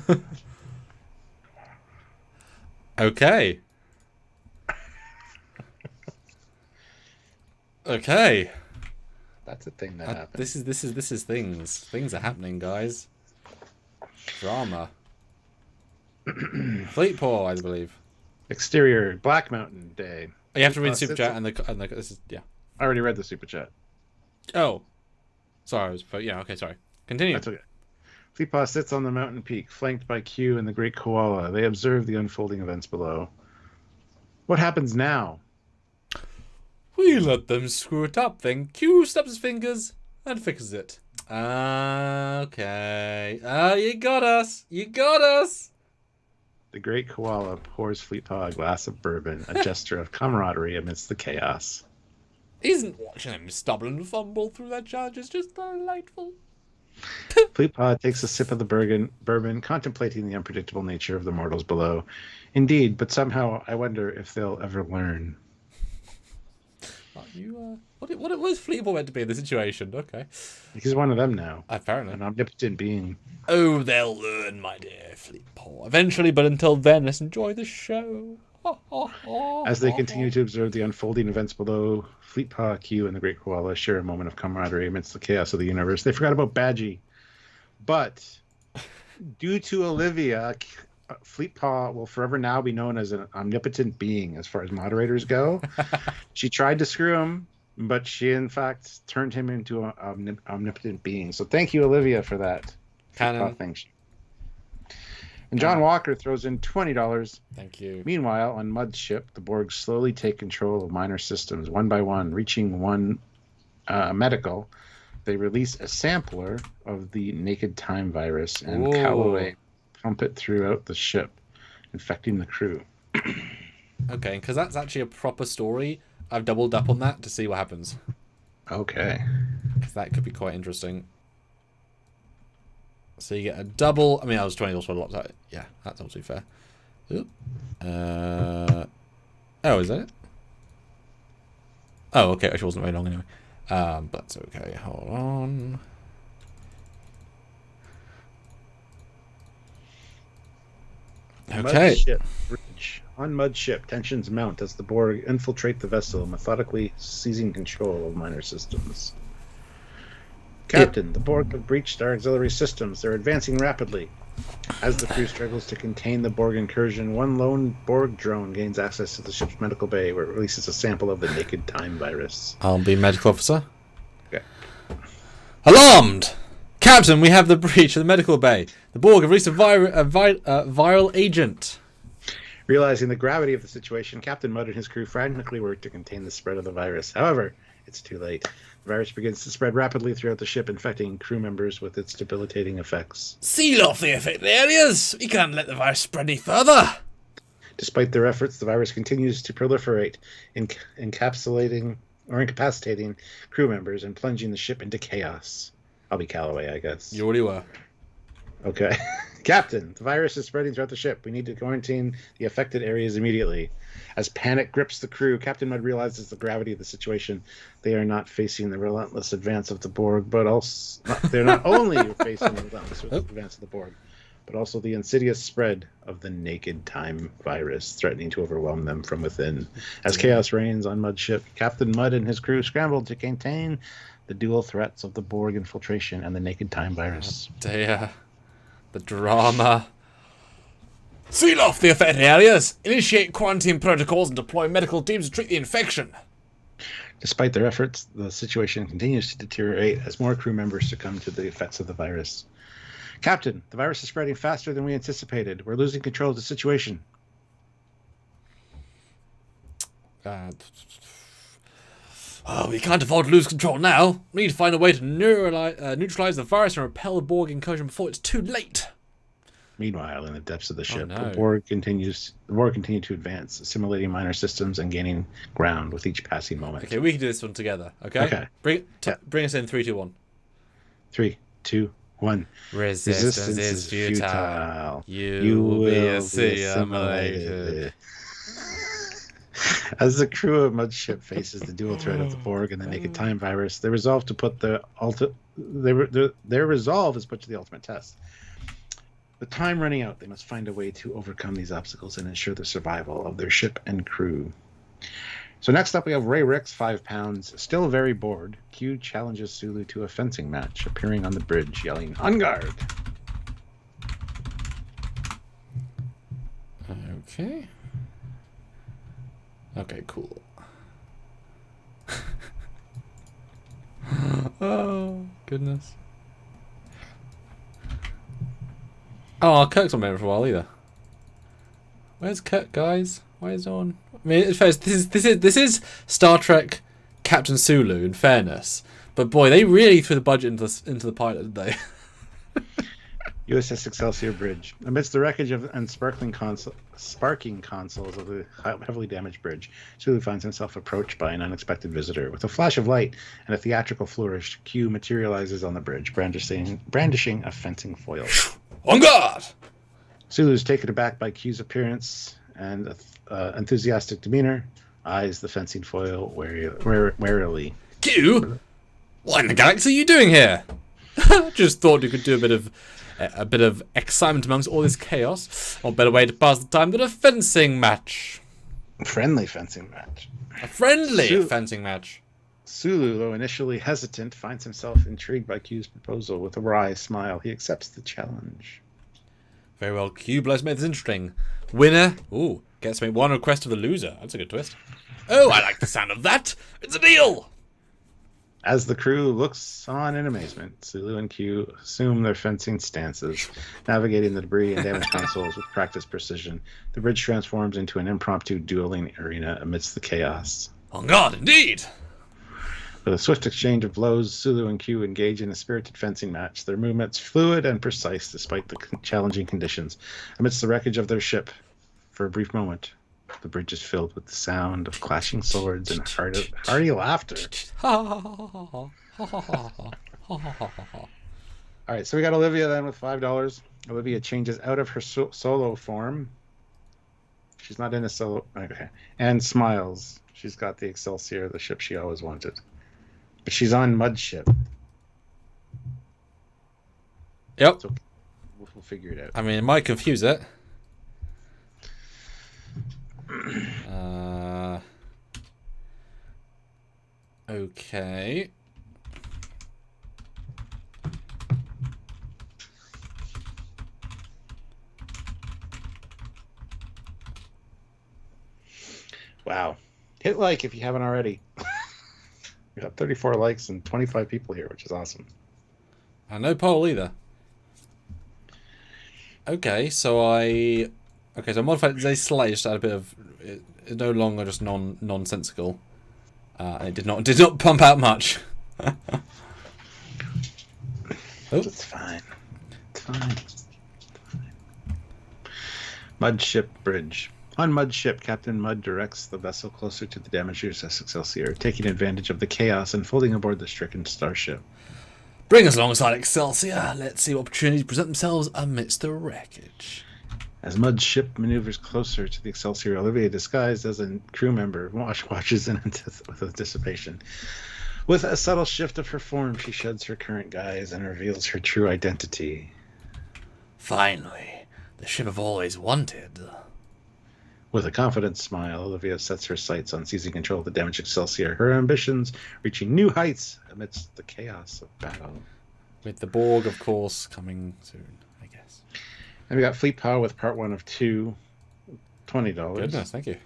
Okay. Okay. That's a thing that happened. This is things. Things are happening, guys. Drama. Fleetpaw, I believe. Exterior, Black Mountain Day. Oh, you have to read super chat and the this is I already read the super chat. Oh, sorry. Okay. Sorry. Continue. That's okay. Fleetpaw sits on the mountain peak, flanked by Q and the Great Koala. They observe the unfolding events below. What happens now? We let them screw it up, then Q snaps his fingers and fixes it. Okay. You got us. You got us. The Great Koala pours Fleetpaw a glass of bourbon, a gesture of camaraderie amidst the chaos. Isn't watching him stumble and fumble through that charge is just delightful? Fleetpaw takes a sip of the bourbon, contemplating the unpredictable nature of the mortals below. Indeed, but somehow I wonder if they'll ever learn. What is Fleetpaw meant to be in the situation? Okay. He's one of them now. Apparently. An omnipotent being. Oh, they'll learn, my dear Fleetpaw. Eventually, but until then, let's enjoy the show. As they continue to observe the unfolding events below, Fleetpaw, Q, and the Great Koala share a moment of camaraderie amidst the chaos of the universe. They forgot about Badgie. But, due to Olivia, Fleetpaw will forever now be known as an omnipotent being as far as moderators go. She tried to screw him, but she in fact turned him into an omnipotent being. So thank you, Olivia, for that. Canon. And John Walker throws in $20. Thank you. Meanwhile, on Mud's ship, the Borg slowly take control of minor systems one by one, reaching one medical. They release a sampler of the Naked Time virus and Calloway pump it throughout the ship, infecting the crew. Okay, because that's actually a proper story. I've doubled up on that to see what happens. Okay. Because that could be quite interesting. So you get a double. I mean, I was trying to also lock that. Yeah, that's not too fair. Oop. Oh, is that it? Oh, okay. Actually, wasn't very long anyway. But that's okay. Hold on. Okay. Mud ship bridge. On mud ship, tensions mount as the Borg infiltrate the vessel, methodically seizing control of minor systems. Captain, the Borg have breached our auxiliary systems. They're advancing rapidly. As the crew struggles to contain the Borg incursion, one lone Borg drone gains access to the ship's medical bay, where it releases a sample of the naked time virus. I'll be medical officer. Okay. Alarmed! Captain, we have the breach of the medical bay. The Borg have released a viral agent. Realizing the gravity of the situation, Captain Mudd and his crew frantically work to contain the spread of the virus. However, it's too late. The virus begins to spread rapidly throughout the ship, infecting crew members with its debilitating effects. Seal off the affected areas! We can't let the virus spread any further! Despite their efforts, the virus continues to proliferate, incapsulating or incapacitating crew members and plunging the ship into chaos. I'll be Calloway, I guess. You already were. Okay. Captain, the virus is spreading throughout the ship. We need to quarantine the affected areas immediately. As panic grips the crew, Captain Mudd realizes the gravity of the situation. They are not facing the relentless advance of the Borg, but also they're not only facing the relentless advance of the Borg, but also the insidious spread of the naked time virus, threatening to overwhelm them from within. As chaos reigns on Mudd's ship, Captain Mudd and his crew scramble to contain the dual threats of the Borg infiltration and the naked time virus. Dear. The drama. Seal off the affected areas. Initiate quarantine protocols and deploy medical teams to treat the infection. Despite their efforts, the situation continues to deteriorate as more crew members succumb to the effects of the virus. Captain, the virus is spreading faster than we anticipated. We're losing control of the situation. We can't afford to lose control now. We need to find a way to neutralize the virus and repel the Borg incursion before it's too late. Meanwhile, in the depths of the ship, no. the Borg continue to advance, assimilating minor systems and gaining ground with each passing moment. Okay, we can do this one together. Okay. Bring us in. 3, 2, 1. 3, 2, 1. Resistance is futile. You will be assimilated. As the crew of Mudd's ship faces the dual threat of the Borg and the naked time virus, they resolve to put their resolve is put to the ultimate test. With time running out, they must find a way to overcome these obstacles and ensure the survival of their ship and crew. So next up we have Ray Ricks, 5 pounds, still very bored. Q challenges Sulu to a fencing match, appearing on the bridge, yelling, "On guard!" Okay. Okay, cool. Oh, goodness. Oh, Kirk's not been for a while either. Where's Kirk, guys? Why is on? I mean, at first, this is Star Trek Captain Sulu. In fairness, but boy, they really threw the budget into the pilot, didn't they? USS Excelsior Bridge. Amidst the wreckage and sparking consoles of the heavily damaged bridge, Sulu finds himself approached by an unexpected visitor. With a flash of light and a theatrical flourish, Q materializes on the bridge, brandishing a fencing foil. On guard! Sulu is taken aback by Q's appearance and enthusiastic demeanor, eyes the fencing foil warily. Q? What in the galaxy are you doing here? Just thought you could do a bit of excitement amongst all this chaos. What better way to pass the time than a fencing match? Friendly fencing match. A friendly fencing match. Sulu, though initially hesitant, finds himself intrigued by Q's proposal. With a wry smile, he accepts the challenge. Very well, Q. Let's make this interesting. Winner, gets to make one request of the loser. That's a good twist. Oh, I like the sound of that. It's a deal. As the crew looks on in amazement, Sulu and Q assume their fencing stances, navigating the debris and damaged consoles with practiced precision. The bridge transforms into an impromptu dueling arena amidst the chaos. On guard, indeed. With a swift exchange of blows, Sulu and Q engage in a spirited fencing match, their movements fluid and precise despite the challenging conditions. Amidst the wreckage of their ship, for a brief moment, the bridge is filled with the sound of clashing swords and hearty laughter. Our All right, so we got Olivia then with $5. Olivia changes out of her solo form. She's not in a solo. Okay. And smiles. She's got the Excelsior, the ship she always wanted. But she's on Mud Ship. Yep. So we'll figure it out. I mean, it might confuse it. Okay. Wow. Hit like if you haven't already. We got 34 likes and 25 people here, which is awesome. And no poll either. Okay, so I modified it slightly, just add a bit of it's no longer just nonsensical. It did not pump out much. Oh. It's fine. It's fine. Mud Ship Bridge. On Mud Ship, Captain Mud directs the vessel closer to the damaged USS Excelsior, taking advantage of the chaos unfolding aboard the stricken starship. Bring us alongside Excelsior. Let's see what opportunities present themselves amidst the wreckage. As Mud Ship maneuvers closer to the Excelsior, Olivia, disguised as a crew member, watches in with anticipation. With a subtle shift of her form, she sheds her current guise and reveals her true identity. Finally, the ship I've always wanted. With a confident smile, Olivia sets her sights on seizing control of the damaged Excelsior, her ambitions reaching new heights amidst the chaos of battle. With the Borg, of course, coming soon, I guess. And we got Fleet Power with part 1 of 2, $20. Goodness, thank you.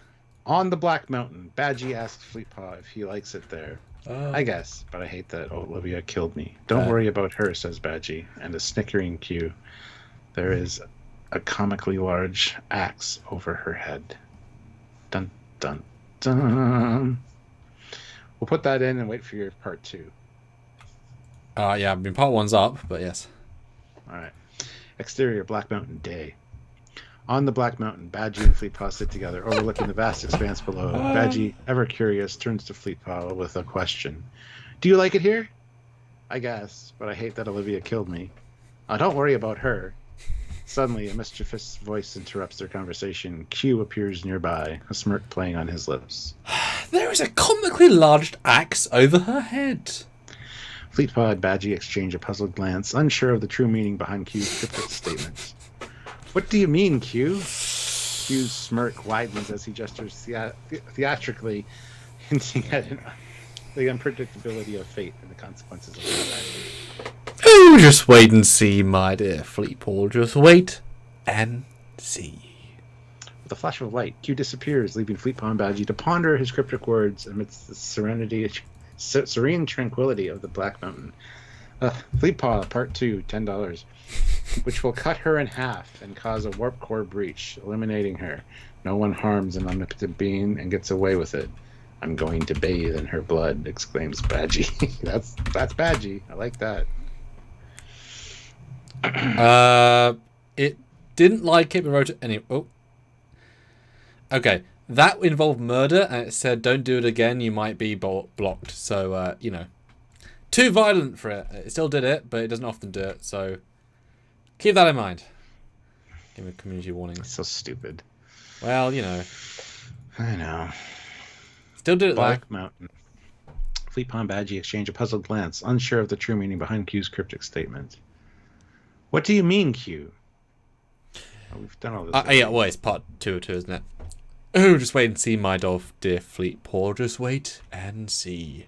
On the Black Mountain, Badgie asks Fleet Power if he likes it there. I guess, but I hate that Olivia killed me. Don't worry about her, says Badgie, and a snickering cue. There is a comically large axe over her head. Dun, dun, dun. We'll put that in and wait for your part 2. Yeah, I mean, part 1's up, but yes. All right. Exterior, Black Mountain Day. On the Black Mountain, Badgie and Fleetpaw sit together, overlooking the vast expanse below. Badgie, ever curious, turns to Fleetpaw with a question. Do you like it here? I guess, but I hate that Olivia killed me. Don't worry about her. Suddenly, a mischievous voice interrupts their conversation. Q appears nearby, a smirk playing on his lips. There is a comically large axe over her head. Fleetpaw and Badgie exchange a puzzled glance, unsure of the true meaning behind Q's cryptic statements. What do you mean, Q? Q's smirk widens as he gestures theatrically, hinting at the unpredictability of fate and the consequences of that. Oh, just wait and see, my dear Fleetpaw. Just wait and see. With a flash of light, Q disappears, leaving Fleetpaw and Badgie to ponder his cryptic words amidst the serene tranquility of the Black Mountain. Fleetpaw, Part 2, $10, which will cut her in half and cause a warp core breach, eliminating her. No one harms an omnipotent being and gets away with it. I'm going to bathe in her blood, exclaims Badgie. That's Badgie. I like that. It didn't like it, but wrote it anyway. Oh. Okay. That involved murder, and it said, don't do it again, you might be blocked. So, you know. Too violent for it. It still did it, but it doesn't often do it, so keep that in mind. Give me a community warning. That's so stupid. Well, you know. I know. Still did it, Black Mountain. Fleetpaw and Badgie exchange a puzzled glance, unsure of the true meaning behind Q's cryptic statement. What do you mean, Q? Oh, we've done all this. Yeah, well, it's part 2 or 2, isn't it? Oh, just wait and see, my dear Fleetpaw. Just wait and see.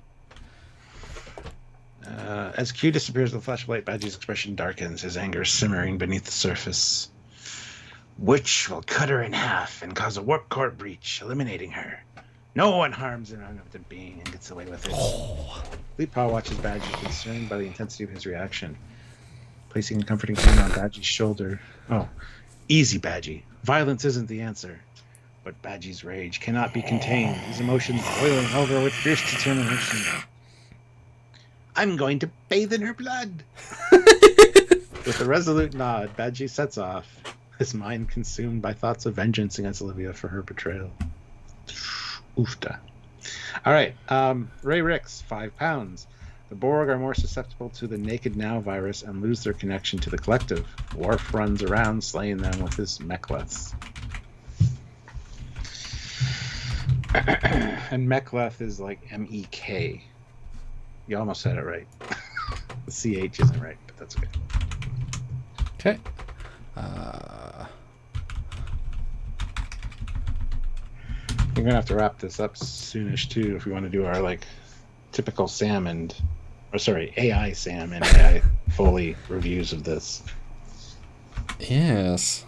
As Q disappears with a flash of light, Badgie's expression darkens, his anger simmering beneath the surface. Which will cut her in half and cause a warp core breach, eliminating her. No one harms an omnipotent being and gets away with it. Fleetpaw watches Badgie, concerned by the intensity of his reaction. Placing a comforting hand on Badgie's shoulder. Oh, easy, Badgie. Violence isn't the answer. But Badgie's rage cannot be contained, his emotions boiling over with fierce determination. I'm going to bathe in her blood. With a resolute nod, Badgie sets off, his mind consumed by thoughts of vengeance against Olivia for her betrayal. Oofta. All right, Ray Ricks, £5. The Borg are more susceptible to the Naked Now virus and lose their connection to the collective. Worf runs around slaying them with his mechleths. And mechleth is like M-E-K. You almost said it right. The C-H isn't right, but that's okay. Okay. We're gonna have to wrap this up soonish too if we want to do our like typical Sam and, or sorry, AI Sam and AI Foley reviews of this. Yes.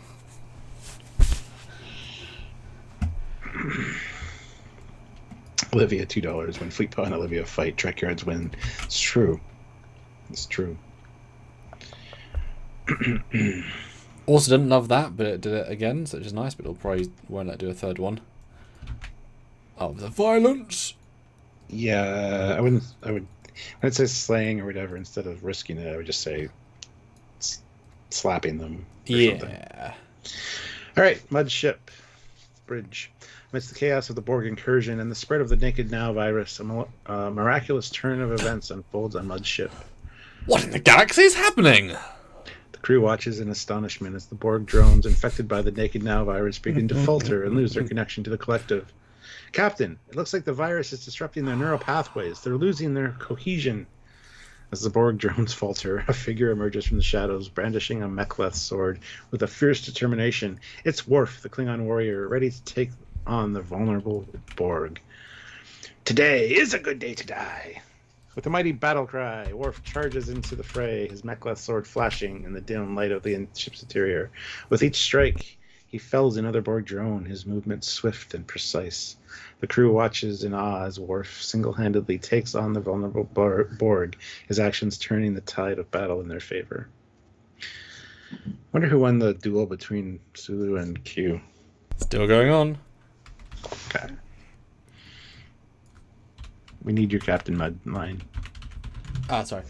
Olivia, $2. When Fleetpaw and Olivia fight, Trekyards win. It's true. It's true. Also didn't love that, but it did it again, so which is nice, but it'll probably won't let it do a third one. Oh, the violence! Yeah, I would when it says slaying or whatever, instead of risking it, I would just say slapping them. Yeah. Something. All right, Mudship Bridge. Amidst the chaos of the Borg incursion and the spread of the Naked Now virus, a miraculous turn of events unfolds on Mudship. What in the galaxy is happening? The crew watches in astonishment as the Borg drones infected by the Naked Now virus begin to falter and lose their connection to the collective. Captain, it looks like the virus is disrupting their neural pathways. They're losing their cohesion. As the Borg drones falter, a figure emerges from the shadows, brandishing a mechleth sword with a fierce determination. It's Worf, the Klingon warrior, ready to take on the vulnerable Borg. Today is a good day to die. With a mighty battle cry, Worf charges into the fray, his mechleth sword flashing in the dim light of the ship's interior. With each strike, he fells another Borg drone, his movements swift and precise. The crew watches in awe as Worf single-handedly takes on the vulnerable Borg, his actions turning the tide of battle in their favor. Wonder who won the duel between Sulu and Q. Still going on. Okay. We need your Captain Mud line. Ah, sorry.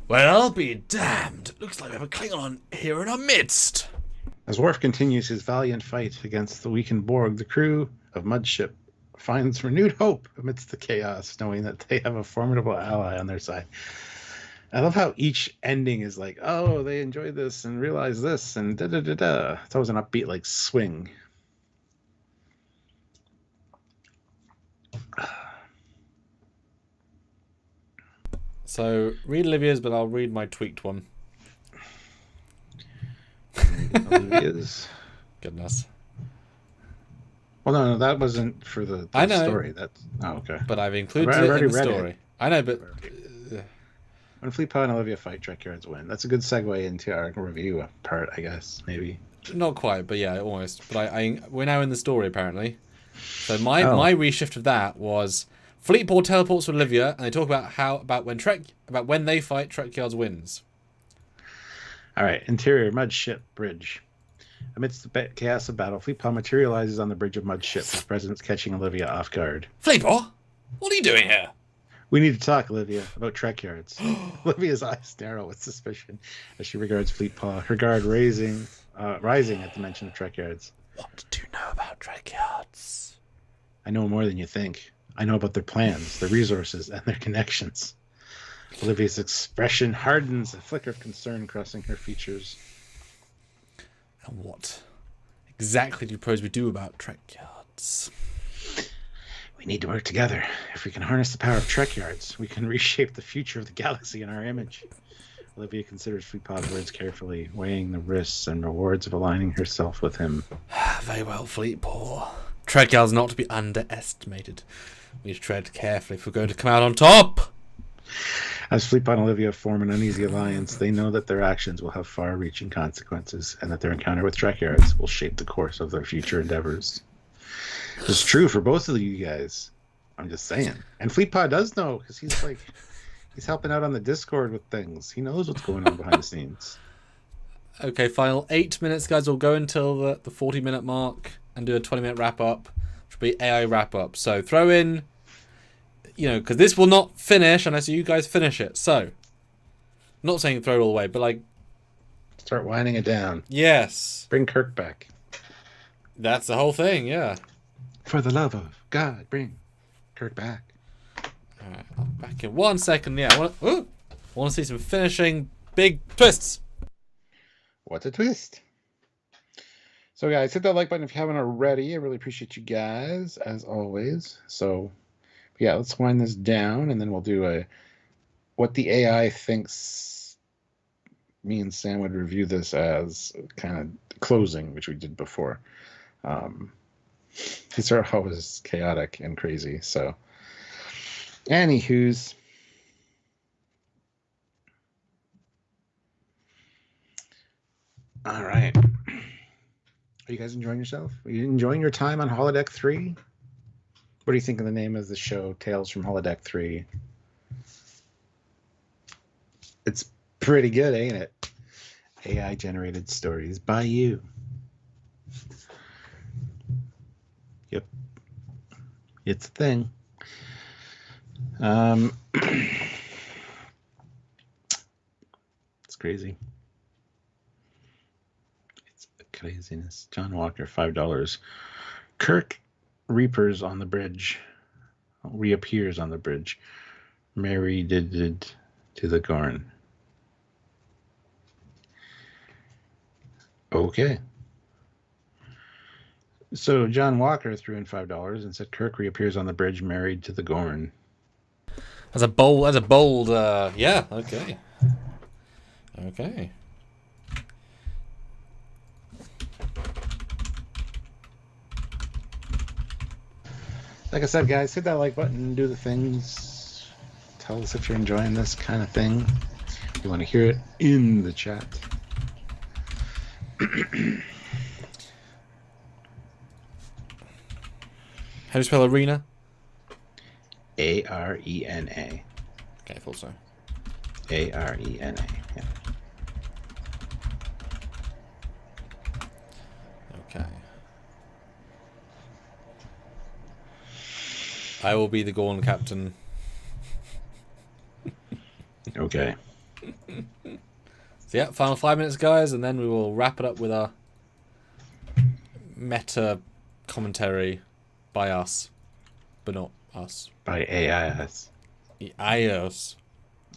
Well, I'll be damned. Looks like we have a Klingon here in our midst. As Worf continues his valiant fight against the weakened Borg, the crew of Mudship finds renewed hope amidst the chaos, knowing that they have a formidable ally on their side. I love how each ending is like, oh, they enjoyed this and realized this and da-da-da-da. It's always an upbeat, like, swing. So, read Olivia's, but I'll read my tweaked one. Olivia's. Goodness. Well, no, that wasn't for the I know. story. That's okay. But I've included I've it already in the read story. it. I know, but... When Fleetpaw and Olivia fight, Trekyards win. That's a good segue into our review part, I guess, maybe. Not quite, but yeah, almost. But we're now in the story, apparently. So my reshift of that was... Fleetpaw teleports to Olivia, and they talk about when they fight, Trekyards wins. All right, interior Mudship Bridge. Amidst the chaos of battle, Fleetpaw materializes on the bridge of Mudship, his presence catching Olivia off guard. Fleetpaw, what are you doing here? We need to talk, Olivia, about Trekyards. Olivia's eyes narrow with suspicion as she regards Fleetpaw, her guard rising at the mention of Trekyards. What do you know about Trekyards? I know more than you think. I know about their plans, their resources, and their connections. Olivia's expression hardens, a flicker of concern crossing her features. And what exactly do you propose we do about Trekyards? We need to work together. If we can harness the power of Trekyards, we can reshape the future of the galaxy in our image. Olivia considers Fleetpaw's words carefully, weighing the risks and rewards of aligning herself with him. Very well, Fleetpaw. Trekyards not to be underestimated. We need to tread carefully if we're going to come out on top. As Fleetpaw and Olivia form an uneasy alliance, they know that their actions will have far-reaching consequences, and that their encounter with Trekyards will shape the course of their future endeavors. It's true for both of you guys. I'm just saying. And Fleetpaw does know, because he's helping out on the Discord with things. He knows what's going on behind the scenes. Okay, final 8 minutes, guys. We'll go until the 40-minute mark and do a 20-minute wrap-up, which will be AI wrap-up. So throw in... because this will not finish unless you guys finish it. So, not saying throw it all away, but like... Start winding it down. Yes. Bring Kirk back. That's the whole thing, yeah. For the love of God, bring Kirk back. Alright, I'll be back in 1 second. Yeah, I want to see some finishing big twists. What a twist. So, guys, hit that like button if you haven't already. I really appreciate you guys, as always. So, yeah, let's wind this down, and then we'll do what the AI thinks me and Sam would review this as kind of closing, which we did before. These are always chaotic and crazy. So, anywho's. All right. Are you guys enjoying yourself? Are you enjoying your time on Holodeck 3? What do you think of the name of the show, Tales from Holodeck 3? It's pretty good, ain't it? AI-generated stories by you. Yep. It's a thing. It's crazy. Craziness. John Walker, $5. Kirk reapers on the bridge. Reappears on the bridge. Mary did to the Gorn. Okay. So John Walker threw in $5 and said Kirk reappears on the bridge married to the Gorn. That's a bold, yeah, okay. Okay. Like I said, guys, hit that like button, do the things. Tell us if you're enjoying this kind of thing. If you want to hear it in the chat. How do you spell arena? A-R-E-N-A. Okay, I thought so. A-R-E-N-A, yeah. Okay. I will be the Gorn captain. Okay. So yeah, final 5 minutes, guys, and then we will wrap it up with our meta commentary by us, but not us. By AIS. IOS.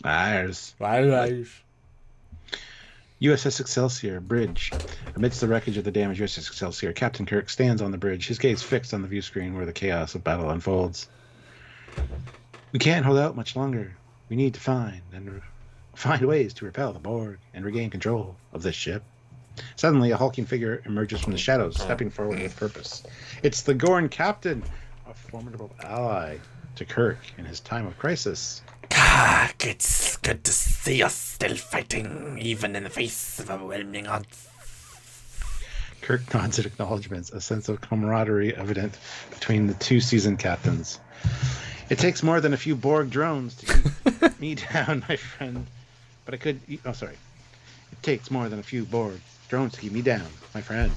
Ours. USS Excelsior, bridge. Amidst the wreckage of the damaged USS Excelsior, Captain Kirk stands on the bridge, his gaze fixed on the view screen where the chaos of battle unfolds. We can't hold out much longer. We need to find ways to repel the Borg and regain control of this ship. Suddenly, a hulking figure emerges from the shadows, stepping forward with purpose. It's the Gorn captain, a formidable ally to Kirk in his time of crisis. Kirk, it's good to see us still fighting, even in the face of overwhelming odds. Kirk nods in acknowledgments, a sense of camaraderie evident between the two seasoned captains. It takes more than a few Borg drones to keep me down, my friend. But I could... Oh, sorry. It takes more than a few Borg drones to keep me down, my friend.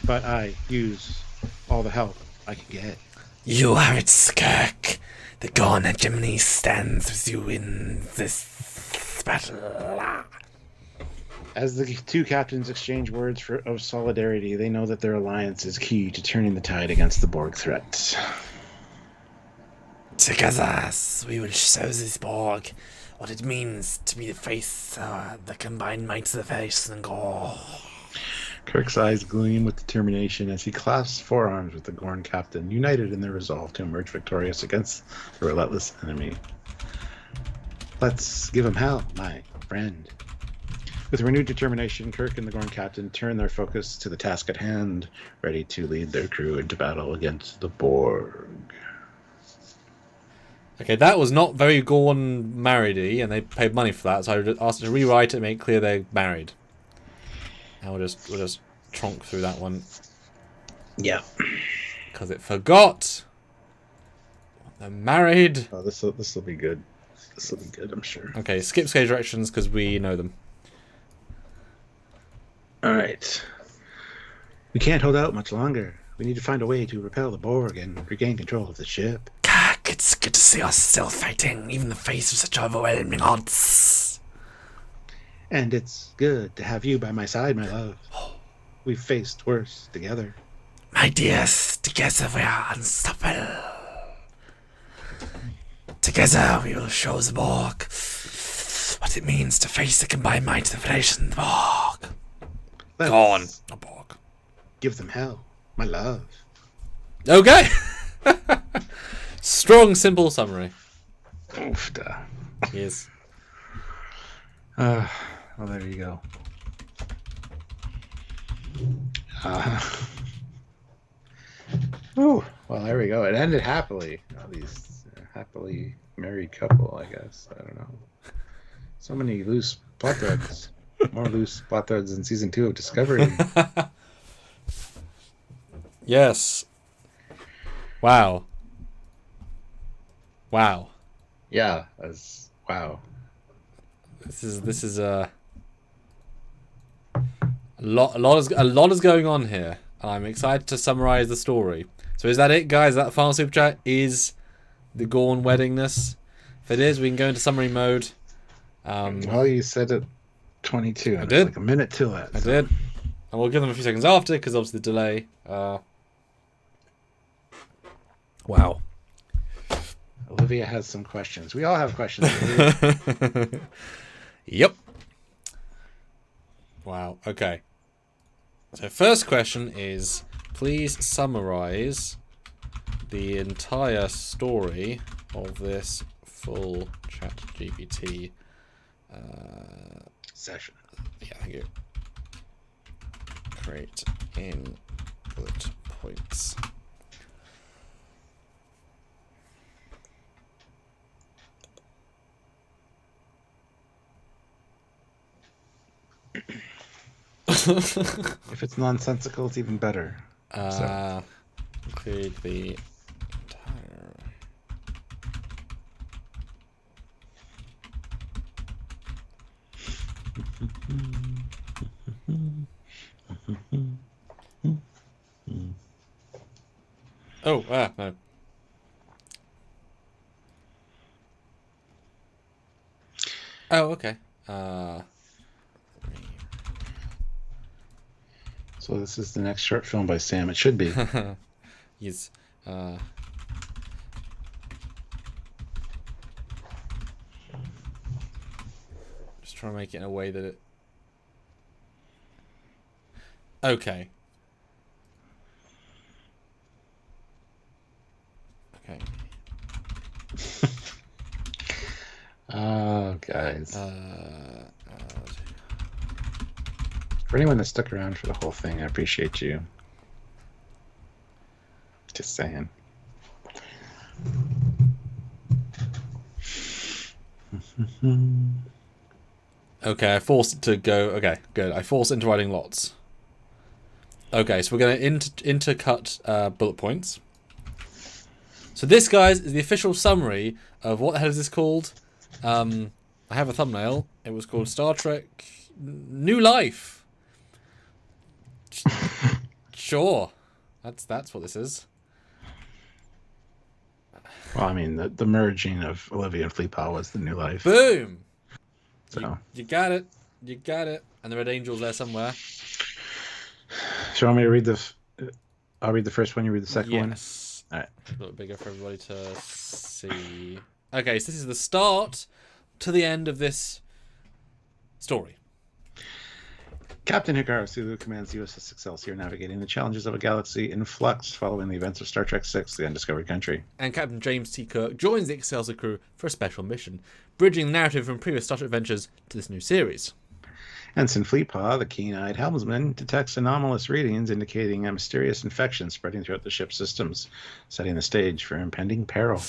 But I use all the help I can get. You have it, Kirk. The Gorn hegemony stands with you in this battle. As the two captains exchange words of solidarity, they know that their alliance is key to turning the tide against the Borg threat. Together, we will show this Borg what it means to be the face, the combined might of the face and Gorn. Kirk's eyes gleam with determination as he clasps forearms with the Gorn captain, united in their resolve to emerge victorious against the relentless enemy. Let's give him hell, my friend. With renewed determination, Kirk and the Gorn captain turn their focus to the task at hand, ready to lead their crew into battle against the Borg. Okay, that was not very Gorn married-y, and they paid money for that, so I asked them to rewrite it and make it clear they're married. And we'll just tronk through that one. Yeah. Because it forgot. They're married. Oh, this will be good. This will be good, I'm sure. Okay, skip stage directions because we know them. All right. We can't hold out much longer. We need to find a way to repel the Borg and regain control of the ship. Kirk, it's good to see us still fighting, even in the face of such overwhelming odds. And it's good to have you by my side, my love. We've faced worse together. My dears, together we are unstoppable. Together we will show the Borg what it means to face the combined might of the Federation and the Borg. Let's Go on, the Borg. Give them hell, my love. Okay. Strong, simple summary. Oof, duh. Yes. Well, there you go. Ooh, well, there we go. It ended happily. These happily married couple, I guess. I don't know. So many loose plot threads. More loose plot threads in season 2 of Discovery. Yes. Wow. Wow. Yeah, wow. This is a lot is going on here. I'm excited to summarize the story. So is that it, guys? That final super chat is the Gorn weddingness. If it is, we can go into summary mode. Well, you said it 22. I did. Like a minute till it. I did. And we'll give them a few seconds after, because obviously the delay. Wow. Olivia has some questions. We all have questions. Yep. Wow. Okay. So first question is, please summarize the entire story of this full ChatGPT session. Yeah, thank you. Create in bullet points. If it's nonsensical, it's even better. Include the entire. Oh, no. Oh, okay. So this is the next short film by Sam. It should be. Yes. Just trying to make it in a way that it. Okay. Okay. Oh, guys. For anyone that stuck around for the whole thing, I appreciate you. Just saying. Okay, I forced it to go. Okay, good. I forced it into writing lots. Okay, so we're going to intercut bullet points. So this, guys, is the official summary of what the hell is this called? I have a thumbnail. It was called Star Trek New Life. Sure, that's what this is. Well, I mean, the merging of Olivia and Fleetpaw was the new life. Boom. So you got it. You got it. And the Red Angel's there somewhere. So you want me to read I'll read the first one. You read the second one. Yes. All right. A little bigger for everybody to see. Okay, so this is the start to the end of this story. Captain Hikaru Sulu commands USS Excelsior, navigating the challenges of a galaxy in flux following the events of Star Trek VI, The Undiscovered Country. And Captain James T. Kirk joins the Excelsior crew for a special mission, bridging the narrative from previous Star Trek adventures to this new series. Ensign Fleetpaw, the keen-eyed helmsman, detects anomalous readings indicating a mysterious infection spreading throughout the ship's systems, setting the stage for impending peril.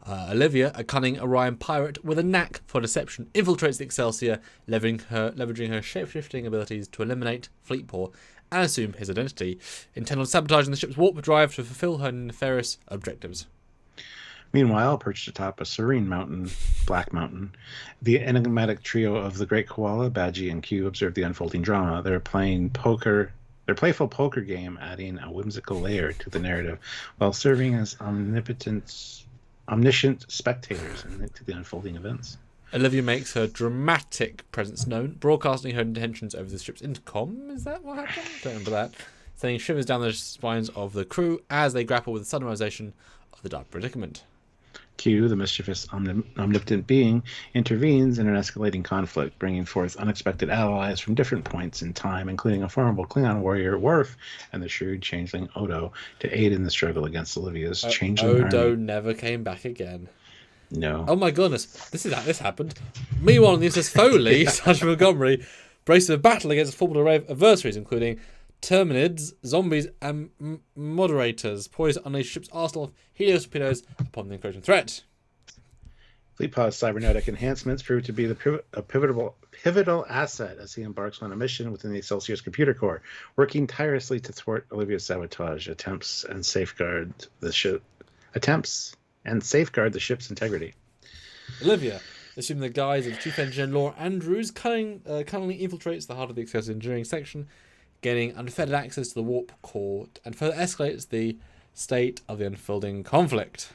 Olivia, a cunning Orion pirate with a knack for deception, infiltrates the Excelsior, leveraging her shape-shifting abilities to eliminate Fleetpaw and assume his identity, intent on sabotaging the ship's warp drive to fulfill her nefarious objectives. Meanwhile, perched atop a serene mountain, Black Mountain, the enigmatic trio of the Great Koala, Badgie, and Q observe the unfolding drama. Their playful poker game, adding a whimsical layer to the narrative, while serving as omniscient spectators to the unfolding events. Olivia makes her dramatic presence known, broadcasting her intentions over the ship's intercom. Is that what happened? Don't remember that. Sending shivers down the spines of the crew as they grapple with the sudden realization of the dark predicament. Q, the mischievous omnipotent being, intervenes in an escalating conflict, bringing forth unexpected allies from different points in time, including a formidable Klingon warrior, Worf, and the shrewd changeling Odo, to aid in the struggle against Olivia's changeling Odo army. never came back again. No. Oh my goodness, this happened. Meanwhile, on the USS Foley, Sergeant Montgomery braced for battle against a formidable array of adversaries, including Terminids, zombies, and moderators, poised to unleash ship's arsenal of Helios torpedoes upon the encroaching threat. Fleetpaw's cybernetic enhancements prove to be a pivotal asset as he embarks on a mission within the Excelsior's computer core, working tirelessly to thwart Olivia's sabotage attempts and safeguard the ship's integrity. Olivia, assuming the guise of Chief Engineer Laura Andrews, cunningly infiltrates the heart of the Excelsior engineering section, gaining unfettered access to the warp core, and further escalates the state of the unfolding conflict.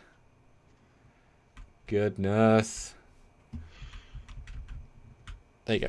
Goodness. There you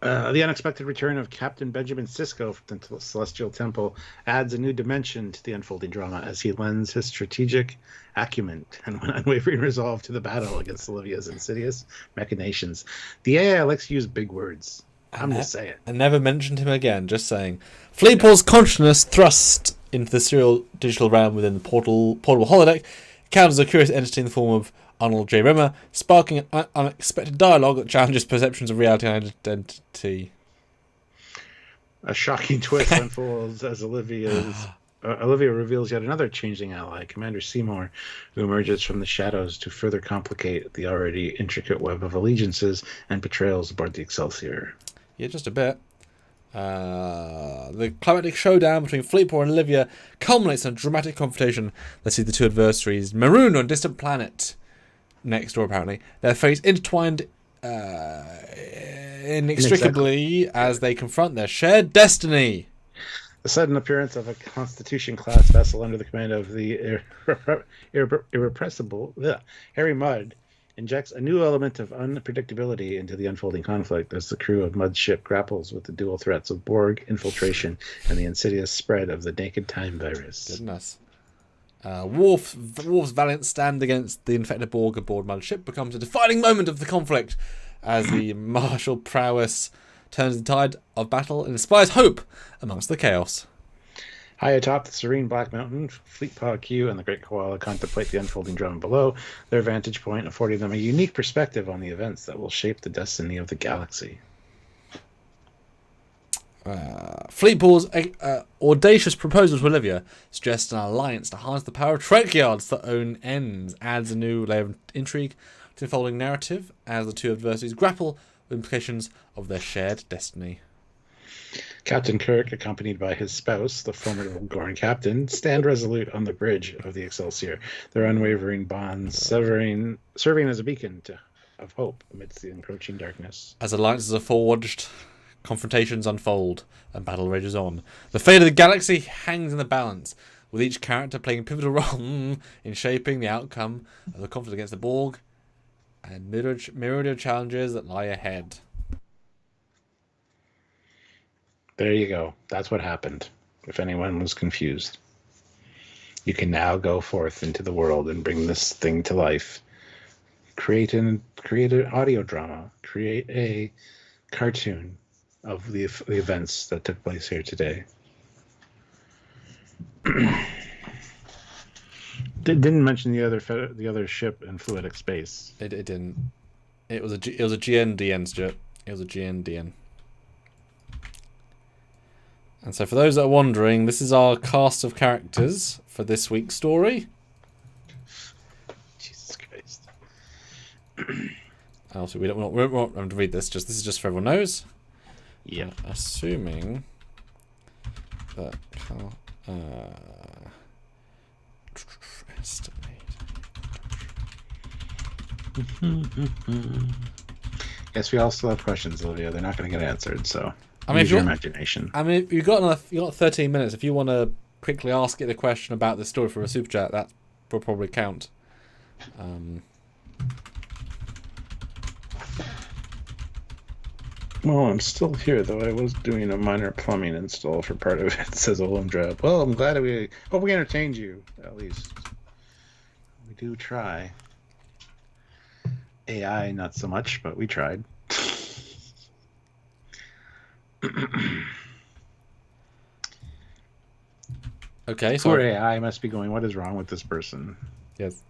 go. The unexpected return of Captain Benjamin Sisko from the Celestial Temple adds a new dimension to the unfolding drama as he lends his strategic acumen and unwavering resolve to the battle against Olivia's insidious machinations. The AI likes to use big words. I'm just saying. I never mentioned him again, just saying. Fleetpaw's consciousness thrust into the serial digital realm within the portable holodeck encounters a curious entity in the form of Arnold J. Rimmer, sparking an unexpected dialogue that challenges perceptions of reality and identity. A shocking twist unfolds as Olivia reveals yet another changing ally, Commander Seymour, who emerges from the shadows to further complicate the already intricate web of allegiances and betrayals aboard the Excelsior. Yeah, just a bit. The climactic showdown between Fleetpaw and Olivia culminates in a dramatic confrontation that sees the two adversaries marooned on a distant planet next door, apparently. Their fates intertwined inextricably as they confront their shared destiny. The sudden appearance of a Constitution-class vessel under the command of the irrepressible Harry Mudd injects a new element of unpredictability into the unfolding conflict as the crew of Mudd's ship grapples with the dual threats of Borg infiltration and the insidious spread of the Naked Time virus. Goodness. Worf's valiant stand against the infected Borg aboard Mudd's ship becomes a defining moment of the conflict as the martial prowess turns the tide of battle and inspires hope amongst the chaos. High atop the serene Black Mountain, Fleetpaw Q and the Great Koala contemplate the unfolding drama below, their vantage point affording them a unique perspective on the events that will shape the destiny of the galaxy. Fleetpaw's audacious proposal to Olivia suggests an alliance to harness the power of Trekyards to their own ends, adds a new layer of intrigue to the unfolding narrative as the two adversaries grapple with implications of their shared destiny. Captain Kirk, accompanied by his spouse, the formidable Gorn captain, stand resolute on the bridge of the Excelsior, their unwavering bonds serving as a beacon of hope amidst the encroaching darkness. As alliances are forged, confrontations unfold, and battle rages on. The fate of the galaxy hangs in the balance, with each character playing a pivotal role in shaping the outcome of the conflict against the Borg and myriad challenges that lie ahead. There you go. That's what happened, if anyone was confused. You can now go forth into the world and bring this thing to life. Create an audio drama. Create a cartoon of the events that took place here today. Didn't mention the other ship in fluidic space. It didn't. It was a GNDN, Stuart. It was a GNDN. And so for those that are wondering, this is our cast of characters for this week's story. Jesus Christ. Also, we don't want to read this. This is just for everyone knows. Yeah. Assuming that Yes, we all still have questions, Olivia. They're not going to get answered, so I mean, use your imagination. I mean, you've got 13 minutes. If you want to quickly ask it a question about this story for a super chat, that will probably count. Well, I'm still here, though. I was doing a minor plumbing install for part of it, says Olamdra. Well, I'm glad we entertained you, at least. We do try. AI, not so much, but we tried. Okay, so poor AI must be going, what is wrong with this person? yes.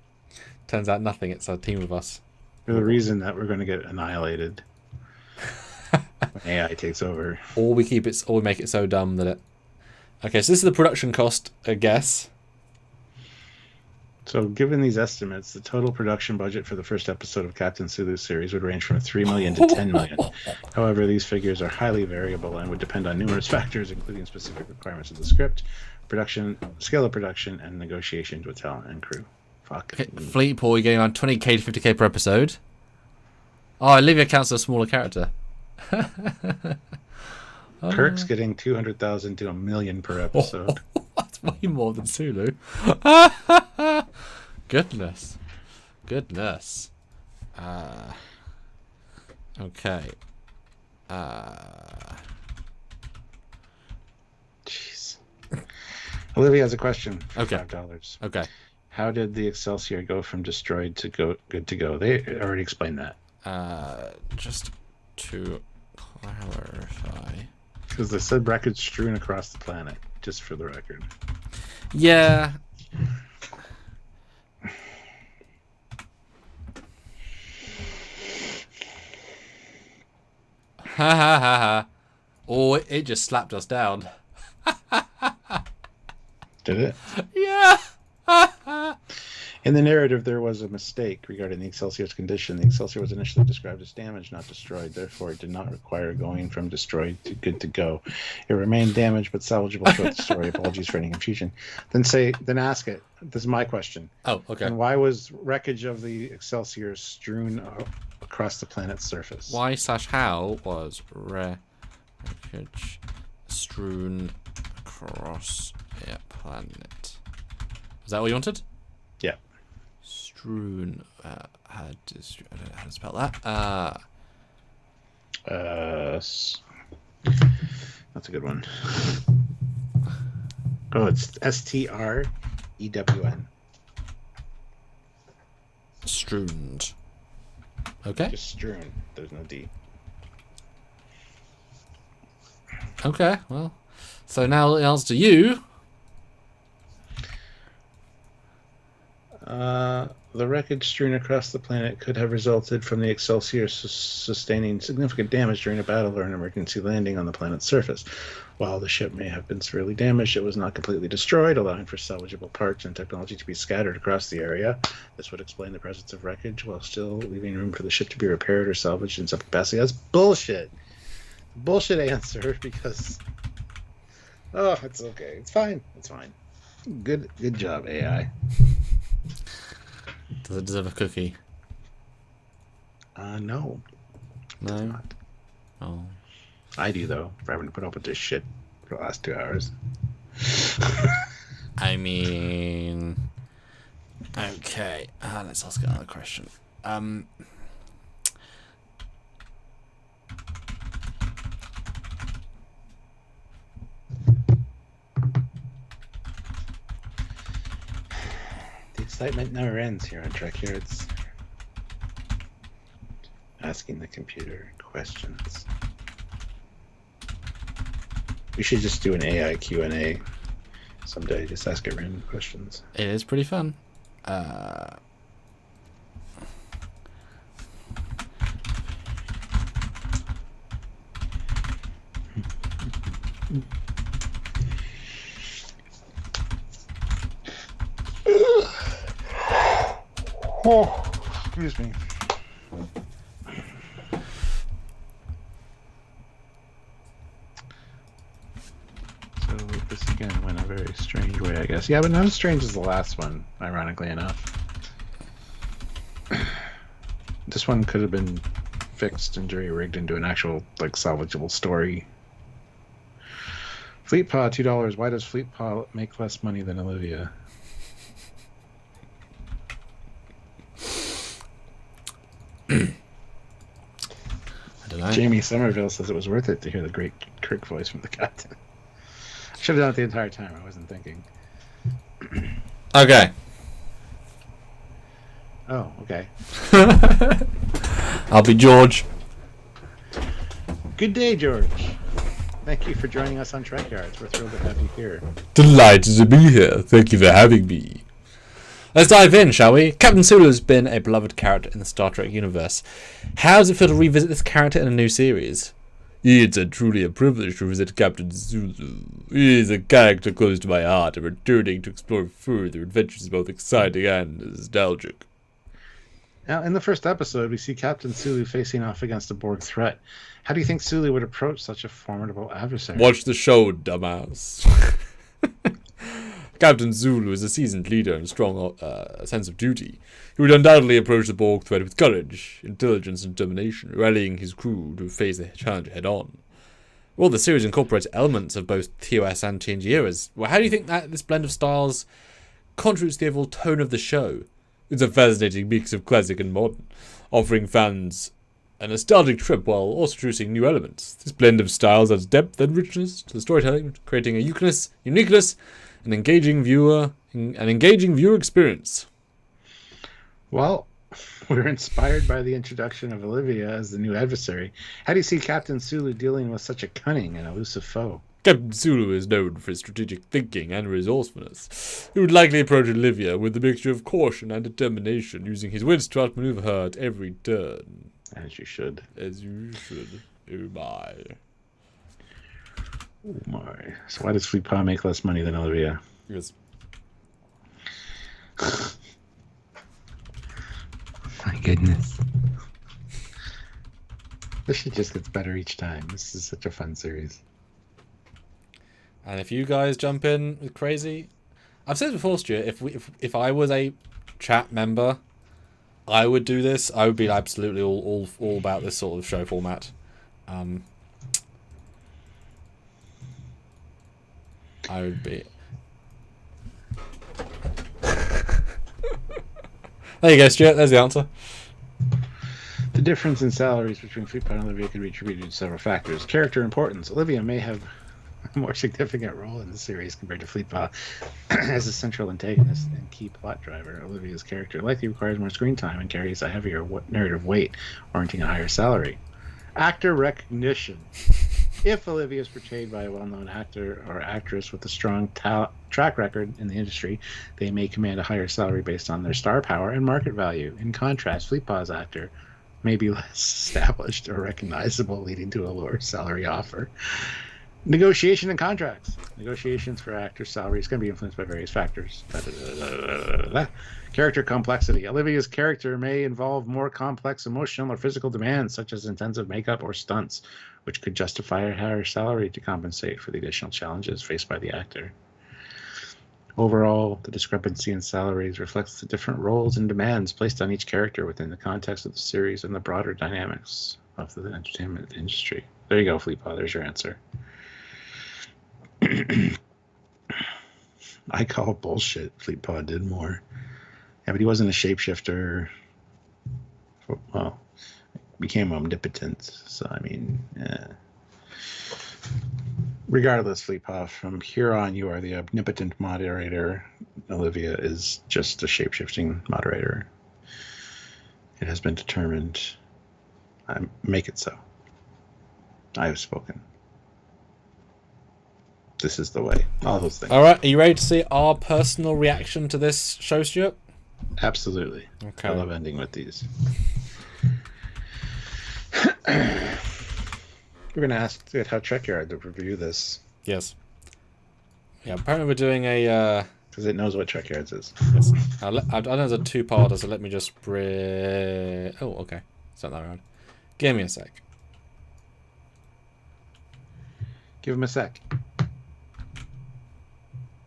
Turns out nothing. It's a team of us. For the reason that we're going to get annihilated when AI takes over. Or we make it so dumb that it. Okay, so this is the production cost, I guess. So, given these estimates, the total production budget for the first episode of Captain Sulu's series would range from 3 million to 10 million. However, these figures are highly variable and would depend on numerous factors, including specific requirements of the script, production, scale of production, and negotiations with talent and crew. Fuck. Okay, Fleet Paul, you're getting around 20k to 50k per episode. Oh, Olivia counts as a smaller character. Kirk's getting 200,000 to 1 million per episode. That's way more than Sulu. Goodness. Okay. Jeez. Olivia has a question for Okay. $5. Okay. How did the Excelsior go from destroyed to good to go? They already explained that. Just to clarify. Because they said wreckage strewn across the planet, just for the record. Yeah. Ha ha ha ha. Oh, it just slapped us down. Did it? Yeah. In the narrative, there was a mistake regarding the Excelsior's condition. The Excelsior was initially described as damaged, not destroyed. Therefore, it did not require going from destroyed to good to go. It remained damaged but salvageable throughout the story. Apologies for any confusion. Then ask it. This is my question. Oh, okay. And why was wreckage of the Excelsior strewn across the planet's surface? Why/how was wreckage strewn across a planet? Is that what you wanted? Yeah. Strewn. I don't know how to spell that. That's a good one. Oh, it's STREWN. Strewn. Okay. Just strewn. There's no D. Okay. Well, so now it answers to you. The wreckage strewn across the planet could have resulted from the Excelsior sustaining significant damage during a battle or an emergency landing on the planet's surface. While the ship may have been severely damaged, it was not completely destroyed, allowing for salvageable parts and technology to be scattered across the area. This would explain the presence of wreckage while still leaving room for the ship to be repaired or salvaged in some capacity. That's bullshit. Bullshit answer, because... Oh, it's okay. It's fine. It's fine. Good job, AI. Does it deserve a cookie? No. No. Not. Oh. I do, though, for having to put up with this shit for the last 2 hours. I mean, okay. Let's ask another question. The excitement never ends here on Trekyards. Asking the computer questions. We should just do an AI Q&A someday. Just ask it random questions. It is pretty fun. Oh, excuse me. So this again went a very strange way, I guess. Yeah, but not as strange as the last one, ironically enough. This one could have been fixed and jury-rigged into an actual, like, salvageable story. Fleetpaw, $2. Why does Fleetpaw make less money than Olivia? I don't know. Jamie Somerville says it was worth it to hear the great Kirk voice from the captain. Should have done it the entire time. I wasn't thinking. Okay. Oh, okay. I'll be George. Good day, George. Thank you for joining us on Trekyards. We're thrilled to have you here. Delighted to be here. Thank you for having me. Let's dive in, shall we? Captain Sulu has been a beloved character in the Star Trek universe. How does it feel to revisit this character in a new series? It's truly a privilege to visit Captain Sulu. He is a character close to my heart, and returning to explore further adventures is both exciting and nostalgic. Now, in the first episode, we see Captain Sulu facing off against a Borg threat. How do you think Sulu would approach such a formidable adversary? Watch the show, dumbass. Captain Zulu is a seasoned leader and a strong sense of duty. He would undoubtedly approach the Borg threat with courage, intelligence, and determination, rallying his crew to face the challenge head-on. Well, the series incorporates elements of both TOS and TNG eras. Well, how do you think that this blend of styles contributes to the overall tone of the show? It's a fascinating mix of classic and modern, offering fans a nostalgic trip while also introducing new elements. This blend of styles adds depth and richness to the storytelling, creating a uniqueness, an engaging viewer experience. Well, we're inspired by the introduction of Olivia as the new adversary. How do you see Captain Sulu dealing with such a cunning and elusive foe? Captain Sulu is known for his strategic thinking and resourcefulness. He would likely approach Olivia with a mixture of caution and determination, using his wits to outmaneuver her at every turn. As you should. As you should. Oh my. Oh my. So why does Fleetpaw make less money than Olivia? Yes. My goodness. This shit just gets better each time. This is such a fun series. And if you guys jump in with crazy, I've said before, Stuart, if I was a chat member, I would do this. I would be absolutely all about this sort of show format. I would be. There you go, Stuart. There's the answer. The difference in salaries between Fleetpaw and Olivia could be attributed to several factors. Character importance. Olivia may have a more significant role in the series compared to Fleetpaw as a central antagonist and key plot driver. Olivia's character likely requires more screen time and carries a heavier narrative weight, warranting a higher salary. Actor recognition. If Olivia is portrayed by a well-known actor or actress with a strong track record in the industry, they may command a higher salary based on their star power and market value. In contrast, Fleetpaw's actor may be less established or recognizable, leading to a lower salary offer. Negotiation and contracts. Negotiations for actors' salaries can be influenced by various factors. Character complexity. Olivia's character may involve more complex emotional or physical demands, such as intensive makeup or stunts, which could justify a higher salary to compensate for the additional challenges faced by the actor. Overall, the discrepancy in salaries reflects the different roles and demands placed on each character within the context of the series and the broader dynamics of the entertainment industry. There you go, Fleetpaw. There's your answer. I call bullshit. Fleetpaw did more. Yeah, but he wasn't a shapeshifter. Well, became omnipotent. So, I mean, yeah. Regardless, Fleetpaw, from here on, you are the omnipotent moderator. Olivia is just a shapeshifting moderator. It has been determined. Make it so. I have spoken. This is the way. All those things. All right, are you ready to see our personal reaction to this show, Stuart? Absolutely. Okay. I love ending with these. We're going to ask how Trekyard to review this. Yes. Yeah, apparently we're doing a... Because it knows what Trekyards is. Yes. I know there's a two-parter, so let me just bring... Oh, okay. It's not that around. Give me a sec. Give him a sec.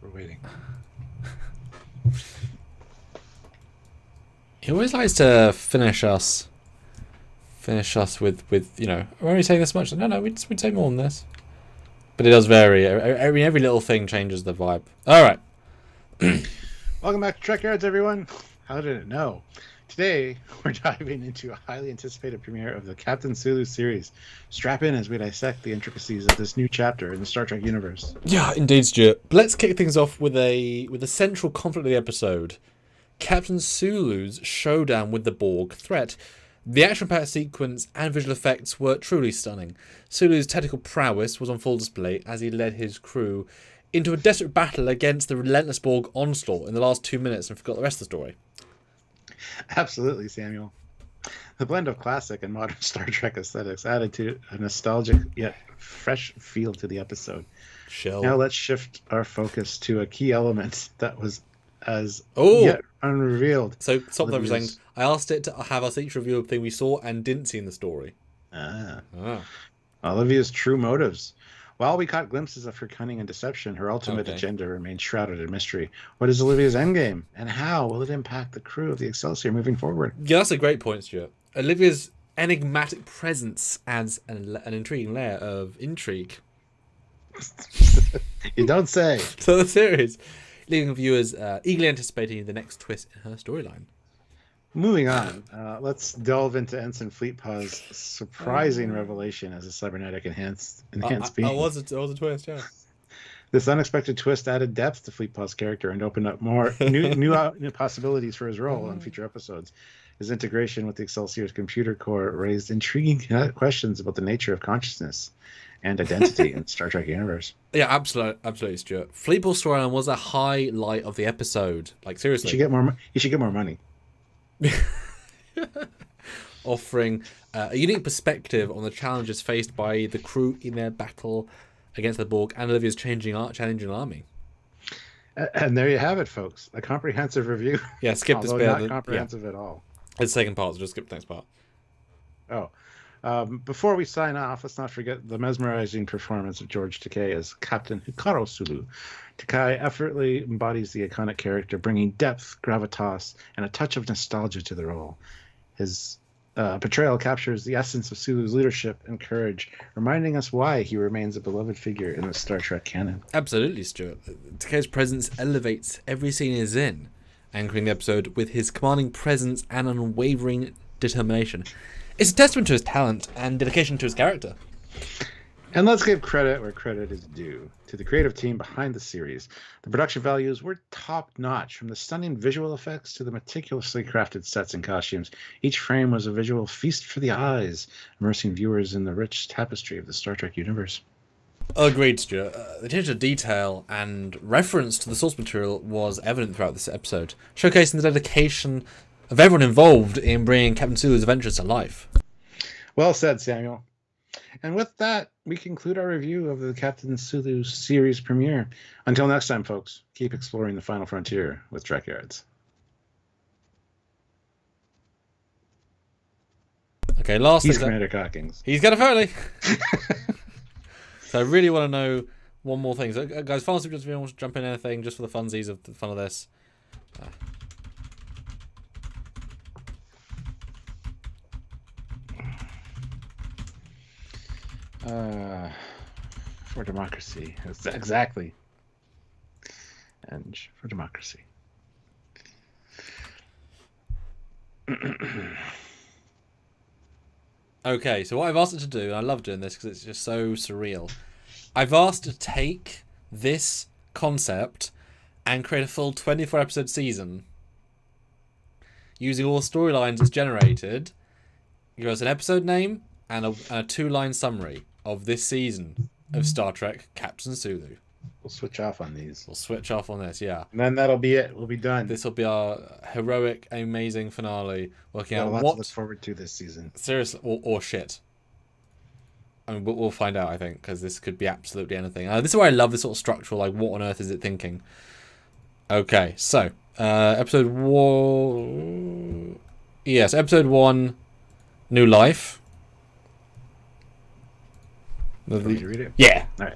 We're waiting. He always likes to finish us with you know, we're only saying this much. No, we'd say more than this. But it does vary. Every little thing changes the vibe. All right. Welcome back to Trekyards, everyone. How did it know? Today, we're diving into a highly anticipated premiere of the Captain Sulu series. Strap in as we dissect the intricacies of this new chapter in the Star Trek universe. Yeah, indeed, Stuart. But let's kick things off with a central conflict of the episode. Captain Sulu's showdown with the Borg threat. The action-packed sequence and visual effects were truly stunning. Sulu's technical prowess was on full display as he led his crew into a desperate battle against the relentless Borg onslaught in the last 2 minutes and forgot the rest of the story. Absolutely, Samuel. The blend of classic and modern Star Trek aesthetics added to a nostalgic yet fresh feel to the episode. Chill. Now let's shift our focus to a key element that was yet unrevealed. So stop there for a second. I asked it to have us each review a thing we saw and didn't see in the story. Olivia's true motives. While we caught glimpses of her cunning and deception, her ultimate agenda remains shrouded in mystery. What is Olivia's endgame, and how will it impact the crew of the Excelsior moving forward? Yeah, that's a great point, Stuart. Olivia's enigmatic presence adds an intriguing layer of intrigue. You don't say. To the series, leaving viewers eagerly anticipating the next twist in her storyline. Moving on, let's delve into Ensign Fleetpaw's surprising revelation as a cybernetic enhanced being. It was a twist, yeah. This unexpected twist added depth to Fleetpaw's character and opened up more new possibilities for his role on future episodes. His integration with the Excelsior's computer core raised intriguing questions about the nature of consciousness and identity in the Star Trek universe. Yeah, absolutely, Stuart. Fleetpaw's storyline was a highlight of the episode. Like, seriously. You should get more money. Offering a unique perspective on the challenges faced by the crew in their battle against the Borg and Olivia's challenging army. And there you have it, folks. A comprehensive review. Yeah, skip this bit. Not comprehensive at all. It's the second part, so just skip the next part. Before we sign off, let's not forget the mesmerizing performance of George Takei as Captain Hikaru Sulu. Takei effortlessly embodies the iconic character, bringing depth, gravitas, and a touch of nostalgia to the role. His portrayal captures the essence of Sulu's leadership and courage, reminding us why he remains a beloved figure in the Star Trek canon. Absolutely, Stuart. Takei's presence elevates every scene he's in, anchoring the episode with his commanding presence and unwavering determination. It's a testament to his talent and dedication to his character. And let's give credit where credit is due to the creative team behind the series. The production values were top-notch, from the stunning visual effects to the meticulously crafted sets and costumes. Each frame was a visual feast for the eyes, immersing viewers in the rich tapestry of the Star Trek universe. Agreed, Stuart. The attention to detail and reference to the source material was evident throughout this episode, showcasing the dedication of everyone involved in bringing Captain Sulu's adventures to life. Well said, Samuel. And with that, we conclude our review of the Captain Sulu series premiere. Until next time, folks, keep exploring the final frontier with Trekyards. Okay, last He's Commander Cockings. He's got a Foley. So I really want to know one more thing. So, guys, final suggestions if you want to jump in anything just for the funsies of the fun of this. For democracy. Exactly. And for democracy. Okay, so what I've asked it to do, and I love doing this because it's just so surreal. I've asked it to take this concept and create a full 24-episode season using all the storylines it's generated. Give us an episode name and a 2-line summary of this season of Star Trek Captain Sulu. We'll switch off on these. We'll switch off on this, yeah. And then that'll be it. We'll be done. This will be our heroic, amazing finale. Working out what what to look forward to this season. Seriously, or shit. I mean, we'll find out, I think, because this could be absolutely anything. This is why I love this sort of structural, like, what on earth is it thinking? Okay, so, episode 1... Yes, episode 1, New Life. Did you read it? Yeah. All right.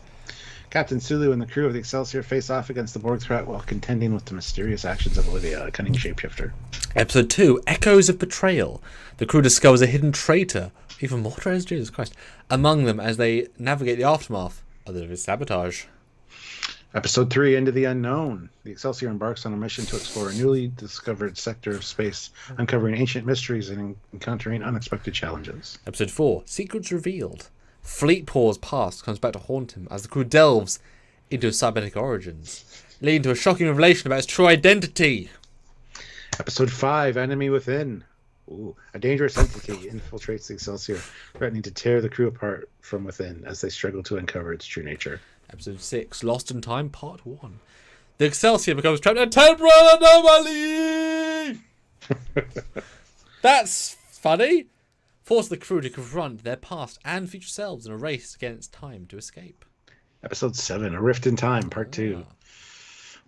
Captain Sulu and the crew of the Excelsior face off against the Borg threat while contending with the mysterious actions of Olivia, a cunning shapeshifter. Episode 2, Echoes of Betrayal. The crew discovers a hidden traitor, even more traitors, Jesus Christ, among them as they navigate the aftermath of the sabotage. Episode 3, Into the Unknown. The Excelsior embarks on a mission to explore a newly discovered sector of space, uncovering ancient mysteries and encountering unexpected challenges. Episode 4, Secrets Revealed. Fleetpaw's past comes back to haunt him as the crew delves into his cybernetic origins, leading to a shocking revelation about his true identity. Episode 5, Enemy Within. Ooh, a dangerous entity infiltrates the Excelsior, threatening to tear the crew apart from within as they struggle to uncover its true nature. Episode 6, Lost in Time, Part 1. The Excelsior becomes trapped in a temporal anomaly! That's funny. Force the crew to confront their past and future selves in a race against time to escape. Episode 7, A Rift in Time, Part 2.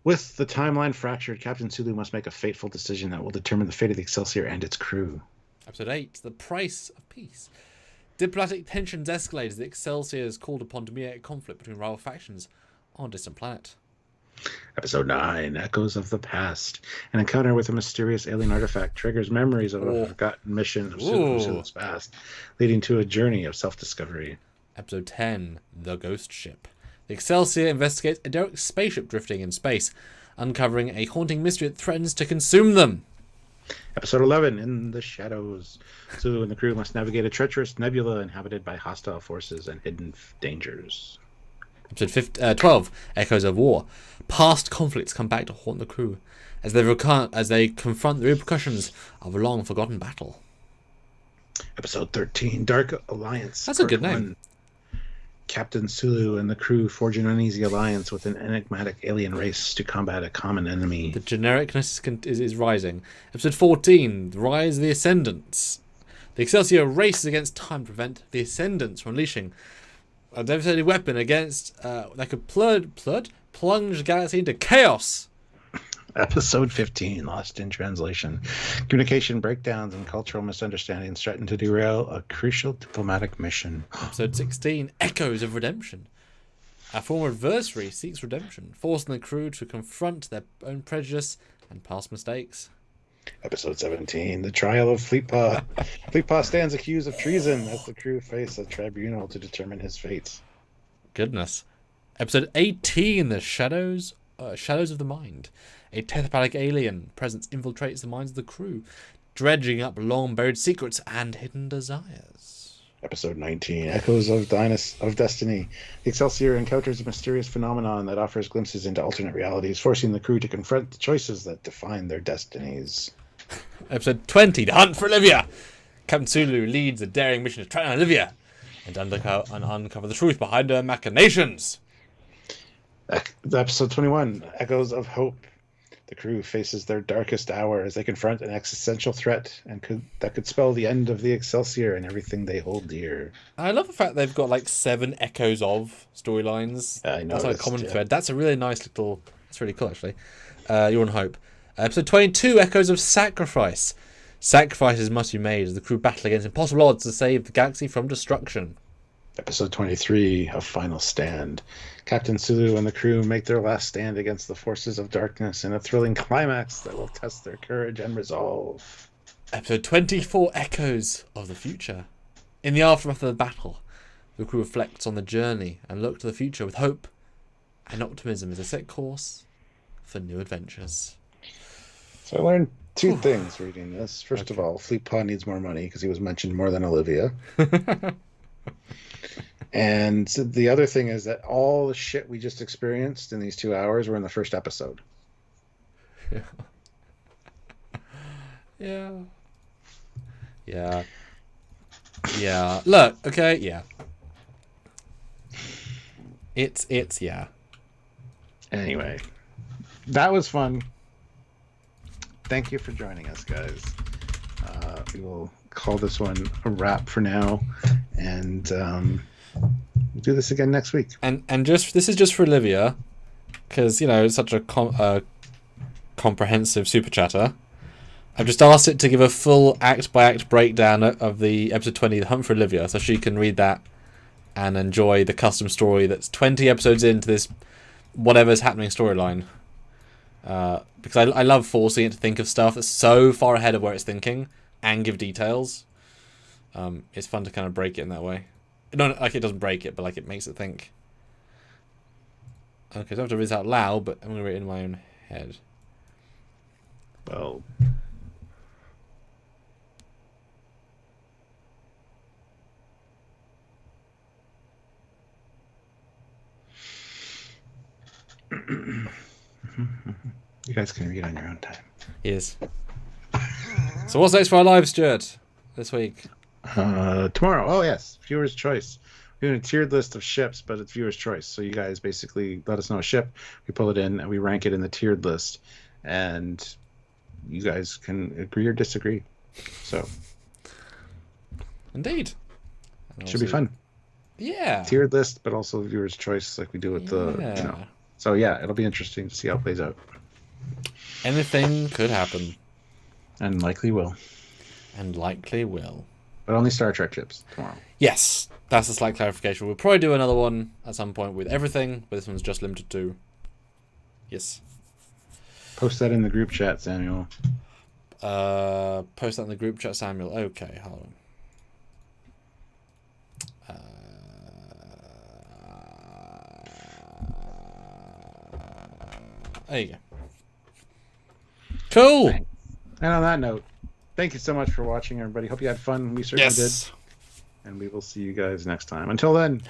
With the timeline fractured, Captain Sulu must make a fateful decision that will determine the fate of the Excelsior and its crew. Episode 8, The Price of Peace. Diplomatic tensions escalate as the Excelsior is called upon to mediate conflict between rival factions on a distant planet. Episode 9, Echoes of the Past. An encounter with a mysterious alien artifact triggers memories of a forgotten mission of Sulu's past, leading to a journey of self-discovery. Episode 10, The Ghost Ship. The Excelsior investigates a derelict spaceship drifting in space, uncovering a haunting mystery that threatens to consume them. Episode 11, In the Shadows. Sulu and the crew must navigate a treacherous nebula inhabited by hostile forces and hidden dangers. Episode 12, Echoes of War. Past conflicts come back to haunt the crew as they confront the repercussions of a long-forgotten battle. Episode 13, Dark Alliance. That's a good name. Captain Sulu and the crew forge an uneasy alliance with an enigmatic alien race to combat a common enemy. The genericness is rising. Episode 14, The Rise of the Ascendants. The Excelsior races against time to prevent the Ascendants from unleashing a devastating weapon against that could plunge the galaxy into chaos. Episode 15, Lost in Translation. Communication breakdowns and cultural misunderstandings threaten to derail a crucial diplomatic mission. Episode 16, Echoes of Redemption. A former adversary seeks redemption, forcing the crew to confront their own prejudice and past mistakes. Episode 17, The Trial of Fleetpaw. Fleetpaw stands accused of treason as the crew face a tribunal to determine his fate. Goodness. Episode 18, The Shadows of the Mind. A telepathic alien presence infiltrates the minds of the crew, dredging up long-buried secrets and hidden desires. Episode 19, Echoes of Destiny. The Excelsior encounters a mysterious phenomenon that offers glimpses into alternate realities, forcing the crew to confront the choices that define their destinies. Episode 20, The Hunt for Olivia. Captain Sulu leads a daring mission to track down Olivia and uncover the truth behind her machinations. Episode 21, Echoes of Hope. The crew faces their darkest hour as they confront an existential threat that could spell the end of the Excelsior and everything they hold dear. I love the fact they've got like 7 echoes of storylines. I know. That's like a common thread. That's a really nice little... That's really cool, actually. You're on Hope. Episode 22, Echoes of Sacrifice. Sacrifices must be made as the crew battle against impossible odds to save the galaxy from destruction. Episode 23, A Final Stand. Captain Sulu and the crew make their last stand against the forces of darkness in a thrilling climax that will test their courage and resolve. Episode 24, Echoes of the Future. In the aftermath of the battle, the crew reflects on the journey and look to the future with hope and optimism as they set course for new adventures. So I learned 2 things reading this. First of all, Fleetpaw needs more money because he was mentioned more than Olivia. And the other thing is that all the shit we just experienced in these 2 hours were in the first episode. Yeah. Yeah. Yeah. Look, okay, yeah. It's yeah. Anyway, that was fun. Thank you for joining us, guys. We will call this one a wrap for now, and we'll do this again next week. And this is just for Olivia, because it's such a comprehensive super chatter. I've just asked it to give a full act by act breakdown of the episode 20, The Hunt for Olivia, so she can read that and enjoy the custom story that's 20 episodes into this whatever's happening storyline. Because I love forcing it to think of stuff that's so far ahead of where it's thinking and give details. It's fun to kind of break it in that way. Not like it doesn't break it, but like it makes it think. Okay, so I have to read this out loud, but I'm going to read it in my own head. Well, you guys can read on your own time. Yes. So what's next for our live, Stuart, this week? Tomorrow. Oh, yes. Viewer's choice. We're doing a tiered list of ships, but it's viewer's choice. So you guys basically let us know a ship. We pull it in, and we rank it in the tiered list. And you guys can agree or disagree. So. Indeed. Should be fun. Yeah. Tiered list, but also viewer's choice like we do with the, you know. So, yeah, it'll be interesting to see how it plays out. Anything could happen. And likely will. And likely will. But only Star Trek ships tomorrow. Yes, that's a slight clarification. We'll probably do another one at some point with everything, but this one's just limited to... Yes. Post that in the group chat, Samuel. Post that in the group chat, Samuel. Okay, hold on. There you go. Cool. Thanks. And on that note, thank you so much for watching, everybody. Hope you had fun. We certainly did. And we will see you guys next time. Until then,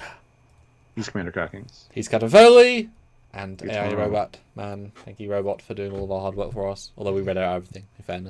he's Commander Cockings. He's Captain Foley. And It's AI tomorrow. Robot. Man, thank you, Robot, for doing all of our hard work for us. Although we read out everything, in fairness.